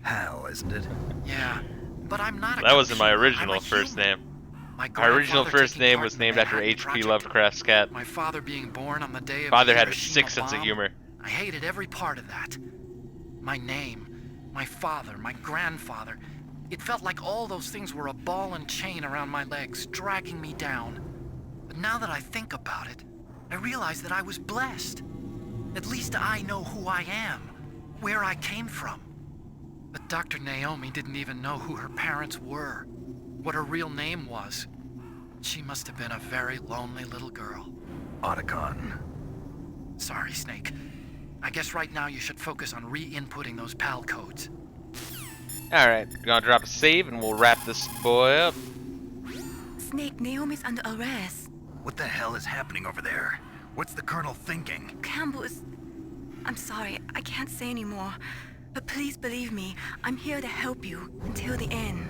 Hal, isn't it? Yeah, but I'm not a That wasn't my computer. original I'm a first human. name. My My original grandfather first taking name part was in the named after Manhattan H.P. Project. Lovecraft's cat. My father being born on the day of Father the had a Hiroshima sick sense of bomb. humor. I hated every part of that. My name, my father, my grandfather. It felt like all those things were a ball and chain around my legs, dragging me down. But now that I think about it, I realize that I was blessed. At least I know who I am, where I came from. But Dr. Naomi didn't even know who her parents were, what her real name was. She must have been a very lonely little girl. Otacon. Sorry, Snake. I guess right now you should focus on re-inputting those PAL codes. Alright, gonna drop a save and we'll wrap this boy up. Snake, Naomi's under arrest. What the hell is happening over there? What's the Colonel thinking? Campbell is... I'm sorry, I can't say anymore. But please believe me, I'm here to help you until the end.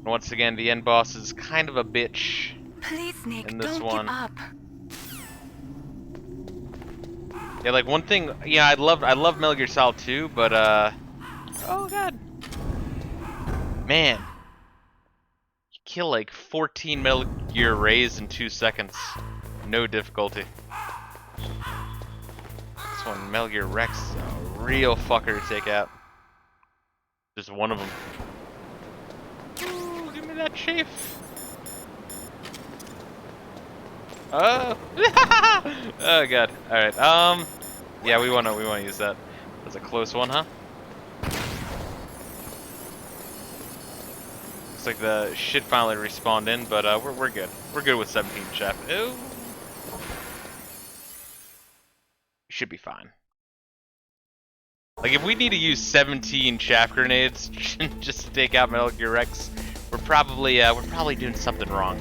Once again, the end boss is kind of a bitch. Please, Snake, In this don't one. give up. Yeah, like one thing, yeah, I love Metal Gear Solid 2, but Oh god. Man. You kill like 14 Metal Gear Rays in 2 seconds. No difficulty. This one, Metal Gear Rex, is a real fucker to take out. Just one of them. Ooh, give me that chafe. Oh. Oh god. All right. Yeah, we wanna use that. That's a close one, huh? Looks like the shit finally respawned in, but we're good. We're good with 17 chaff. Ooh. Should be fine. Like if we need to use 17 chaff grenades just to take out Metal Gear Rex, we're probably doing something wrong.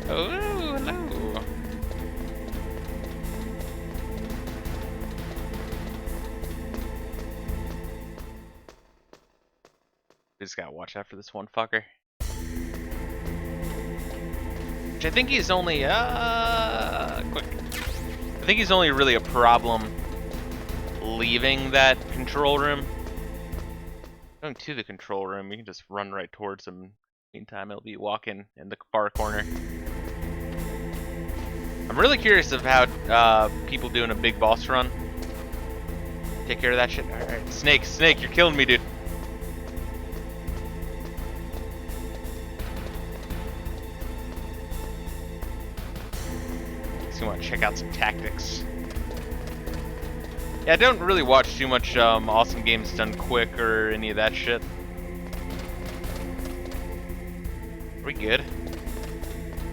Oh, hello. We just gotta watch out for this one fucker. Which I think he's only, quick. I think he's only really a problem leaving that control room. Going to the control room, you can just run right towards him. Meantime, he'll be walking in the far corner. I'm really curious of how people doing a big boss run take care of that shit. Alright, Snake, you're killing me, dude. So you want to check out some tactics. Yeah, I don't really watch too much Awesome Games Done Quick or any of that shit. Are we good?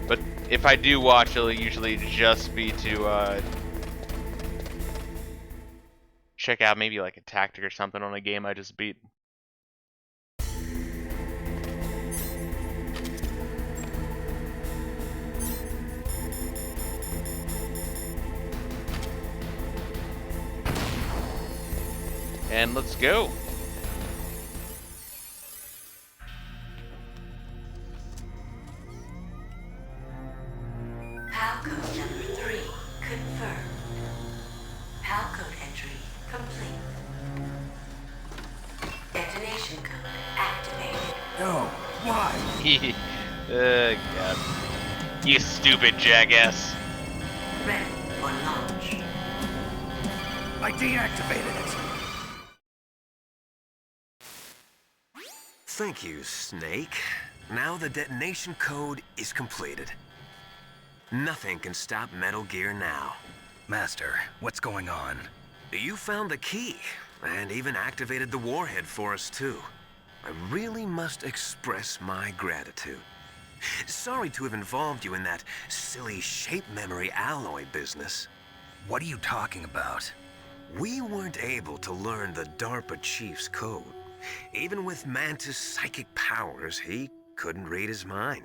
But if I do watch, it'll usually just be to check out maybe like a tactic or something on a game I just beat. And let's go. Palcode number 3 confirmed. Palcode entry complete. Detonation code activated. No, why? God. You stupid jackass. Ready for launch. I deactivated it. Thank you, Snake. Now the detonation code is completed. Nothing can stop Metal Gear now. Master, what's going on? You found the key, and even activated the warhead for us, too. I really must express my gratitude. Sorry to have involved you in that silly shape memory alloy business. What are you talking about? We weren't able to learn the DARPA chief's code. Even with Mantis' psychic powers, he couldn't read his mind.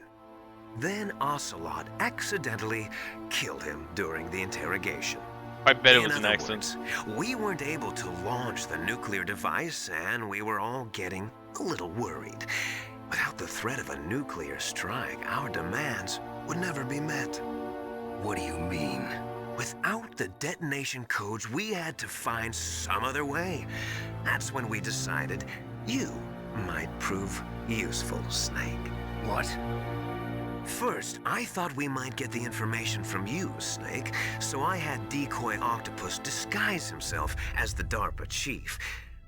Then Ocelot accidentally killed him during the interrogation. I bet it was In an other accident. words, we weren't able to launch the nuclear device, and we were all getting a little worried. Without the threat of a nuclear strike, our demands would never be met. What do you mean? Without the detonation codes, we had to find some other way. That's when we decided you might prove useful, Snake. What? First, I thought we might get the information from you, Snake, so I had Decoy Octopus disguise himself as the DARPA chief.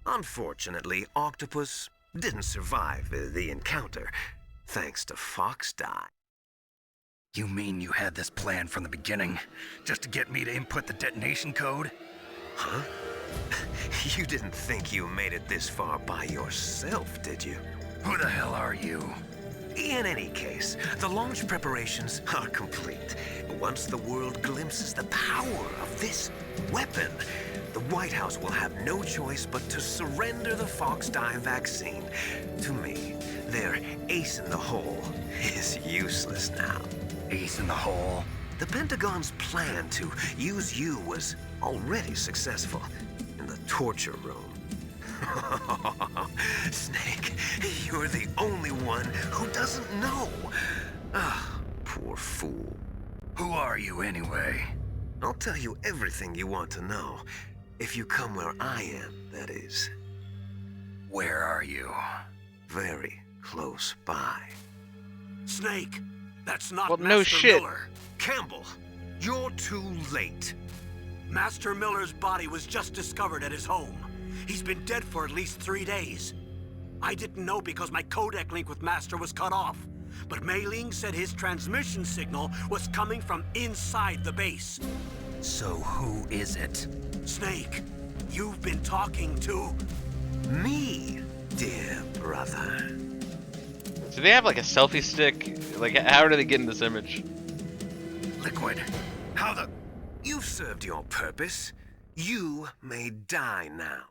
Unfortunately, Octopus didn't survive the encounter, thanks to Fox Die. You mean you had this plan from the beginning, just to get me to input the detonation code? Huh? You didn't think you made it this far by yourself, did you? Who the hell are you? In any case, the launch preparations are complete. Once the world glimpses the power of this weapon, the White House will have no choice but to surrender the Fox Die vaccine. To me, their ace in the hole is useless now. Ace in the hole? The Pentagon's plan to use you was already successful in the torture room. Snake, you're the only one who doesn't know. Ah, poor fool. Who are you anyway? I'll tell you everything you want to know. If you come where I am, that is. Where are you? Very close by. Snake, that's not Well, Master no shit. Miller. Campbell, you're too late. Master Miller's body was just discovered at his home. He's been dead for at least 3 days. I didn't know because my codec link with Master was cut off. But Mei Ling said his transmission signal was coming from inside the base. So who is it? Snake, you've been talking to... Me, dear brother. Do they have like a selfie stick? Like, how are they getting this image? Liquid, how the... You've served your purpose. You may die now.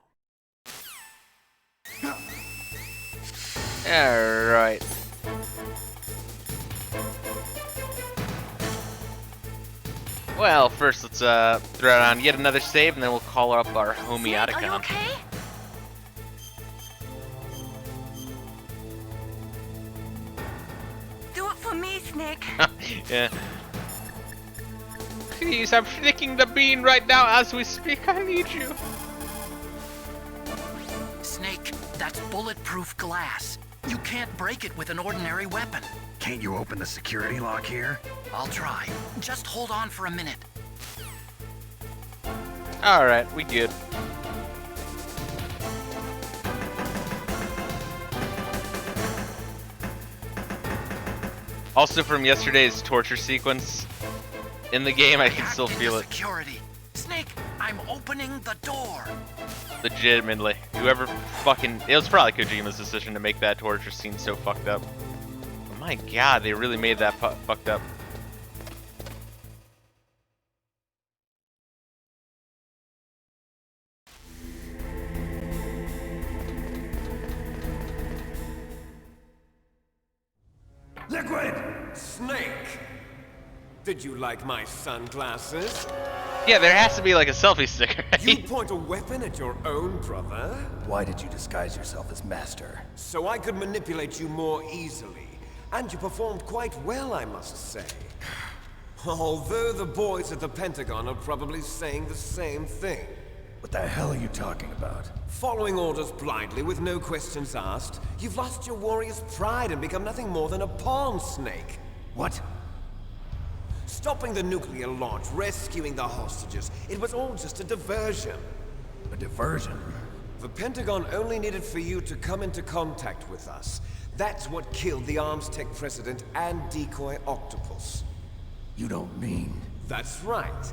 Alright. Well, first let's throw on yet another save, and then we'll call up our homie Snake, are you Otacon. okay? Do it for me, Snake. Yeah. Please, I'm flicking the bean right now as we speak. I need you. Snake, that's bulletproof glass. You can't break it with an ordinary weapon. Can't you open the security lock here? I'll try. Just hold on for a minute. Alright, we good. Also from yesterday's torture sequence in the game, I can still feel it. Security. Snake, I'm opening the door. Legitimately. Whoever fucking... It was probably Kojima's decision to make that torture scene so fucked up. Oh my god, they really made that fucked up. Liquid! Snake! Did you like my sunglasses? Yeah, there has to be like a selfie stick, right? You point a weapon at your own brother? Why did you disguise yourself as Master? So I could manipulate you more easily. And you performed quite well, I must say. Although the boys at the Pentagon are probably saying the same thing. What the hell are you talking about? Following orders blindly with no questions asked, you've lost your warrior's pride and become nothing more than a pawn, Snake. What? Stopping the nuclear launch, rescuing the hostages, it was all just a diversion. A diversion? The Pentagon only needed for you to come into contact with us. That's what killed the Arms Tech president and decoy octopus. You don't mean... That's right.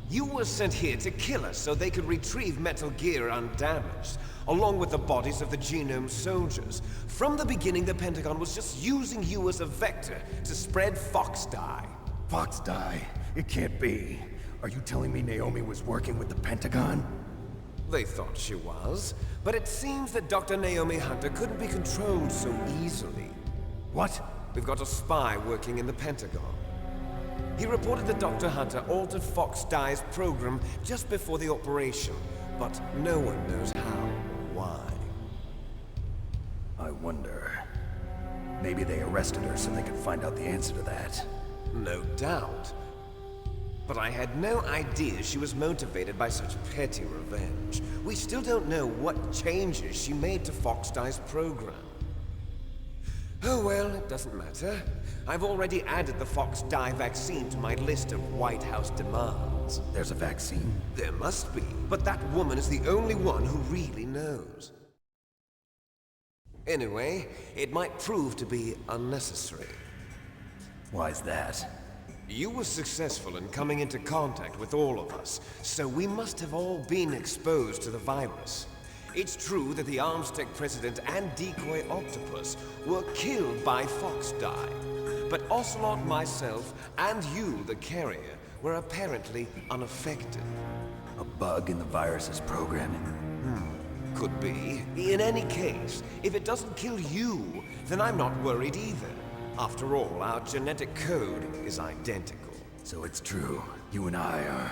You were sent here to kill us so they could retrieve Metal Gear undamaged, along with the bodies of the Genome soldiers. From the beginning, the Pentagon was just using you as a vector to spread Fox dye. Fox dye? It can't be. Are you telling me Naomi was working with the Pentagon? They thought she was, but it seems that Dr. Naomi Hunter couldn't be controlled so easily. What? We've got a spy working in the Pentagon. He reported that Dr. Hunter altered Fox Dye's program just before the operation, but no one knows how or why. I wonder... Maybe they arrested her so they could find out the answer to that. No doubt. But I had no idea she was motivated by such petty revenge. We still don't know what changes she made to Fox Dye's program. Oh well, it doesn't matter. I've already added the Fox Dye vaccine to my list of White House demands. There's a vaccine? There must be, but that woman is the only one who really knows. Anyway, it might prove to be unnecessary. Why's that? You were successful in coming into contact with all of us, so we must have all been exposed to the virus. It's true that the Arms Tech president and decoy octopus were killed by Fox Dye, but Ocelot, myself, and you, the carrier, were apparently unaffected. A bug in the virus's programming? Could be. In any case, if it doesn't kill you, then I'm not worried either. After all, our genetic code is identical. So it's true. You and I are...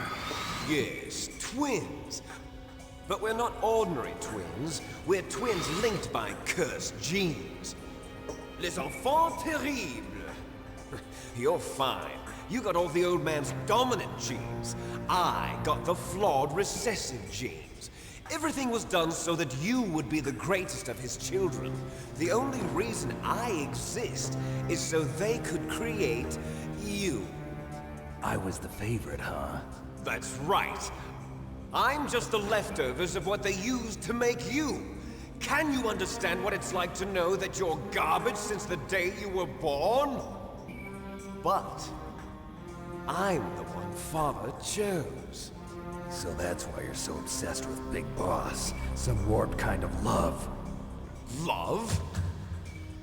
Yes, twins. But we're not ordinary twins. We're twins linked by cursed genes. Les enfants terribles. You're fine. You got all the old man's dominant genes. I got the flawed recessive genes. Everything was done so that you would be the greatest of his children. The only reason I exist is so they could create you. I was the favorite, huh? That's right. I'm just the leftovers of what they used to make you. Can you understand what it's like to know that you're garbage since the day you were born? But I'm the one Father chose. So that's why you're so obsessed with Big Boss. Some warped kind of love. Love?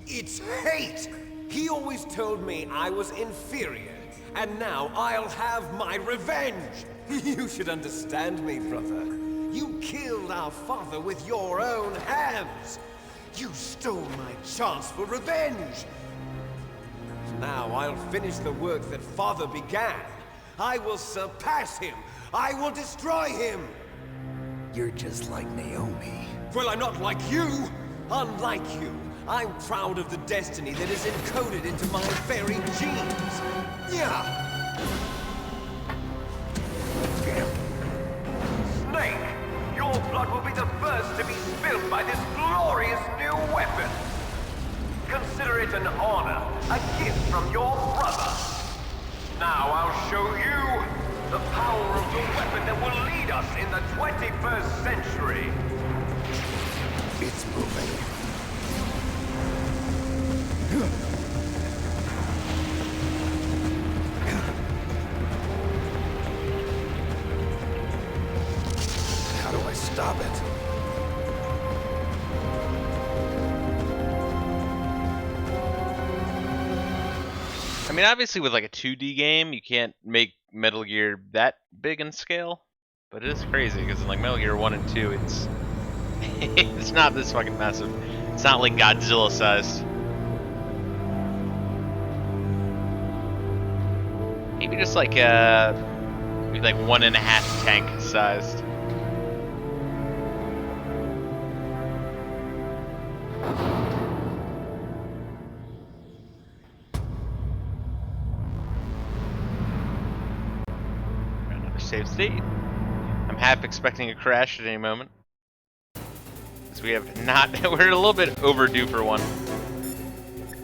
It's hate! He always told me I was inferior, and now I'll have my revenge! You should understand me, brother. You killed our father with your own hands! You stole my chance for revenge! Now I'll finish the work that Father began. I will surpass him! I will destroy him! You're just like Naomi. Well, I'm not like you! Unlike you, I'm proud of the destiny that is encoded into my very genes! Yeah! Snake, your blood will be the first to be spilled by this glorious new weapon. Consider it an honor, a gift from your brother. Now I'll show you the power of the weapon that will lead us in the 21st century. It's moving. How do I stop it? I mean, obviously with like a 2D game, you can't make Metal Gear that big in scale, but it is crazy because in like Metal Gear 1 and 2, it's it's not this fucking massive. It's not like Godzilla sized. Maybe just like maybe like 1.5 tank sized. Another save state. I'm half expecting a crash at any moment. Because we have not we're a little bit overdue for one.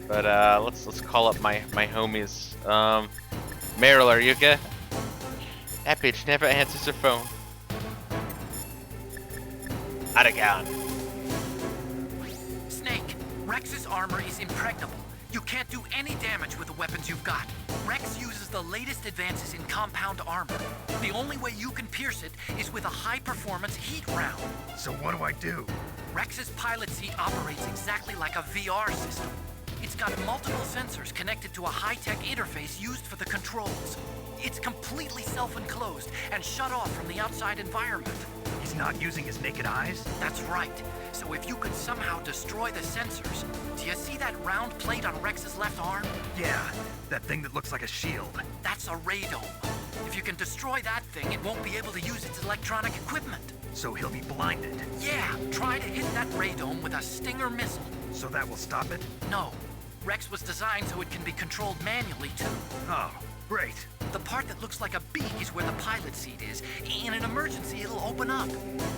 But let's call up my homies. Meryl, are you okay? That bitch never answers her phone. Otacon. Snake, Rex's armor is impregnable. You can't do any damage with the weapons you've got. Rex uses the latest advances in compound armor. The only way you can pierce it is with a high-performance heat round. So what do I do? Rex's pilot seat operates exactly like a VR system. It's got multiple sensors connected to a high-tech interface used for the controls. It's completely self-enclosed and shut off from the outside environment. He's not using his naked eyes? That's right. So if you could somehow destroy the sensors... Do you see that round plate on Rex's left arm? Yeah, that thing that looks like a shield. That's a radome. If you can destroy that thing, it won't be able to use its electronic equipment. So he'll be blinded? Yeah, try to hit that radome with a Stinger missile. So that will stop it? No. Rex was designed so it can be controlled manually, too. Oh, great. The part that looks like a beak is where the pilot seat is. In an emergency, it'll open up.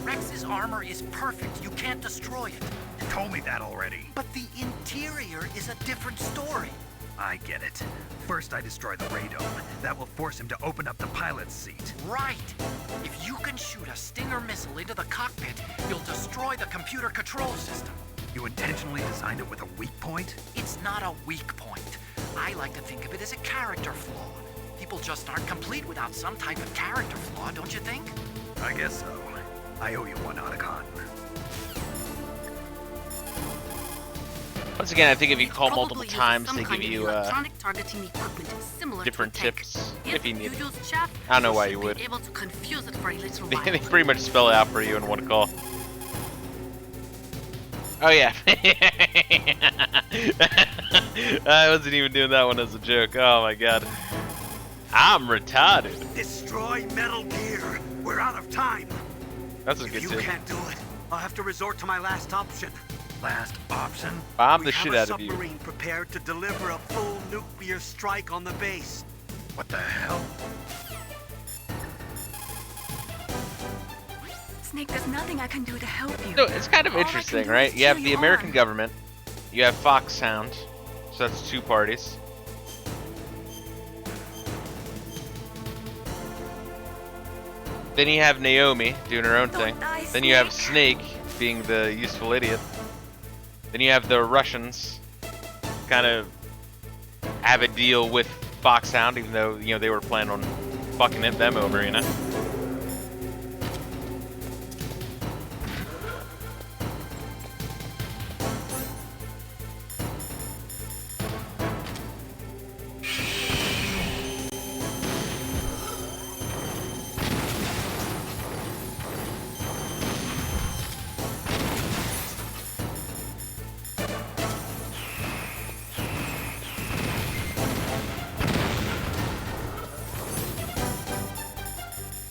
Rex's armor is perfect. You can't destroy it. You told me that already. But the interior is a different story. I get it. First I destroy the radome. That will force him to open up the pilot's seat. Right. If you can shoot a Stinger missile into the cockpit, you'll destroy the computer control system. You intentionally designed it with a weak point? It's not a weak point. I like to think of it as a character flaw. People just aren't complete without some type of character flaw, don't you think? I guess so. I owe you one, Otacon. Once again, I think if you call multiple times, they give you targeting equipment similar different to a tech. tips if you need it. use chat, I don't know why you would. be able to confuse it for a little They while. pretty much spell it out for you in one call. Oh yeah. I wasn't even doing that one as a joke. Oh my god. I'm retarded. Destroy Metal Gear. We're out of time. That's a If good you tip. can't do it, I'll have to resort to my last option. Last option? Bomb We the have shit a out of you. submarine prepared to deliver a full nuclear strike on the base. What the hell? Snake, there's nothing I can do to help you. No, it's kind of All I can interesting, do right? is You have cheer the you American on. government, you have Foxhound, so that's two parties. Then you have Naomi doing her own thing. die, Then you have Snake. Snake being the useful idiot. Then you have the Russians kind of have a deal with Foxhound, even though, you know, they were planning on fucking them over, you know?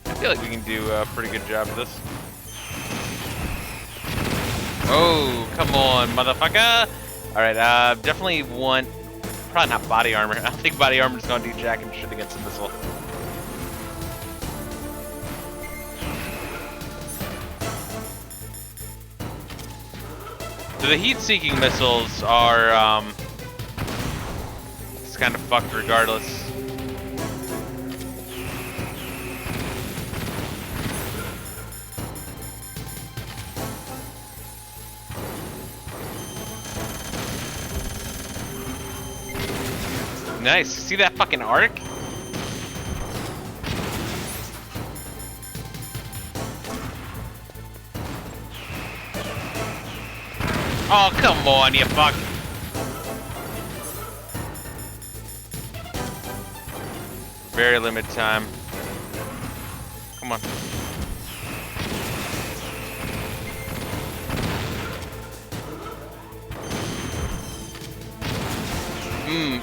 I feel like we can do a pretty good job of this. Oh, come on, motherfucker! Alright, definitely want... Probably not body armor. I don't think body armor is going to do jack and shit against the missile. So the heat-seeking missiles are, it's kind of fucked regardless. Nice. See that fucking arc? Oh, come on, you fuck. Very limited time. Come on.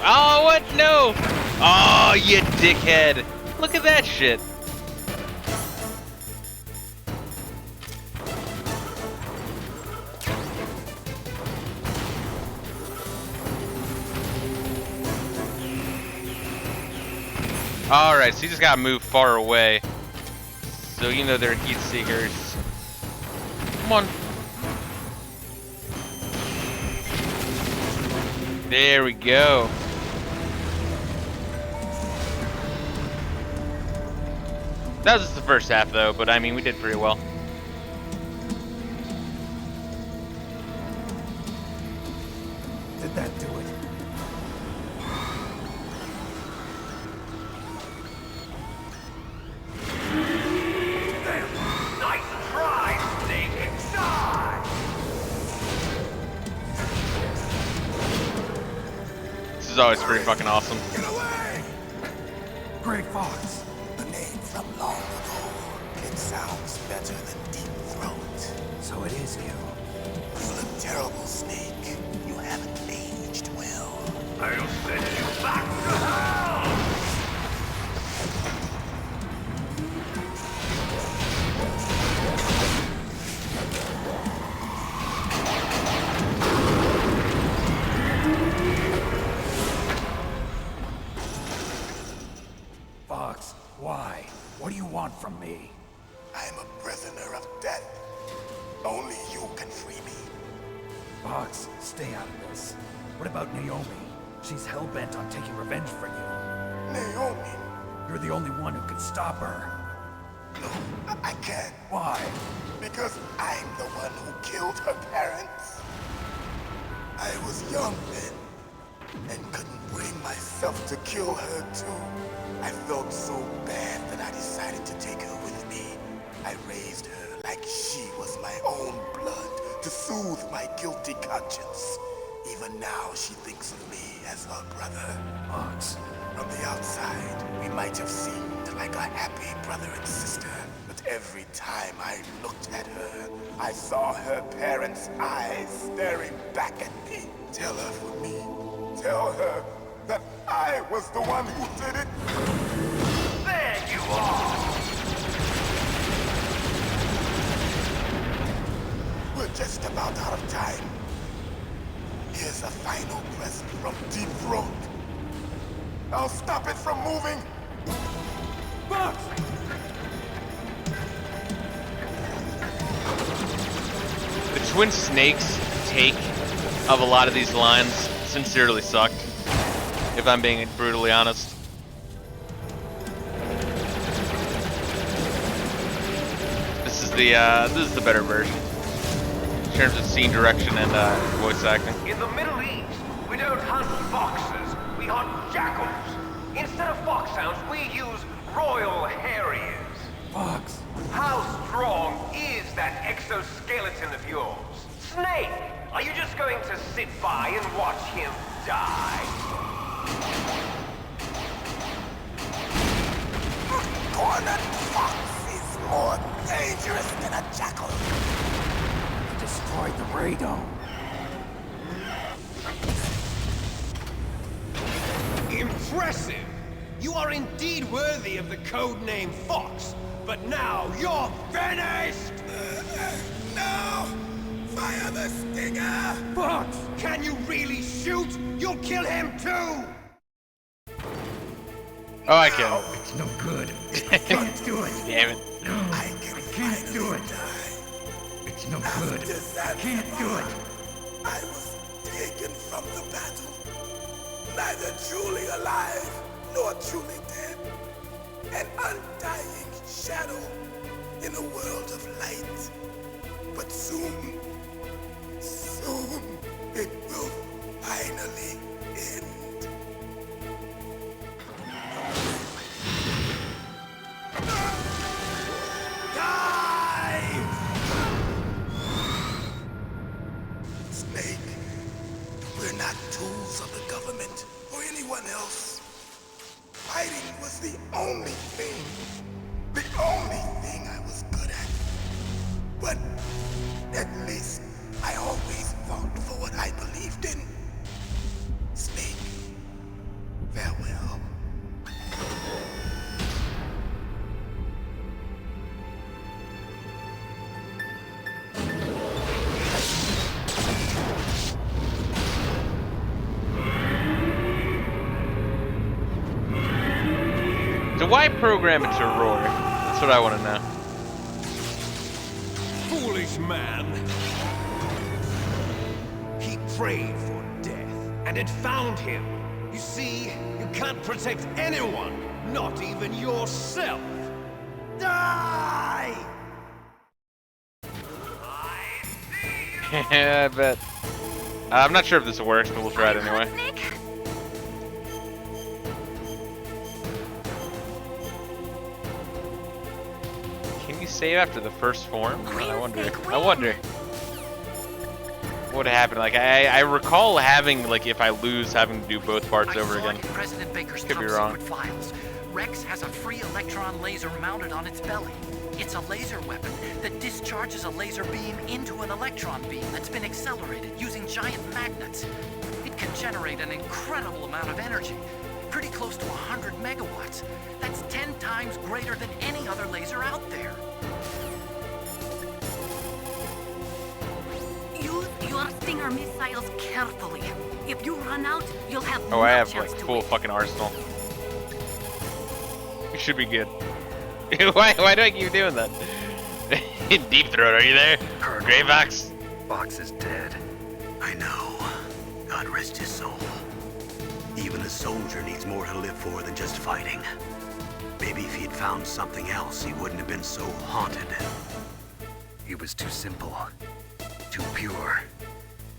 Oh, what? No! Oh, you dickhead! Look at that shit! Alright, so you just gotta move far away. So you know they're heat seekers. Come on. There we go. That was just the first half though, but I mean we did pretty well. Did that do it? Nice try, Snake! Die! This is always pretty fucking awesome. Get away! Great Fox. The name from long ago. It sounds better than Deep Throat. So it is you. You look terrible, Snake. You haven't aged well. I'll send you back to hell! Fox, why? What do you want from me? I'm a prisoner of death. Only you can free me. Fox, stay out of this. What about Naomi? She's hell-bent on taking revenge for you. Naomi? You're the only one who can stop her. No, I can't. Why? Because I'm the one who killed her parents. I was young then, and couldn't bring myself to kill her too. I felt so bad that I decided to take her with me. I raised her like she was my own blood to soothe my guilty conscience. Even now, she thinks of me as her brother. Fox. From the outside, we might have seemed like a happy brother and sister, but every time I looked at her, I saw her parents' eyes staring back at me. Tell her for me. Tell her that I was the one who did it. There you are! We're just about out of time. Here's a final present from Deep Throat. I'll stop it from moving Fox! The Twin Snakes take of a lot of these lines sincerely sucked, if I'm being brutally honest. This is the better version in terms of scene direction and voice acting. In the Middle East, we don't hunt foxes, we hunt jackals. Instead of foxhounds, we use royal harriers. Fox. How strong is that exoskeleton of yours? Snake, are you just going to sit by and watch him die? A cornered fox is more dangerous than a jackal. He destroyed the radome. Impressive! You are indeed worthy of the codename Fox, but now you're finished! No! Fire the stinger! Fox! Can you really shoot? You'll kill him too! Oh, I can. It's no good. I can't do it. Damn it. No, I can't do it. It's no good. I can't do it. I was taken from the battle. Neither truly alive, nor truly dead. An undying shadow in a world of light. But soon, it will finally end. Die! Snake, we're not tools of the government or anyone else. Fighting was the only thing I was good at. But at least I always fought for what I believed in. Snake, farewell. So why program it to roar? That's what I want to know. Foolish man! He prayed for death, and it found him. You see, you can't protect anyone, not even yourself. Die! Yeah, I bet. I'm not sure if this works, but we'll try it anyway. Can you save after the first form? I wonder. What would happen? Like I recall having, like, if I lose, having to do both parts over again. President Baker's Could be top wrong. secret files. Rex has a free electron laser mounted on its belly. It's a laser weapon that discharges a laser beam into an electron beam that's been accelerated using giant magnets. It can generate an incredible amount of energy, pretty close to 100 megawatts. That's 10 times greater than any other laser out there. Use your Stinger missiles carefully. If you run out, you'll have Oh, no I have chance like to full win. fucking arsenal. You should be good. why do I keep doing that? Deep Throat, are you there? Grey Fox? Fox is dead. I know. God rest his soul. Even a soldier needs more to live for than just fighting. Maybe if he'd found something else, he wouldn't have been so haunted. He was too simple. Too pure.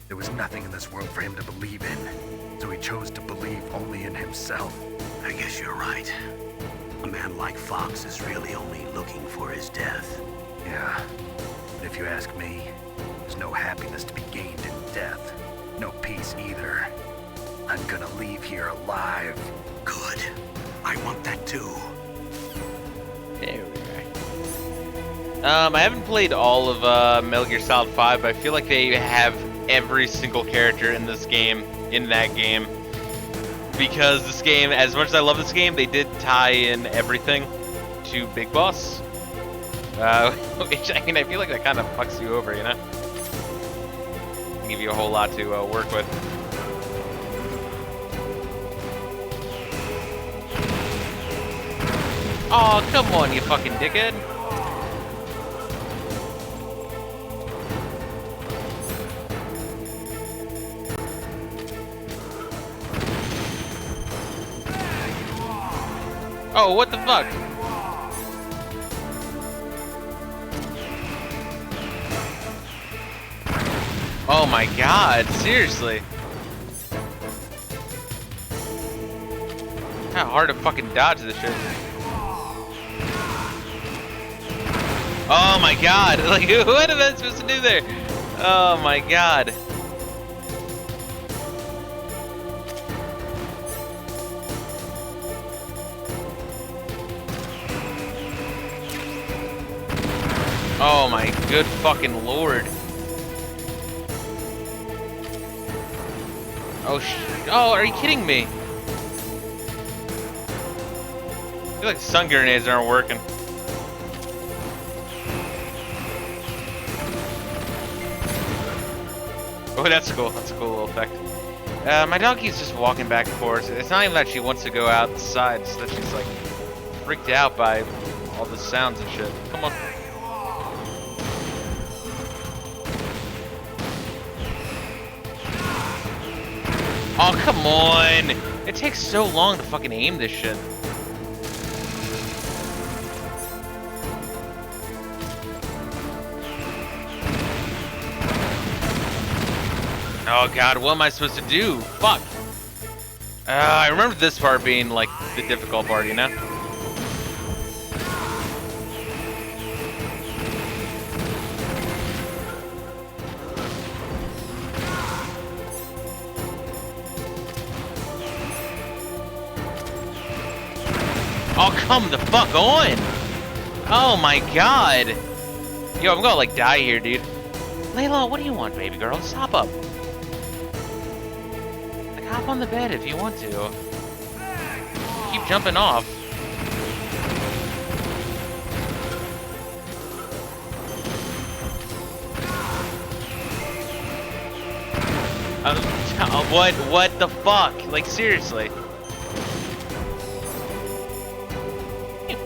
There was nothing in this world for him to believe in, so he chose to believe only in himself. I guess you're right. A man like Fox is really only looking for his death. Yeah. But if you ask me, there's no happiness to be gained in death. No peace either. I'm gonna leave here alive. Good. I want that too. There we are. I haven't played all of Metal Gear Solid 5, but I feel like they have every single character in this game, in that game. Because this game, as much as I love this game, they did tie in everything to Big Boss. Which, I mean, I feel like that kind of fucks you over, you know? Can give you a whole lot to work with. Oh, come on, you fucking dickhead. Oh, what the fuck? Oh my god, seriously. How hard to fucking dodge this shit. Oh my god, like what am I supposed to do there? Oh my god. Oh my good fucking lord. Oh, are you kidding me? I feel like stun grenades aren't working. Oh, that's cool. That's a cool little effect. My donkey's just walking back and forth. It's not even that she wants to go outside, it's that she's like freaked out by all the sounds and shit. Come on. Oh, come on! It takes so long to fucking aim this shit. Oh god, what am I supposed to do? Fuck! I remember this part being like the difficult part, you know? Oh, come the fuck on! Oh my god! Yo, I'm gonna like die here, dude. Layla, what do you want, baby girl? Just hop up. Like, hop on the bed if you want to. Keep jumping off. What the fuck? Like, seriously.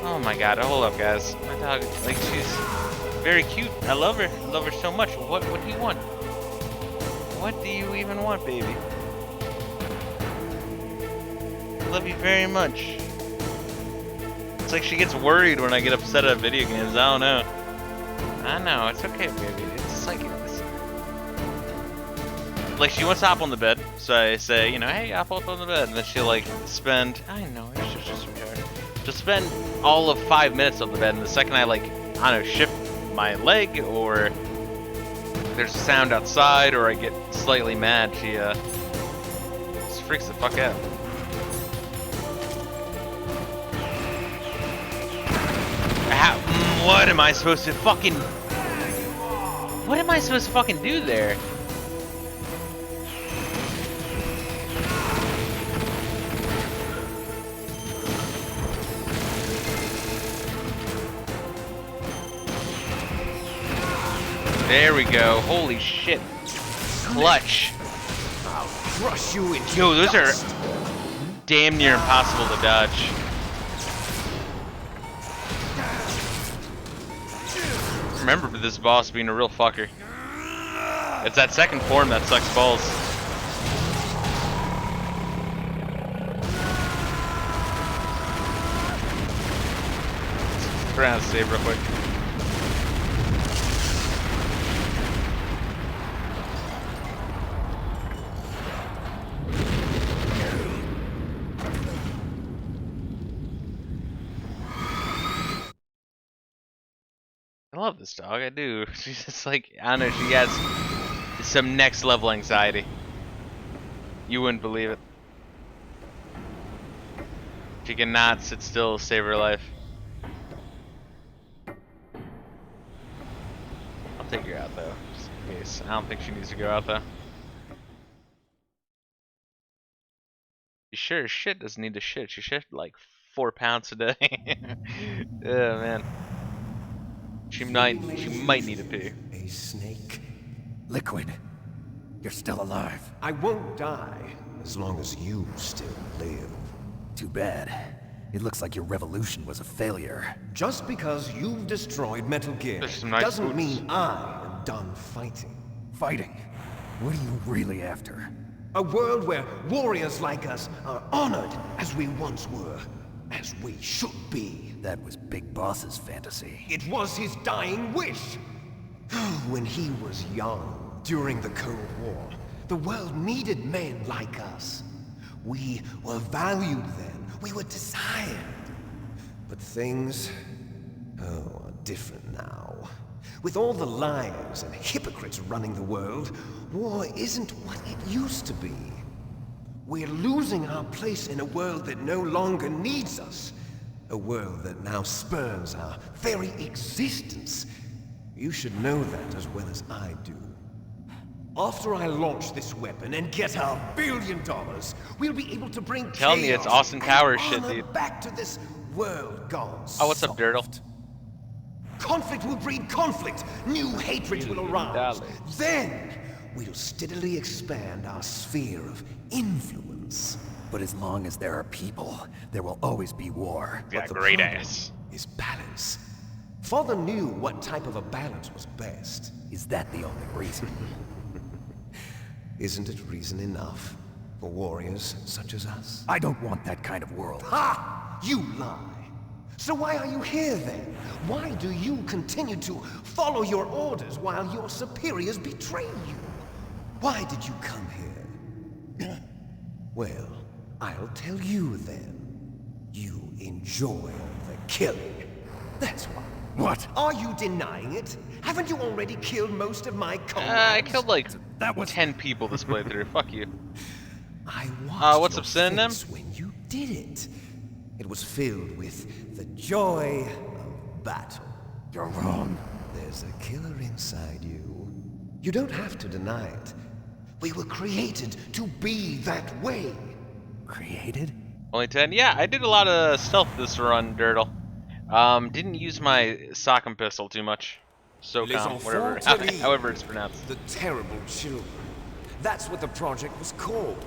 Oh my god, hold up guys. My dog, like, she's very cute. I love her. I love her so much. What do you want? What do you even want, baby? I love you very much. It's like she gets worried when I get upset at video games. I don't know. I know, it's okay, baby. It's like, like she wants to hop on the bed, so I say, you know, hey, hop up on the bed, and then she'll like spend, I know, it's just retarded. She'll spend all of 5 minutes on the bed, and the second I like, I don't know, shift my leg, or there's a sound outside, or I get slightly mad, she just freaks the fuck out. What am I supposed to fucking... What am I supposed to fucking do there? There we go. Holy shit. Clutch. I'll crush you into Yo, those dust. are damn near impossible to dodge. Remember this boss being a real fucker. It's that second form that sucks balls. Let's try to save real quick. I love this dog, I do. She's just like, I don't know, she has some next level anxiety. You wouldn't believe it. She cannot sit still to save her life. I'll take her out though, just in case. I don't think she needs to go out though. She sure as shit doesn't need to shit. She shit like 4 pounds a day. Yeah, man. She might need a pee. A snake. Liquid. You're still alive. I won't die as long as you still live. Too bad. It looks like your revolution was a failure. Just because you've destroyed Metal Gear There's some nice doesn't boots. mean I am done fighting. Fighting? What are you really after? A world where warriors like us are honored as we once were, as we should be. That was Big Boss's fantasy. It was his dying wish. When he was young, during the Cold War, the world needed men like us. We were valued then. We were desired. But things, are different now. With all the liars and hypocrites running the world, war isn't what it used to be. We're losing our place in a world that no longer needs us. A world that now spurns our very existence. You should know that as well as I do. After I launch this weapon and get our $1 billion, we'll be able to bring Telling you, it's chaos Austin Powers and shit, honor dude. back to this world gone Oh, what's up, Dirtle? soft. Conflict will breed conflict. New hatreds will arise. Then we'll steadily expand our sphere of influence. But as long as there are people, there will always be war. Yeah, But the great problem ass. is balance. Father knew what type of a balance was best. Is that the only reason? Isn't it reason enough for warriors such as us? I don't want that kind of world. Ha! You lie. So why are you here then? Why do you continue to follow your orders while your superiors betray you? Why did you come here? Well, I'll tell you then. You enjoy the killing. That's why. What? Are you denying it? Haven't you already killed most of my comrades? I killed like 10 people this playthrough. Fuck you. I watched what's your up, synonym? face when you did it. It was filled with the joy of battle. You're wrong. There's a killer inside you. You don't have to deny it. We were created to be that way. Created? Only 10? Yeah, I did a lot of stealth this run, Dirtle. Didn't use my sock'em pistol too much. SOCOM, whatever, however it's pronounced. The terrible children. That's what the project was called.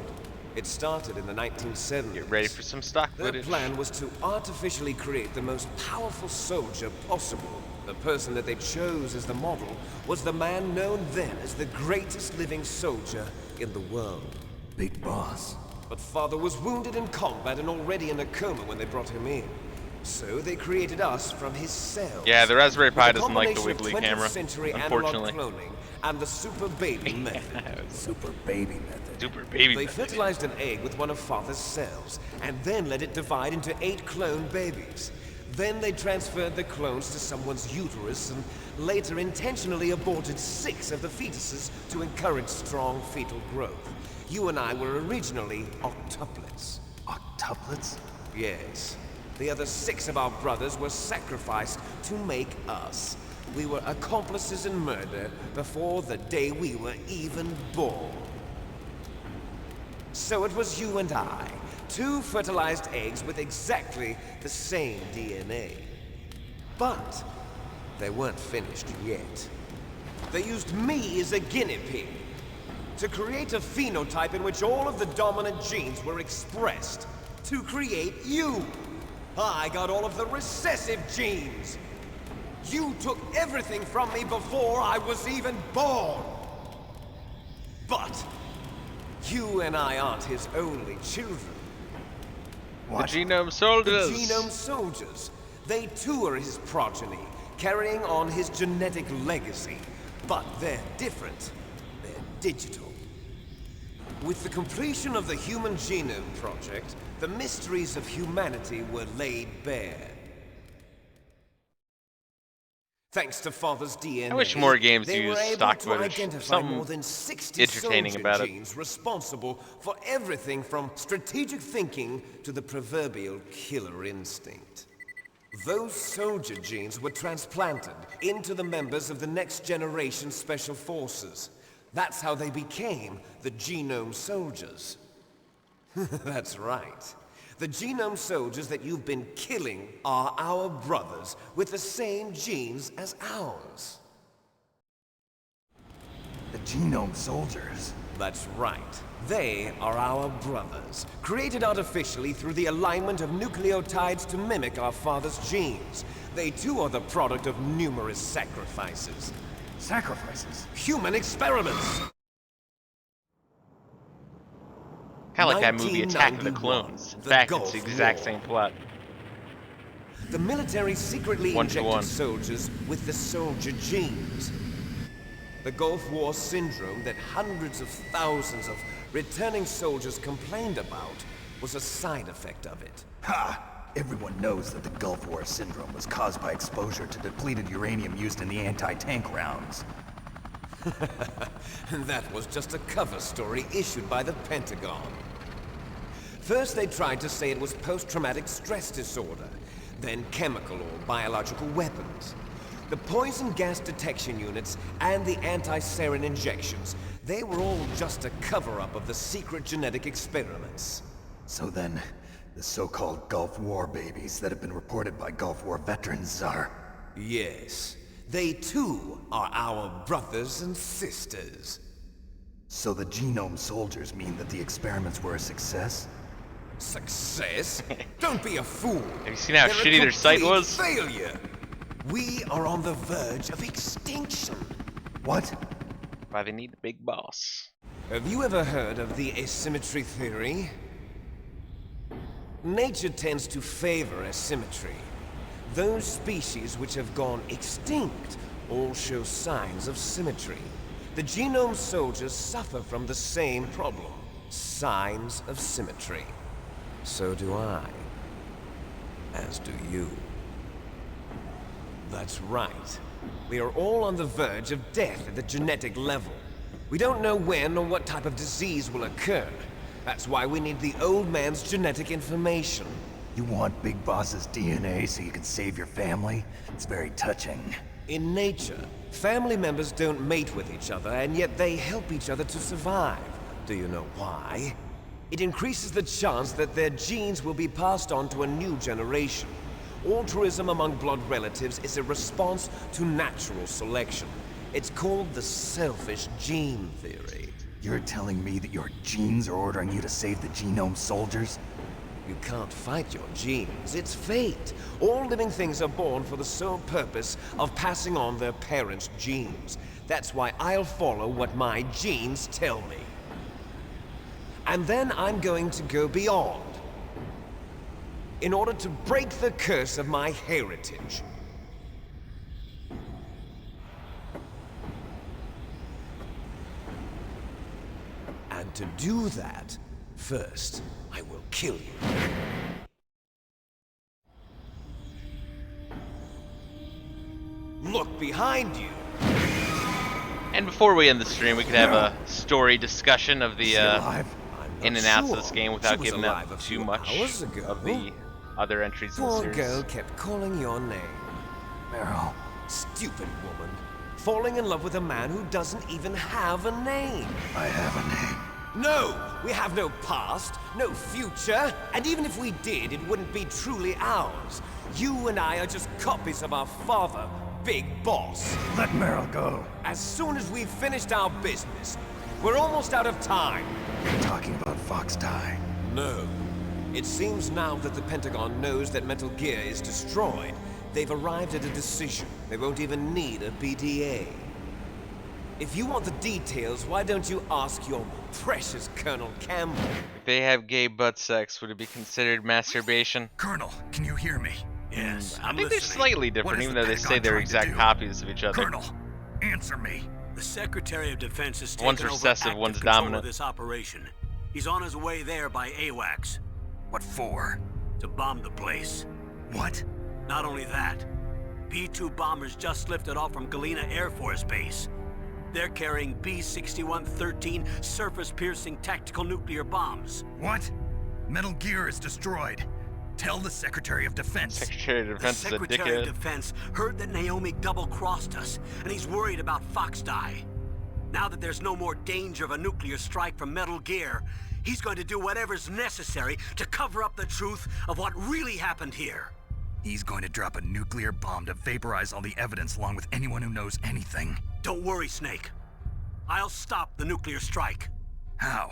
It started in the 1970s. Get ready for some stock Their footage. plan was to artificially create the most powerful soldier possible. The person that they chose as the model was the man known then as the greatest living soldier in the world. Big Boss. But Father was wounded in combat and already in a coma when they brought him in. So they created us from his cells. Yeah, the Raspberry Pi With a doesn't like the combination of wiggly 20th camera, century unfortunately. analog cloning and the super baby method. Super baby method. Super baby They method. fertilized an egg with one of Father's cells, and then let it divide into 8 clone babies. Then they transferred the clones to someone's uterus and later intentionally aborted 6 of the fetuses to encourage strong fetal growth. You and I were originally octuplets. Octuplets? Yes. The other 6 of our brothers were sacrificed to make us. We were accomplices in murder before the day we were even born. So it was you and I, 2 fertilized eggs with exactly the same DNA. But they weren't finished yet. They used me as a guinea pig to create a phenotype in which all of the dominant genes were expressed. To create you. I got all of the recessive genes. You took everything from me before I was even born. But you and I aren't his only children. What? The Genome Soldiers. The Genome Soldiers. They too are his progeny, carrying on his genetic legacy. But they're different. They're digital. With the completion of the Human Genome Project, the mysteries of humanity were laid bare. Thanks to Father's DNA, I wish more games they use were able stock to footage. identify Something more than 60 entertaining soldier about it. genes responsible for everything from strategic thinking to the proverbial killer instinct. Those soldier genes were transplanted into the members of the next generation special forces. That's how they became the Genome Soldiers. That's right. The Genome Soldiers that you've been killing are our brothers with the same genes as ours. The Genome Soldiers? That's right. They are our brothers, created artificially through the alignment of nucleotides to mimic our father's genes. They too are the product of numerous sacrifices. Sacrifices? Human experiments! Kind of like that movie Attack of the Clones. In fact, it's the exact same plot. The military secretly injected 1-to-1. soldiers with the soldier genes. The Gulf War syndrome that hundreds of thousands of returning soldiers complained about was a side effect of it. Ha! Everyone knows that the Gulf War syndrome was caused by exposure to depleted uranium used in the anti-tank rounds. That was just a cover story issued by the Pentagon. First they tried to say it was post-traumatic stress disorder, then chemical or biological weapons. The poison gas detection units and the anti-sarin injections, they were all just a cover-up of the secret genetic experiments. So then, the so-called Gulf War babies that have been reported by Gulf War veterans are... Yes. They too are our brothers and sisters. So the genome soldiers mean that the experiments were a success? Success? Don't be a fool. Have you seen how shitty their site was? Failure. We are on the verge of extinction. What? Why they need a big boss. Have you ever heard of the asymmetry theory? Nature tends to favor asymmetry. Those species which have gone extinct all show signs of symmetry. The genome soldiers suffer from the same problem. Signs of symmetry. So do I. As do you. That's right. We are all on the verge of death at the genetic level. We don't know when or what type of disease will occur. That's why we need the old man's genetic information. You want Big Boss's DNA so you can save your family? It's very touching. In nature, family members don't mate with each other, and yet they help each other to survive. Do you know why? It increases the chance that their genes will be passed on to a new generation. Altruism among blood relatives is a response to natural selection. It's called the selfish gene theory. You're telling me that your genes are ordering you to save the genome soldiers? You can't fight your genes. It's fate. All living things are born for the sole purpose of passing on their parents' genes. That's why I'll follow what my genes tell me. And then I'm going to go beyond. In order to break the curse of my heritage. And to do that, first, I will kill you. Look behind you! And before we end the stream, we could have a story discussion of the in and outs of this game without giving up too much of the other entries in the Poor series. girl kept calling your name. Meryl. Stupid woman. Falling in love with a man who doesn't even have a name. I have a name. No! We have no past, no future, and even if we did, it wouldn't be truly ours. You and I are just copies of our father, Big Boss. Let Meryl go. As soon as we've finished our business, we're almost out of time. You're talking about Fox Die. No. It seems now that the Pentagon knows that Metal Gear is destroyed, they've arrived at a decision. They won't even need a BDA. If you want the details, why don't you ask your precious Colonel Campbell? If they have gay butt sex, would it be considered masturbation? Colonel, can you hear me? Yes, I I'm think they're listening. slightly different, even though they say they're exact copies of each other. Colonel, answer me. The Secretary of Defense is One's taking over recessive, active one's control dominant. of this operation. He's on his way there by AWACS. What for? To bomb the place. What? Not only that, B-2 bombers just lifted off from Galena Air Force Base. They're carrying B-6113 surface-piercing tactical nuclear bombs. What? Metal Gear is destroyed. Tell the Secretary of Defense. Secretary of The Defense is a Secretary of dickhead. Defense heard that Naomi double-crossed us, and he's worried about Fox Die. Now that there's no more danger of a nuclear strike from Metal Gear, he's going to do whatever's necessary to cover up the truth of what really happened here. He's going to drop a nuclear bomb to vaporize all the evidence along with anyone who knows anything. Don't worry, Snake. I'll stop the nuclear strike. How?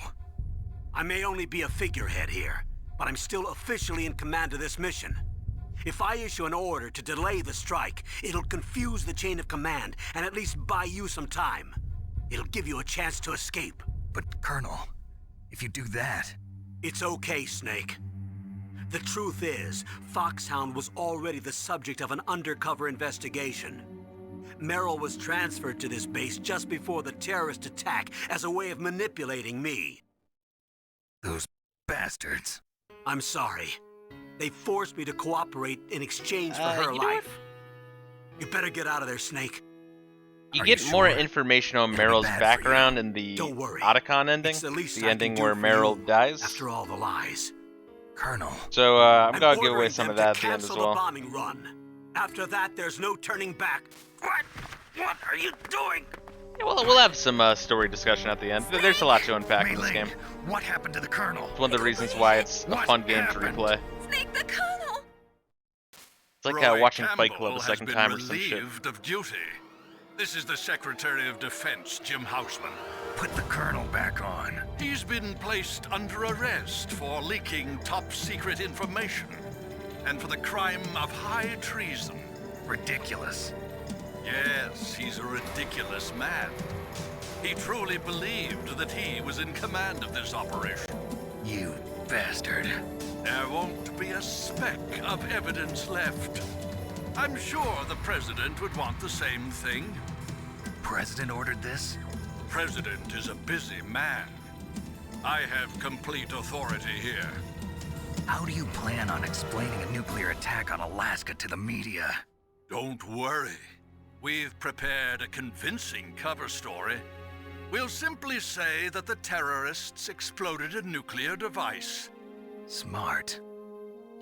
I may only be a figurehead here, but I'm still officially in command of this mission. If I issue an order to delay the strike, it'll confuse the chain of command and at least buy you some time. It'll give you a chance to escape. But, Colonel, if you do that... It's okay, Snake. The truth is, Foxhound was already the subject of an undercover investigation. Meryl was transferred to this base just before the terrorist attack as a way of manipulating me. Those bastards. I'm sorry. They forced me to cooperate in exchange for her you know life. You better get out of there, Snake. You get more information on Meryl's background in the Don't worry. Otacon ending, It's the least the I ending can do where for Meryl you dies. After all the lies. Colonel. So I'm gonna give away ordering some them of that at to the end as cancel the well. bombing run. After that, there's no turning back. What? What are you doing? Yeah, we'll have some story discussion at the end. There's a lot to unpack in this game. What happened to the Colonel? It's one of the reasons why it's a fun game to replay. Snake the Colonel! It's like Roy watching Campbell Fight Club a has second been time or some shit. relieved of duty. This is the Secretary of Defense, Jim Houseman. Put the Colonel back on. He's been placed under arrest for leaking top-secret information and for the crime of high treason. Ridiculous. Yes, he's a ridiculous man. He truly believed that he was in command of this operation. You bastard. There won't be a speck of evidence left. I'm sure the President would want the same thing. President ordered this? The President is a busy man. I have complete authority here. How do you plan on explaining a nuclear attack on Alaska to the media? Don't worry. We've prepared a convincing cover story. We'll simply say that the terrorists exploded a nuclear device. Smart.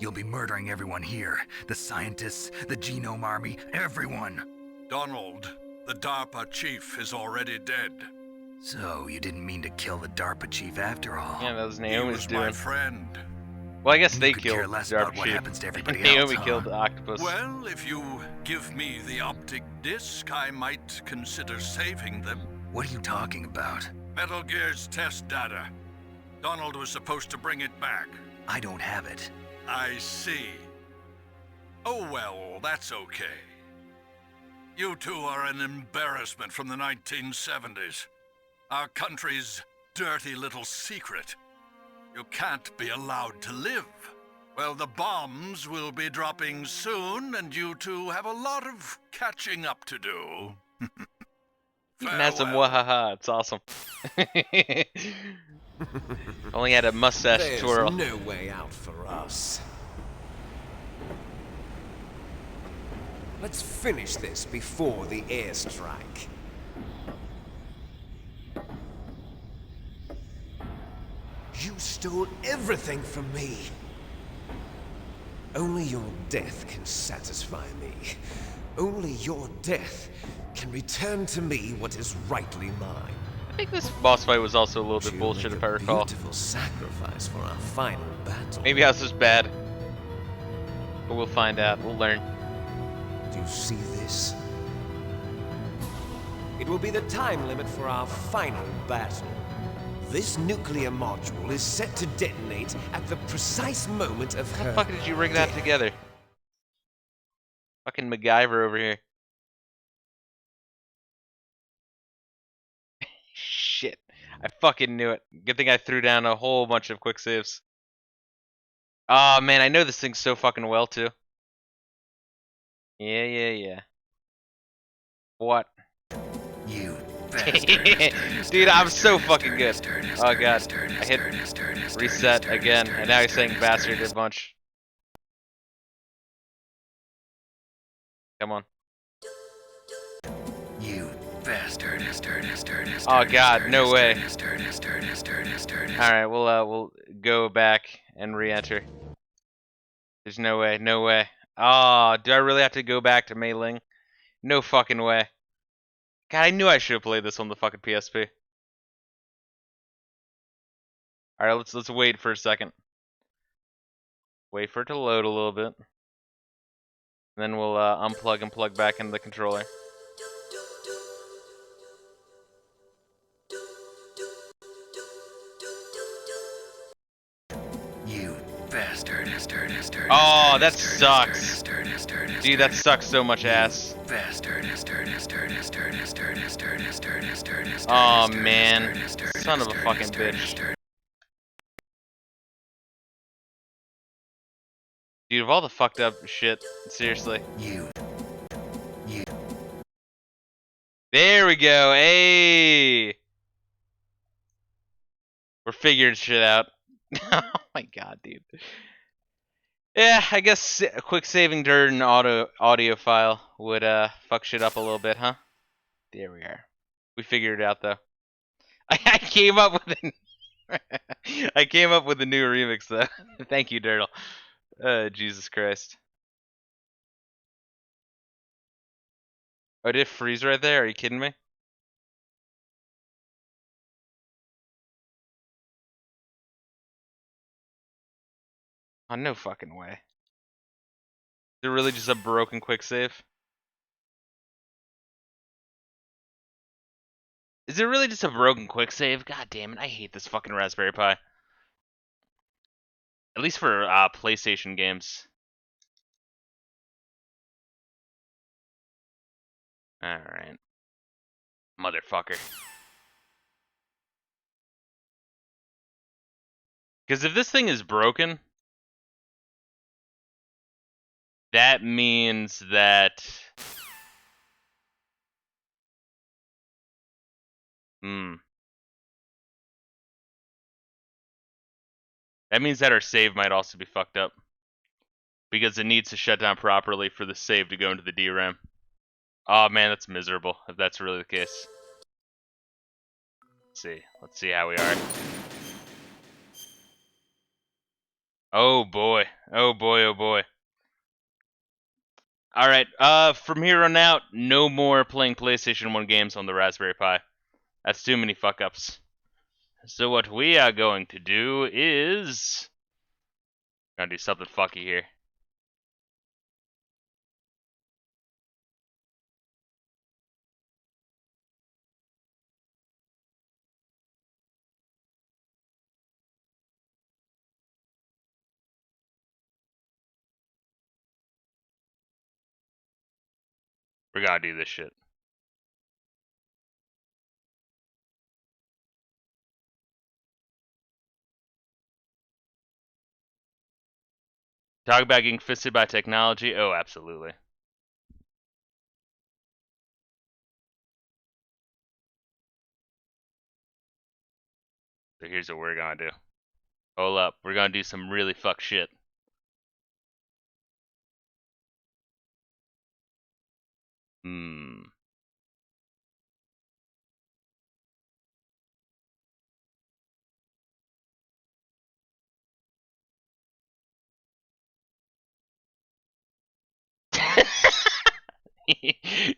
You'll be murdering everyone here. The scientists, the Genome Army, everyone. Donald, the DARPA chief, is already dead. So, you didn't mean to kill the DARPA chief after all. Yeah, that was He Naomi's was doing. my friend. Well, I guess they You could care killed less the about what Chief. happens to everybody Naomi else, huh? killed the octopus. Well, if you give me the optic disc, I might consider saving them. What are you talking about? Metal Gear's test data. Donald was supposed to bring it back. I don't have it. I see. Oh well, that's okay. You two are an embarrassment from the 1970s. Our country's dirty little secret. You can't be allowed to live. Well, the bombs will be dropping soon, and you two have a lot of catching up to do. Even has some wahaha. It's awesome. Only had a mustache There's twirl. no way out for us. Let's finish this before the airstrike. You stole everything from me. Only your death can satisfy me. Only your death can return to me what is rightly mine. I think this boss fight was also a little bit bullshit if I recall. Beautiful sacrifice for our final battle. Maybe I was just bad. But we'll find out. We'll learn. Do you see this? It will be the time limit for our final battle. This nuclear module is set to detonate at the precise moment of How her the fuck did you rig that death. together? Fucking MacGyver over here. Shit. I fucking knew it. Good thing I threw down a whole bunch of quick saves. Oh man, I know this thing so fucking well too. Yeah. What? You Dude, I'm so fucking good. Oh god. I hit reset again, and now he's saying bastard a bunch. Come on. You bastard. Oh god, no way. Alright, we'll go back and re-enter. There's no way, no way. Oh, do I really have to go back to Mei Ling? No fucking way. God, I knew I should have played this on the fucking PSP. Alright, let's wait for a second. Wait for it to load a little bit. And then we'll unplug and plug back into the controller. Oh, that sucks. Dude, that sucks so much ass. Oh man, son of a fucking bitch. Dude, of all the fucked up shit, seriously. There we go. Hey, we're figuring shit out. Oh my god, dude. Yeah, I guess a quick saving dirt and audio file would fuck shit up a little bit, huh? There we are. We figured it out though. I came up with I came up with a new remix though. Thank you, Dirtle. Jesus Christ. Oh, did it freeze right there? Are you kidding me? Oh, no fucking way. Is it really just a broken quick save? Is it really just a broken quick save? God damn it, I hate this fucking Raspberry Pi. At least for PlayStation games. Alright. Motherfucker. Because if this thing is broken, that means that... That means that our save might also be fucked up. Because it needs to shut down properly for the save to go into the DRAM. Oh man, that's miserable, if that's really the case. Let's see how we are. Oh boy, oh boy, oh boy. Alright, from here on out, no more playing PlayStation 1 games on the Raspberry Pi. That's too many fuck-ups. So what we are going to do is... Gonna do something fucky here. We gotta do this shit. Talk about getting fisted by technology? Oh, absolutely. So here's what we're gonna do. Hold up, we're gonna do some really fuck shit.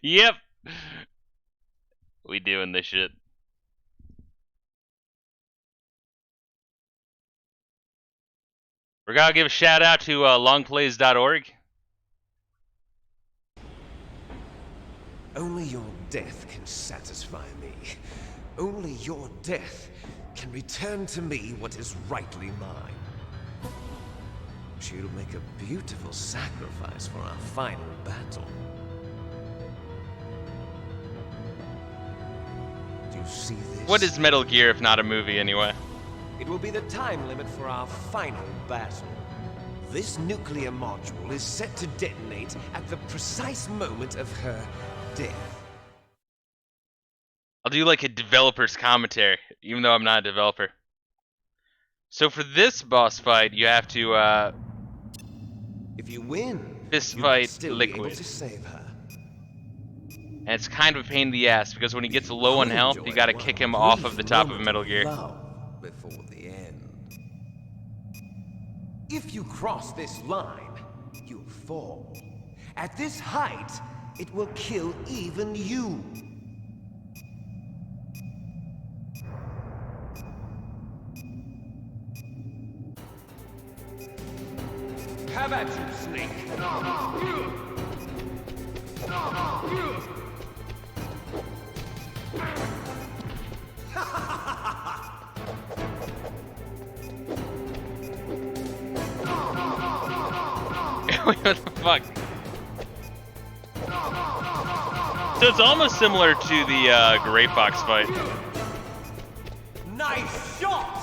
Yep. We doing this shit. We're gonna give a shout out to longplays.org. Only your death can satisfy me. Only your death can return to me what is rightly mine. She'll make a beautiful sacrifice for our final battle. Do you see this? What is Metal Gear if not a movie anyway? It will be the time limit for our final battle. This nuclear module is set to detonate at the precise moment of her death. I'll do like a developer's commentary, even though I'm not a developer. So for this boss fight, you have to if you win, fist fight still Liquid. Be able to save her. And it's kind of a pain in the ass because when he gets low on health, you gotta kick him off of the top of Metal Gear. Before the end. If you cross this line, you'll fall. At this height, it will kill even you. Have at you, Snake. What the fuck? So it's almost similar to the Gray Fox fight. Nice shot!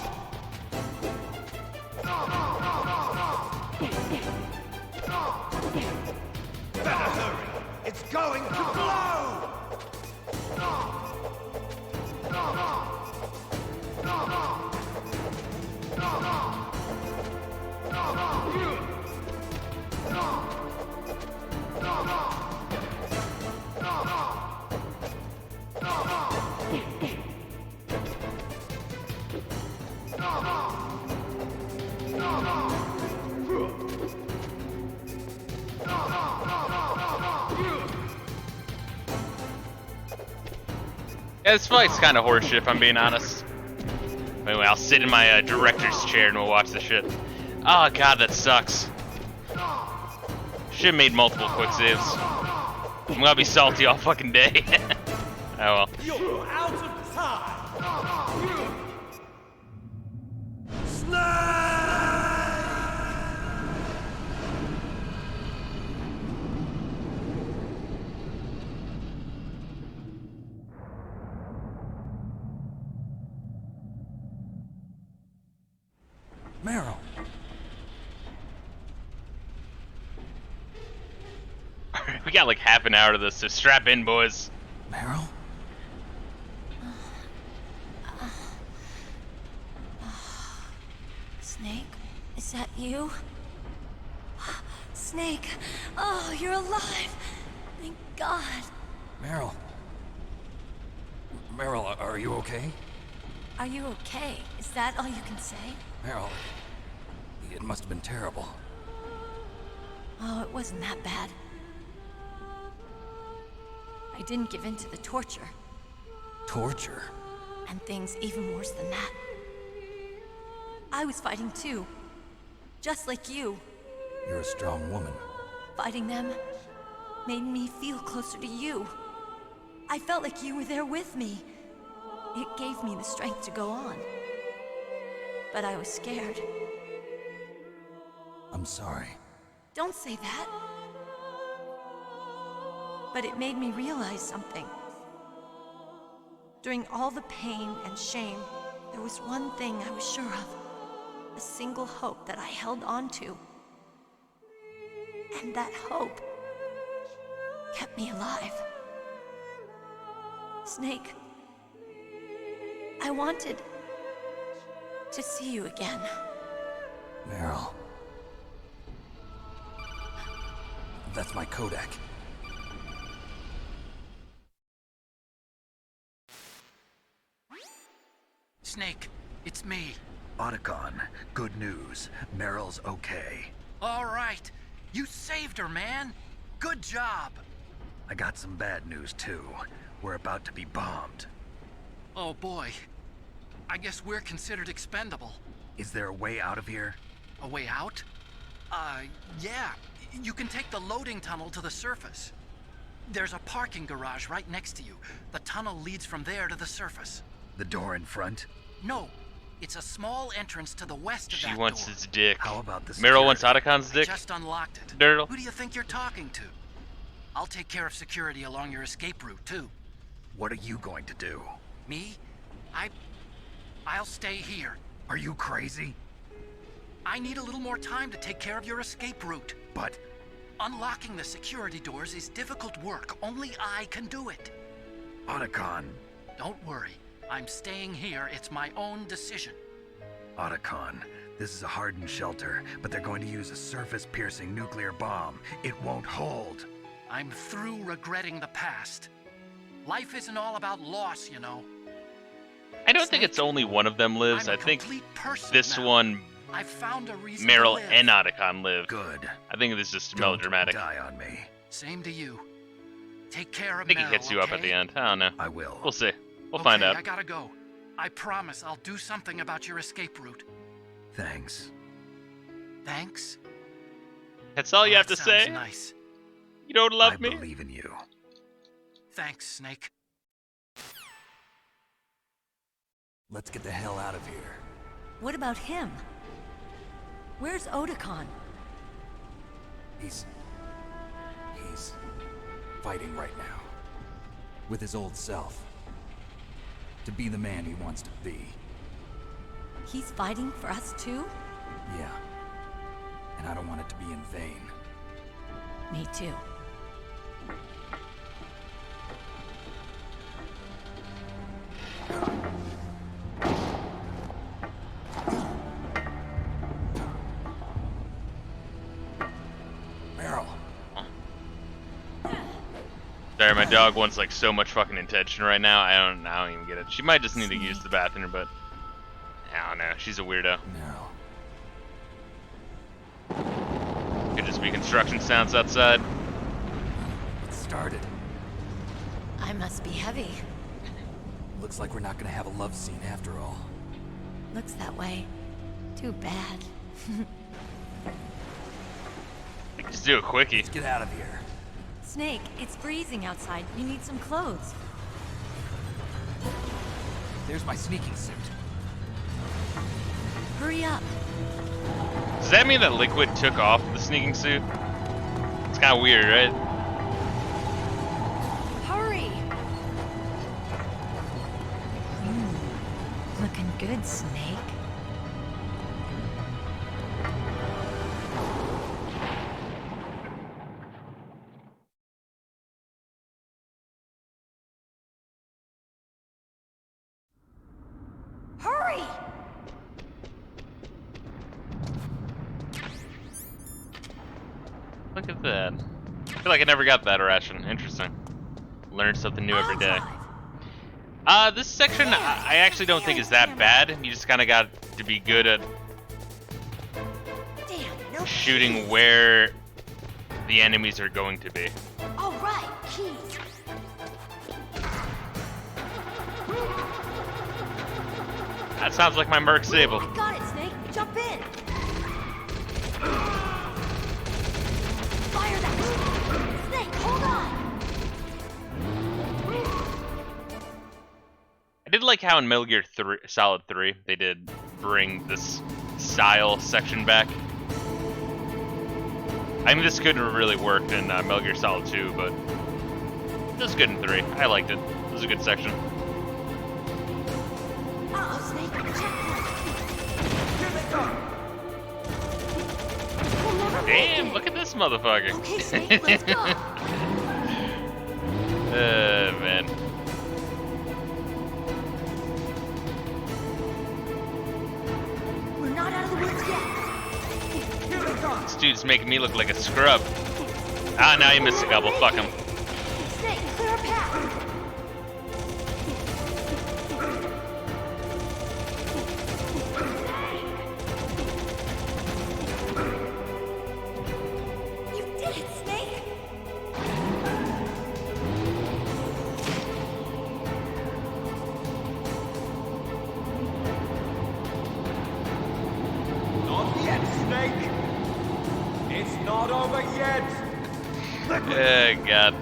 Better hurry! It's going to blow! Yeah, this fight's kind of horseshit, if I'm being honest. Anyway, I'll sit in my director's chair and we'll watch the shit. Oh god, that sucks. Should've made multiple quick saves. I'm gonna be salty all fucking day. Oh well. You're out of time! Meryl. We got like half an hour to this, so strap in, boys. Meryl? Snake, is that you? Snake, oh, you're alive. Thank God. Meryl. Meryl, are you okay? Are you okay? Is that all you can say? Meryl, it must have been terrible. Oh, it wasn't that bad. I didn't give in to the torture. Torture? And things even worse than that. I was fighting too. Just like you. You're a strong woman. Fighting them made me feel closer to you. I felt like you were there with me. It gave me the strength to go on. But I was scared. I'm sorry. Don't say that. But it made me realize something. During all the pain and shame, there was one thing I was sure of. A single hope that I held on to. And that hope kept me alive. Snake, I wanted to see you again. Meryl. That's my codec. Snake, it's me. Otacon, good news. Meryl's okay. All right. You saved her, man. Good job. I got some bad news, too. We're about to be bombed. Oh, boy. I guess we're considered expendable. Is there a way out of here? A way out? Yeah. You can take the loading tunnel to the surface. There's a parking garage right next to you. The tunnel leads from there to the surface. The door in front? No. It's a small entrance to the west of that She wants door. his dick. How about the Meryl wants Otacon's dick? I just unlocked it. Dirtle. Who do you think you're talking to? I'll take care of security along your escape route, too. What are you going to do? Me? I'll stay here. Are you crazy? I need a little more time to take care of your escape route. But unlocking the security doors is difficult work. Only I can do it. Otacon. Don't worry. I'm staying here. It's my own decision. Otacon, this is a hardened shelter, but they're going to use a surface-piercing nuclear bomb. It won't hold. I'm through regretting the past. Life isn't all about loss, you know. I don't think it's only one of them lives. I think this one, I've found a reason Meryl to live. and Otacon live. Good. I think this is just Don't melodramatic. die on me. Same to you. Take care of I think Meryl, he hits you up at okay? the end. I don't know. I will. We'll see. We'll find out. I gotta go. I promise I'll do something about your escape route. Thanks. Thanks? That's all you have to That say? sounds nice. You don't love me? I believe in you. Thanks, Snake. Let's get the hell out of here. What about him? Where's Otacon? He's fighting right now. With his old self. To be the man he wants to be. He's fighting for us too? Yeah. And I don't want it to be in vain. Me too. Meryl. Sorry, my dog wants like so much fucking attention right now. I don't even get it. She might just need to use the bathroom, but I don't know. She's a weirdo. Could just be construction sounds outside. It started. I must be heavy. Looks like we're not gonna have a love scene after all. Looks that way. Too bad. Just do a quickie. Let's get out of here. Snake, it's freezing outside. You need some clothes. There's my sneaking suit. Hurry up. Does that mean that Liquid took off the sneaking suit? It's kind of weird, right? Hurry! Looking good, Snake. Hurry! Look at that. I feel like I never got that ration. Interesting. Learn something new every day. This section I actually don't think is that bad. You just kind of got to be good at shooting where the enemies are going to be. All right, keys. That sounds like my Merc Sable. Got it, Snake. Jump in. Fire that. Snake, hold on. I did like how in Metal Gear Solid 3 they did bring this style section back. I mean, this couldn't have really worked in Metal Gear Solid 2, but it was good in 3. I liked it. It was a good section. Uh-oh, Snake. Here they come. We'll never Damn, make look at this motherfucker. Okay, Snake, let's go. Man. We're not out of the woods yet. Here they come. This dude's making me look like a scrub. Ah, now you missed a couple. Fuck him. Snake, clear a path. You did it, Snake. Not yet, Snake. It's not over yet. Oh, God.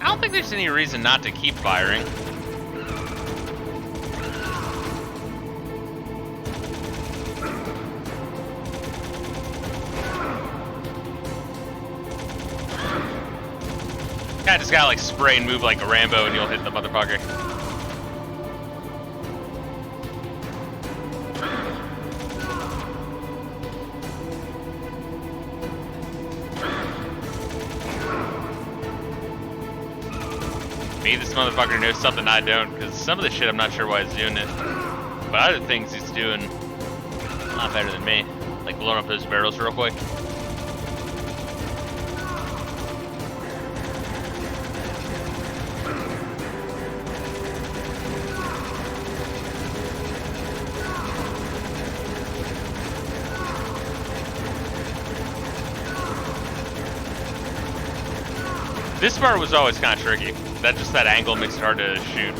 I don't think there's any reason not to keep firing. Kinda just gotta like spray and move like a Rambo and you'll hit the motherfucker. Maybe this motherfucker knows something I don't, because some of the shit I'm not sure why he's doing it. But other things he's doing a lot better than me. Like blowing up those barrels real quick. This part was always kind of tricky. That angle makes it hard to shoot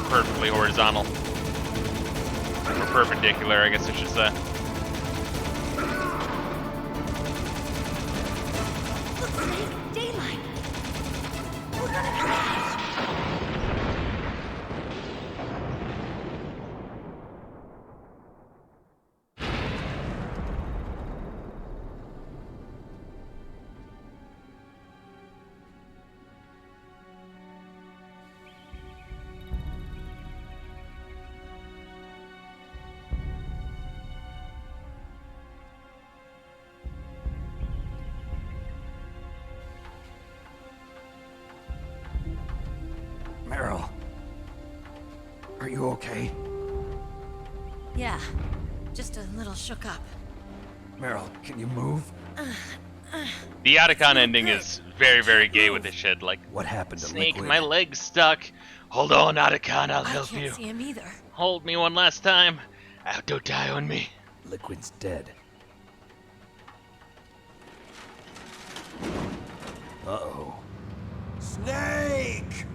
perfectly horizontal. Or perpendicular, I guess I should say. Look, Snake, daylight. We're gonna crash. Are you okay? Yeah, just a little shook up. Meryl, can you move? The Otacon ending is very, very gay with this shit. Like, What happened to Snake, Liquid? my leg's stuck. Hold on, Otacon, I'll help I you. can't see him either. Hold me one last time. Don't die on me. Liquid's dead. Uh-oh. Snake!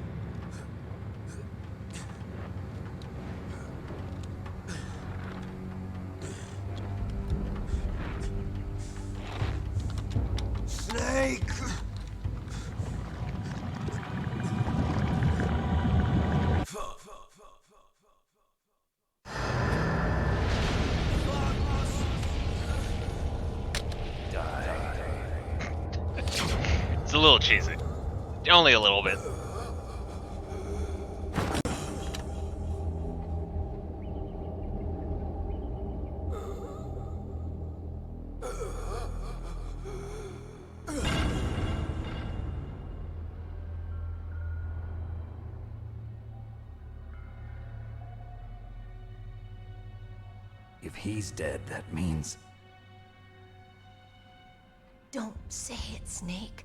Snake! It's a little cheesy. Only a little bit. If he's dead, that means... Don't say it, Snake.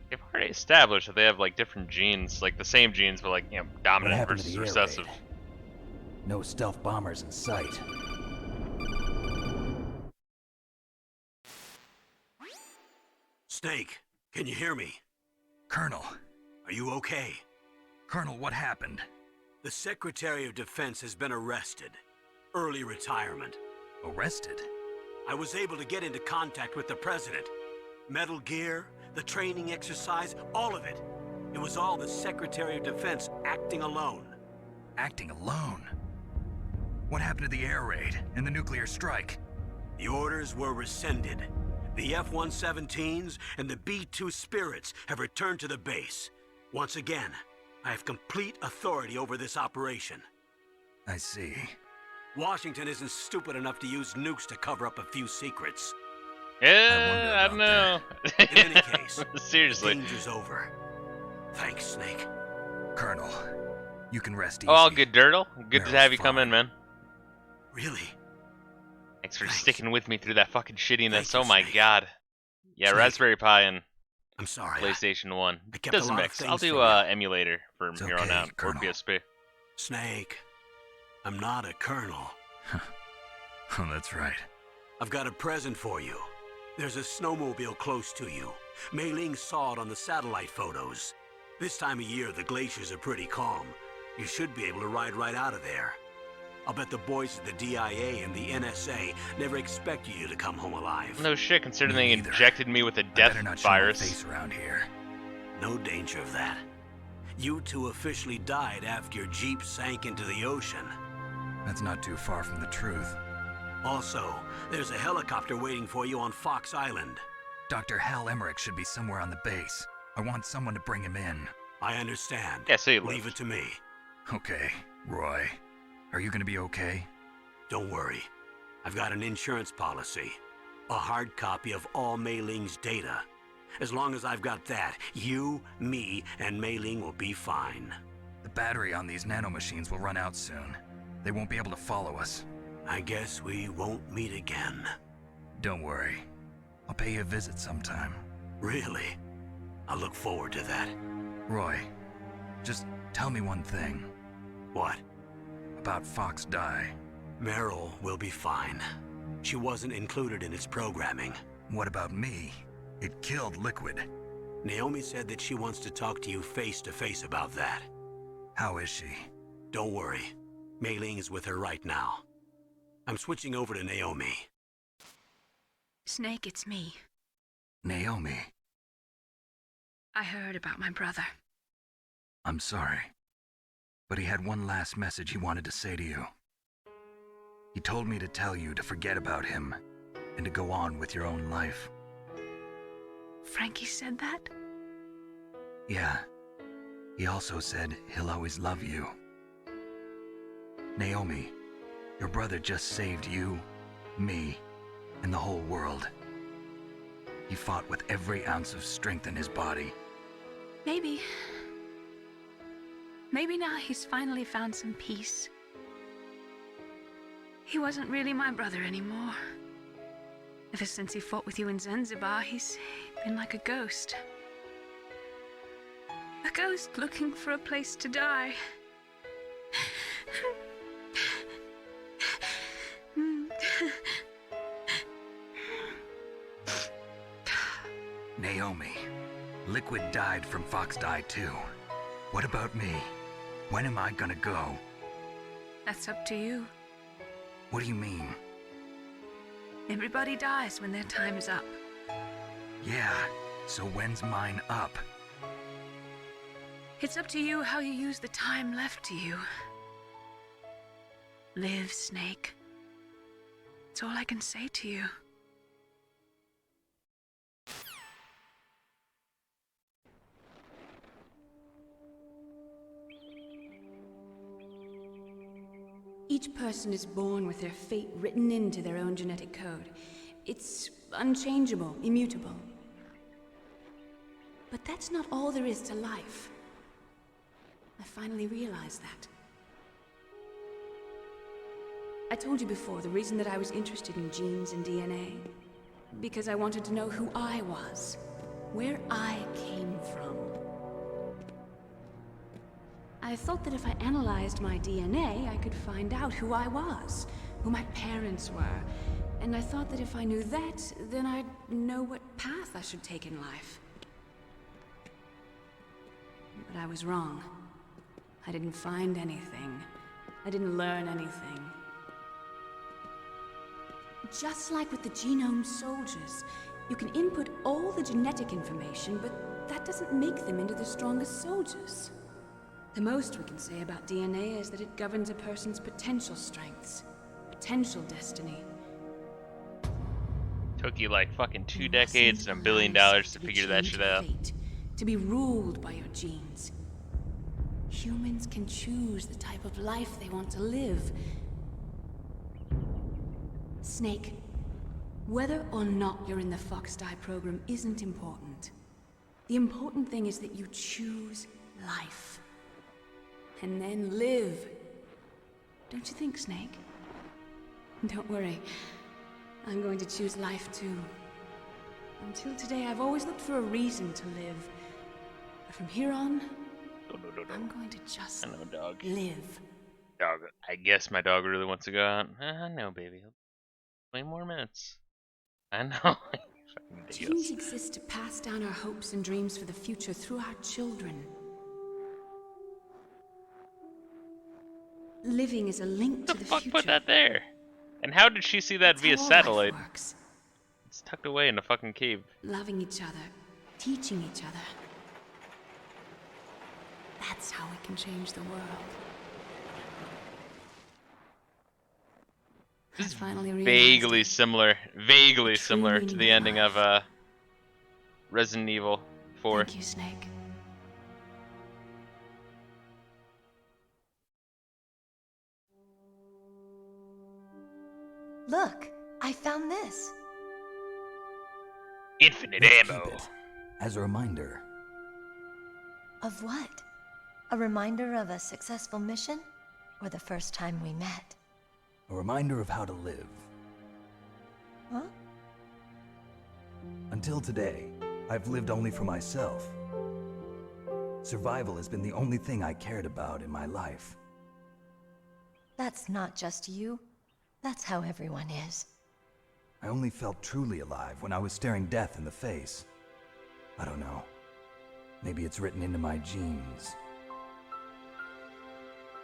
They've already established that they have like different genes, like the same genes, but like, you know, What dominant happened to versus the air recessive. raid? No stealth bombers in sight. Snake, can you hear me? Colonel. Are you okay? Colonel, what happened? The Secretary of Defense has been arrested. Early retirement. Arrested? I was able to get into contact with the President. Metal Gear, the training exercise, all of it. It was all the Secretary of Defense acting alone. Acting alone? What happened to the air raid and the nuclear strike? The orders were rescinded. The F-117s and the B-2 Spirits have returned to the base. Once again, I have complete authority over this operation. I see. Washington isn't stupid enough to use nukes to cover up a few secrets. Yeah, I don't know. In any case, seriously. the danger's over. Thanks, Snake. Colonel, you can rest easy. Oh, all good, Dirtle. Good to Meryl's have you fine. come in, man. Really? Thanks for sticking with me through that fucking shittiness. Thank you, Oh my Snake. god. Yeah, Snake. Raspberry Pi and I'm sorry. PlayStation 1. I kept a Doesn't lot of mix. I'll things do from you. emulator from It's here on okay, out, or Colonel. PSP. Snake, I'm not a colonel. Oh, that's right. I've got a present for you. There's a snowmobile close to you. Mei Ling saw it on the satellite photos. This time of year, the glaciers are pretty calm. You should be able to ride right out of there. I'll bet the boys at the DIA and the NSA never expected you to come home alive. No shit, considering Me they neither. injected me with a I death better not show my virus. face around here. No danger of that. You two officially died after your Jeep sank into the ocean. That's not too far from the truth. Also, there's a helicopter waiting for you on Fox Island. Dr. Hal Emmerich should be somewhere on the base. I want someone to bring him in. I understand. Yeah, see, Leave it to me. Okay, Roy. Are you gonna be okay? Don't worry. I've got an insurance policy. A hard copy of all Mei Ling's data. As long as I've got that, you, me, and Mei Ling will be fine. The battery on these nanomachines will run out soon. They won't be able to follow us. I guess we won't meet again. Don't worry. I'll pay you a visit sometime. Really? I look forward to that. Roy, just tell me one thing. What? About Fox Die. Meryl will be fine. She wasn't included in its programming. What about me? It killed Liquid. Naomi said that she wants to talk to you face to face about that. How is she? Don't worry. Mei Ling is with her right now. I'm switching over to Naomi. Snake, it's me. Naomi, I heard about my brother. I'm sorry. But he had one last message he wanted to say to you. He told me to tell you to forget about him and to go on with your own life. Frankie said that? Yeah. He also said he'll always love you. Naomi, your brother just saved you, me, and the whole world. He fought with every ounce of strength in his body. Maybe. Maybe now he's finally found some peace. He wasn't really my brother anymore. Ever since he fought with you in Zanzibar, he's been like a ghost. A ghost looking for a place to die. Naomi, Liquid died from Fox died too. What about me? When am I gonna go? That's up to you. What do you mean? Everybody dies when their time is up. Yeah, so when's mine up? It's up to you how you use the time left to you. Live, Snake. That's all I can say to you. Each person is born with their fate written into their own genetic code. It's unchangeable, immutable. But that's not all there is to life. I finally realized that. I told you before, the reason that I was interested in genes and DNA, because I wanted to know who I was, where I came from. I thought that if I analyzed my DNA, I could find out who I was, who my parents were, and I thought that if I knew that, then I'd know what path I should take in life. But I was wrong. I didn't find anything. I didn't learn anything. Just like with the genome soldiers, you can input all the genetic information, but that doesn't make them into the strongest soldiers. The most we can say about DNA is that it governs a person's potential strengths, potential destiny. Took you like fucking 2 decades and $1 billion to figure that shit out. To be ruled by your genes. Humans can choose the type of life they want to live. Snake, whether or not you're in the Fox Die program isn't important. The important thing is that you choose life. And then live. Don't you think, Snake? Don't worry. I'm going to choose life too. Until today, I've always looked for a reason to live. But from here on, I'm going to just live. Dog, I guess my dog really wants to go out. No, baby. 20 more minutes. I know. Genes exist to pass down our hopes and dreams for the future through our children. Living is a link to the future. Put that there? And how did she see that via satellite? It's tucked away in a fucking cave. Loving each other, teaching each other. That's how we can change the world. This is vaguely similar to the ending of Resident Evil 4. Thank you, Snake. Look, I found this. Infinite ammo. Keep it, as a reminder. Of what? A reminder of a successful mission? Or the first time we met? A reminder of how to live. Huh? Until today, I've lived only for myself. Survival has been the only thing I cared about in my life. That's not just you. That's how everyone is. I only felt truly alive when I was staring death in the face. I don't know. Maybe it's written into my genes.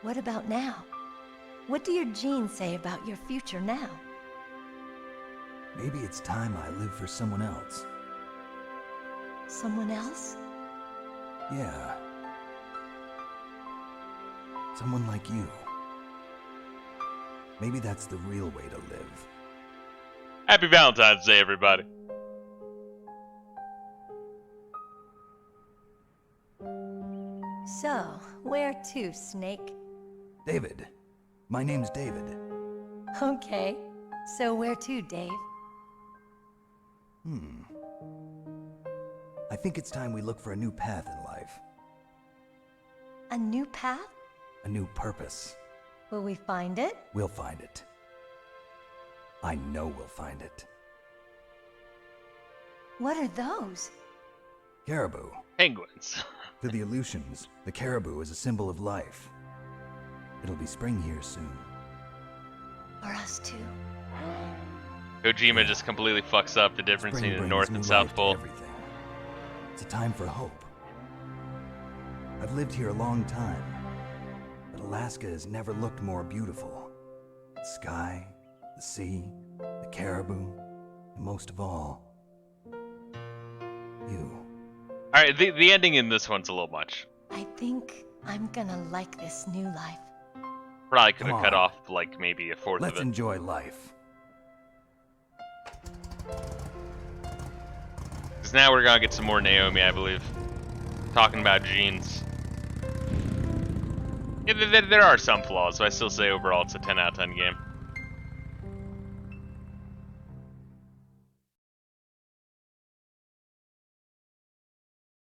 What about now? What do your genes say about your future now? Maybe it's time I live for someone else. Someone else? Yeah. Someone like you. Maybe that's the real way to live. Happy Valentine's Day, everybody. So, where to, Snake? David. My name's David. Okay. So where to, Dave? I think it's time we look for a new path in life. A new path? A new purpose. Will we find it? We'll find it. I know we'll find it. What are those? Caribou. Penguins. To the Aleutians, the caribou is a symbol of life. It'll be spring here soon. For us too. Kojima just completely fucks up the difference Spring between the brings North and new South life to Pole. everything. It's a time for hope. I've lived here a long time, but Alaska has never looked more beautiful. The sky, the sea, the caribou, and most of all, you. Alright, the ending in this one's a little much. I think I'm gonna like this new life. Probably could have Come cut on. off, like, maybe a fourth Let's of it. enjoy life. Because now we're gonna get some more Naomi, I believe. Talking about jeans. Yeah, there are some flaws, so I still say overall it's a 10 out of 10 game.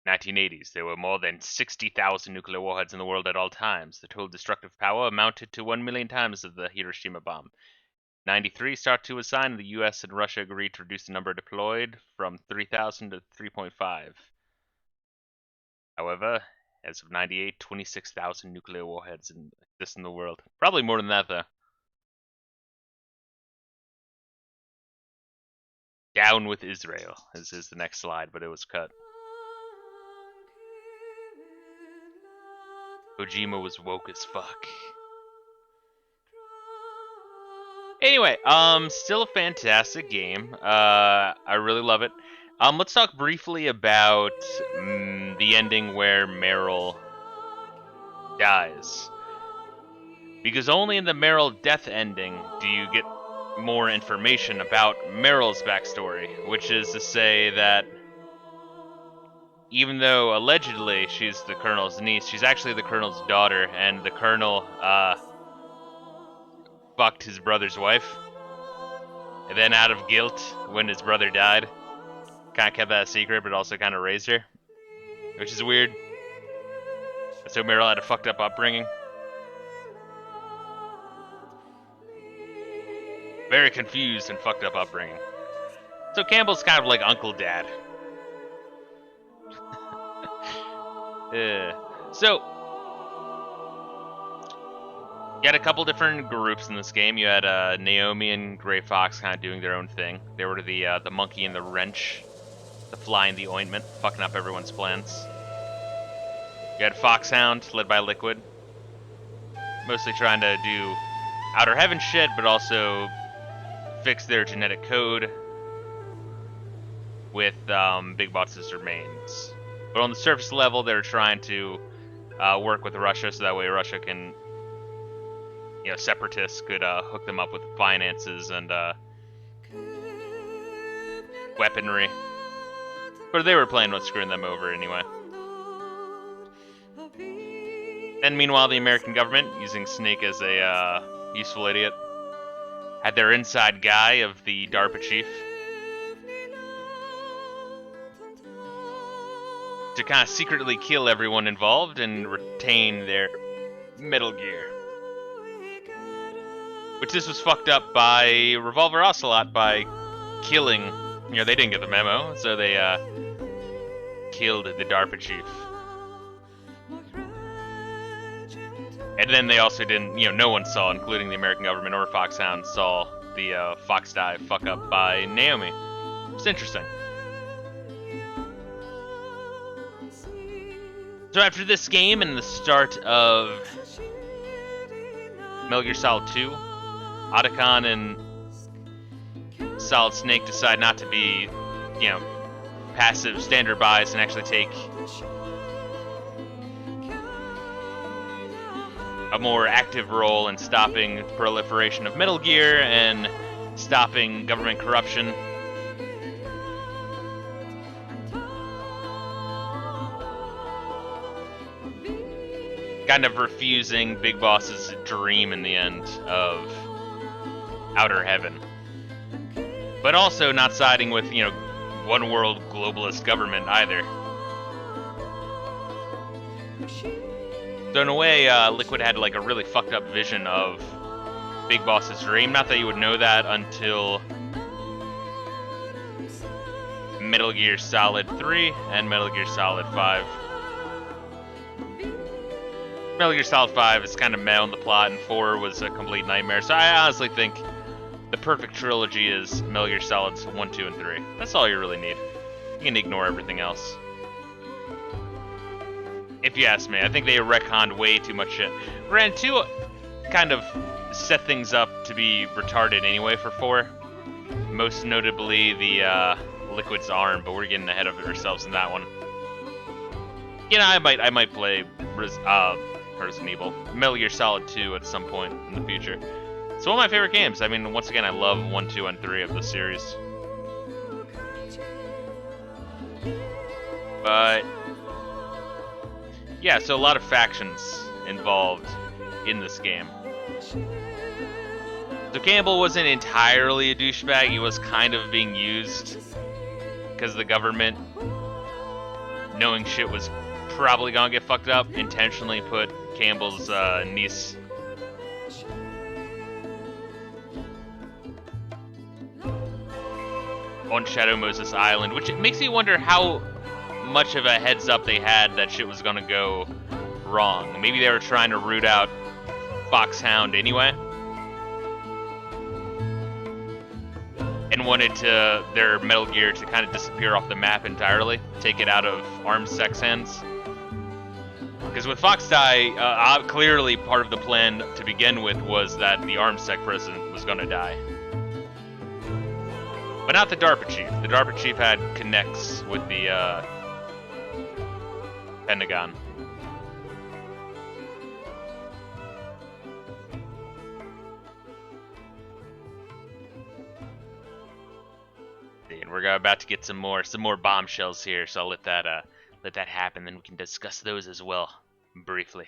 '80s, there were more than 60,000 nuclear warheads in the world at all times. The total destructive power amounted to 1 million times of the Hiroshima bomb. 93, START 2 was signed, and the US and Russia agreed to reduce the number deployed from 3,000 to 3.5. However, as of 98, 26,000 nuclear warheads exist in the world. Probably more than that, though. Down with Israel is the next slide, but it was cut. Kojima was woke as fuck. Anyway, still a fantastic game. I really love it. Let's talk briefly about the ending where Meryl dies. Because only in the Meryl death ending do you get more information about Meryl's backstory, which is to say that even though allegedly she's the Colonel's niece, she's actually the Colonel's daughter, and the Colonel fucked his brother's wife. And then out of guilt, when his brother died, kind of kept that a secret, but also kind of raised her. Which is weird. So Meryl had a fucked up upbringing. Very confused and fucked up upbringing. So Campbell's kind of like Uncle Dad. So, you had a couple different groups in this game. You had Naomi and Gray Fox kind of doing their own thing. They were the monkey and the wrench, the fly and the ointment, fucking up everyone's plans. You had Foxhound, led by Liquid, mostly trying to do Outer Heaven shit, but also fix their genetic code with Big Boss's remains. But on the surface level, they're trying to work with Russia, so that way Russia can, separatists could hook them up with finances and weaponry. But they were planning on screwing them over anyway. And meanwhile, the American government, using Snake as a useful idiot, had their inside guy of the DARPA chief to kind of secretly kill everyone involved and retain their Metal Gear. Which this was fucked up by Revolver Ocelot by killing, they didn't get the memo, so they killed the DARPA chief. And then they also didn't, no one saw, including the American government or Foxhound, saw the Fox die fuck up by Naomi. It's interesting. So after this game and the start of Metal Gear Solid 2, Otacon and Solid Snake decide not to be, passive standard buys and actually take a more active role in stopping proliferation of Metal Gear and stopping government corruption. Kind of refusing Big Boss's dream in the end of Outer Heaven. But also not siding with, one world globalist government either. So in a way, Liquid had like a really fucked up vision of Big Boss's dream. Not that you would know that until Metal Gear Solid 3 and Metal Gear Solid 5. Metal Gear Solid 5 is kind of meh on the plot, and 4 was a complete nightmare. So I honestly think the perfect trilogy is Metal Gear Solids 1, 2, and 3. That's all you really need. You can ignore everything else. If you ask me, I think they retconned way too much shit. Granted, 2 kind of set things up to be retarded anyway for 4. Most notably the Liquid's arm, but we're getting ahead of ourselves in that one. You know, I might play Resident Evil, Metal Gear Solid 2 at some point in the future. It's one of my favorite games. I mean, once again, I love 1, 2, and 3 of the series. But yeah, so a lot of factions involved in this game. So Campbell wasn't entirely a douchebag. He was kind of being used because the government, knowing shit was probably gonna get fucked up, intentionally put Campbell's niece on Shadow Moses Island, which it makes me wonder how much of a heads up they had that shit was gonna go wrong. Maybe they were trying to root out Foxhound anyway, and wanted their Metal Gear to kind of disappear off the map entirely, take it out of Armsec's hands. Because with Fox Die, clearly part of the plan to begin with was that the Armsec president was gonna die. But not the DARPA chief. The DARPA chief had connects with the Pentagon. And we're about to get some more bombshells here, so I'll let that happen, then we can discuss those as well briefly.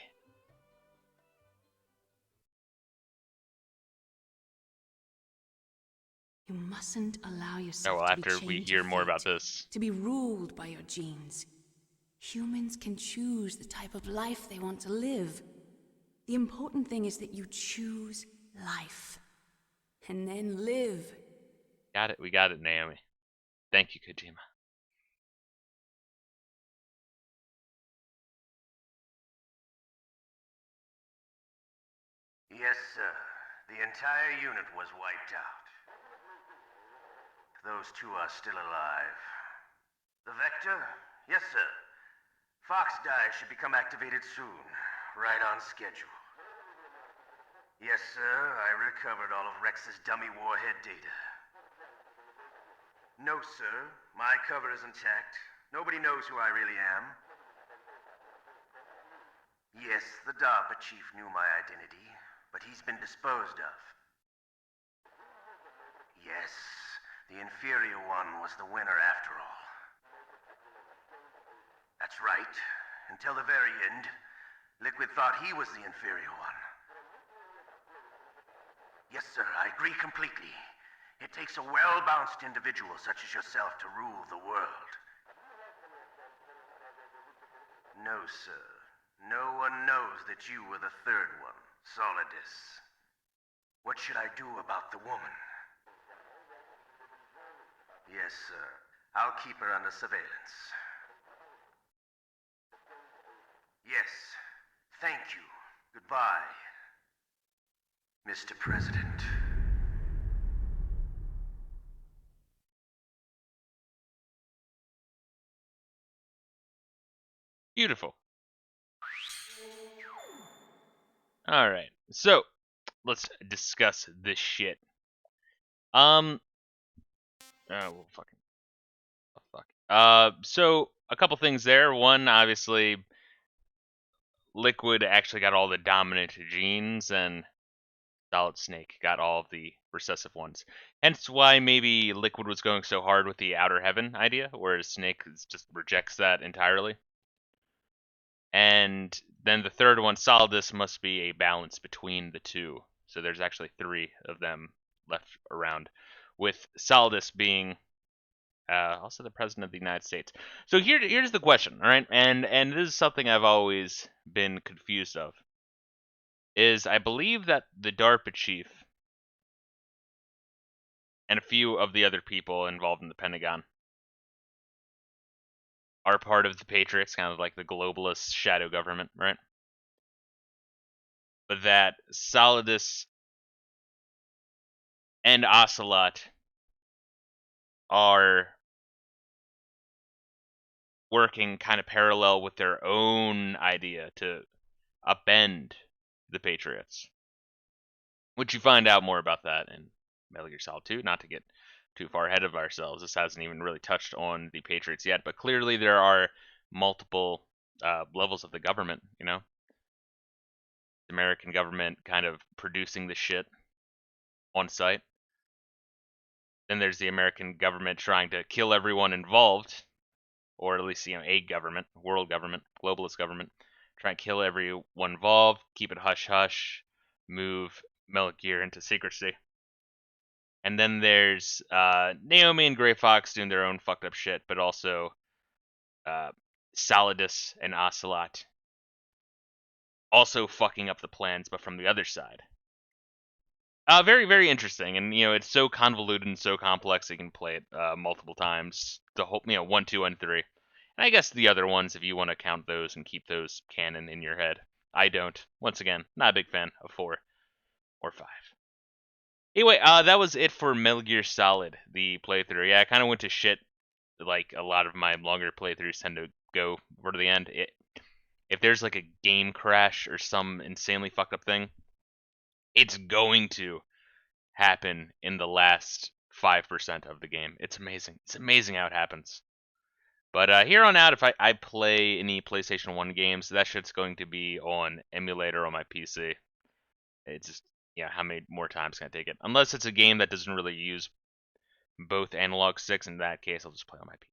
You mustn't allow yourself well, to after be we chained hear to more fate, about this. to be ruled by your genes. Humans can choose the type of life they want to live. The important thing is that you choose life. And then live. Got it. We got it, Naomi. Thank you, Kojima. Yes, sir. The entire unit was wiped out. Those two are still alive. The Vector? Yes, sir. Fox Die should become activated soon. Right on schedule. Yes, sir. I recovered all of Rex's dummy warhead data. No, sir. My cover is intact. Nobody knows who I really am. Yes, the DARPA chief knew my identity, but he's been disposed of. Yes, the inferior one was the winner after all. That's right. Until the very end, Liquid thought he was the inferior one. Yes, sir, I agree completely. It takes a well-balanced individual such as yourself to rule the world. No, sir. No one knows that you were the third one, Solidus. What should I do about the woman? Yes, sir. I'll keep her under surveillance. Yes. Thank you. Goodbye, Mr. President. Beautiful. Alright, so let's discuss this shit. Oh, fucking. Oh, fuck. So a couple things there. One, obviously, Liquid actually got all the dominant genes, and Solid Snake got all of the recessive ones. Hence why maybe Liquid was going so hard with the Outer Heaven idea, whereas Snake just rejects that entirely. And then the third one, Solidus, must be a balance between the two. So there's actually 3 of them left around, with Solidus being Also the President of the United States. So here's the question, all right? And this is something I've always been confused of. Is I believe that the DARPA chief and a few of the other people involved in the Pentagon are part of the Patriots, kind of like the globalist shadow government, right? But that Solidus and Ocelot are working kind of parallel with their own idea to upend the Patriots. Which you find out more about that in Metal Gear Solid 2, not to get too far ahead of ourselves. This hasn't even really touched on the Patriots yet, but clearly there are multiple levels of the government, you know? The American government kind of producing the shit on site. Then there's the American government trying to kill everyone involved, or at least, you know, a government, world government, globalist government, trying to kill everyone involved, keep it hush-hush, move Metal Gear into secrecy. And then there's Naomi and Gray Fox doing their own fucked up shit, but also Solidus and Ocelot also fucking up the plans, but from the other side. Very, very interesting, and you know it's so convoluted and so complex. You can play it multiple times. The whole, you know, 1, 2, and 3, and I guess the other ones if you want to count those and keep those canon in your head. I don't. Once again, not a big fan of 4 or 5. Anyway, that was it for Metal Gear Solid, the playthrough. Yeah, I kind of went to shit, like a lot of my longer playthroughs tend to go to the end. If there's like a game crash or some insanely fucked up thing, it's going to happen in the last 5% of the game. It's amazing. It's amazing how it happens. But here on out, if I play any PlayStation 1 games, that shit's going to be on emulator on my PC. It's just, yeah, how many more times can I take it? Unless it's a game that doesn't really use both analog sticks. In that case, I'll just play on my PC.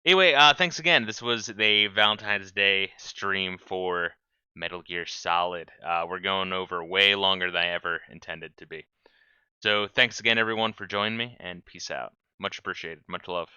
Anyway, thanks again. This was the Valentine's Day stream for Metal Gear Solid. We're going over way longer than I ever intended to be. So thanks again, everyone, for joining me, and peace out. Much appreciated. Much love.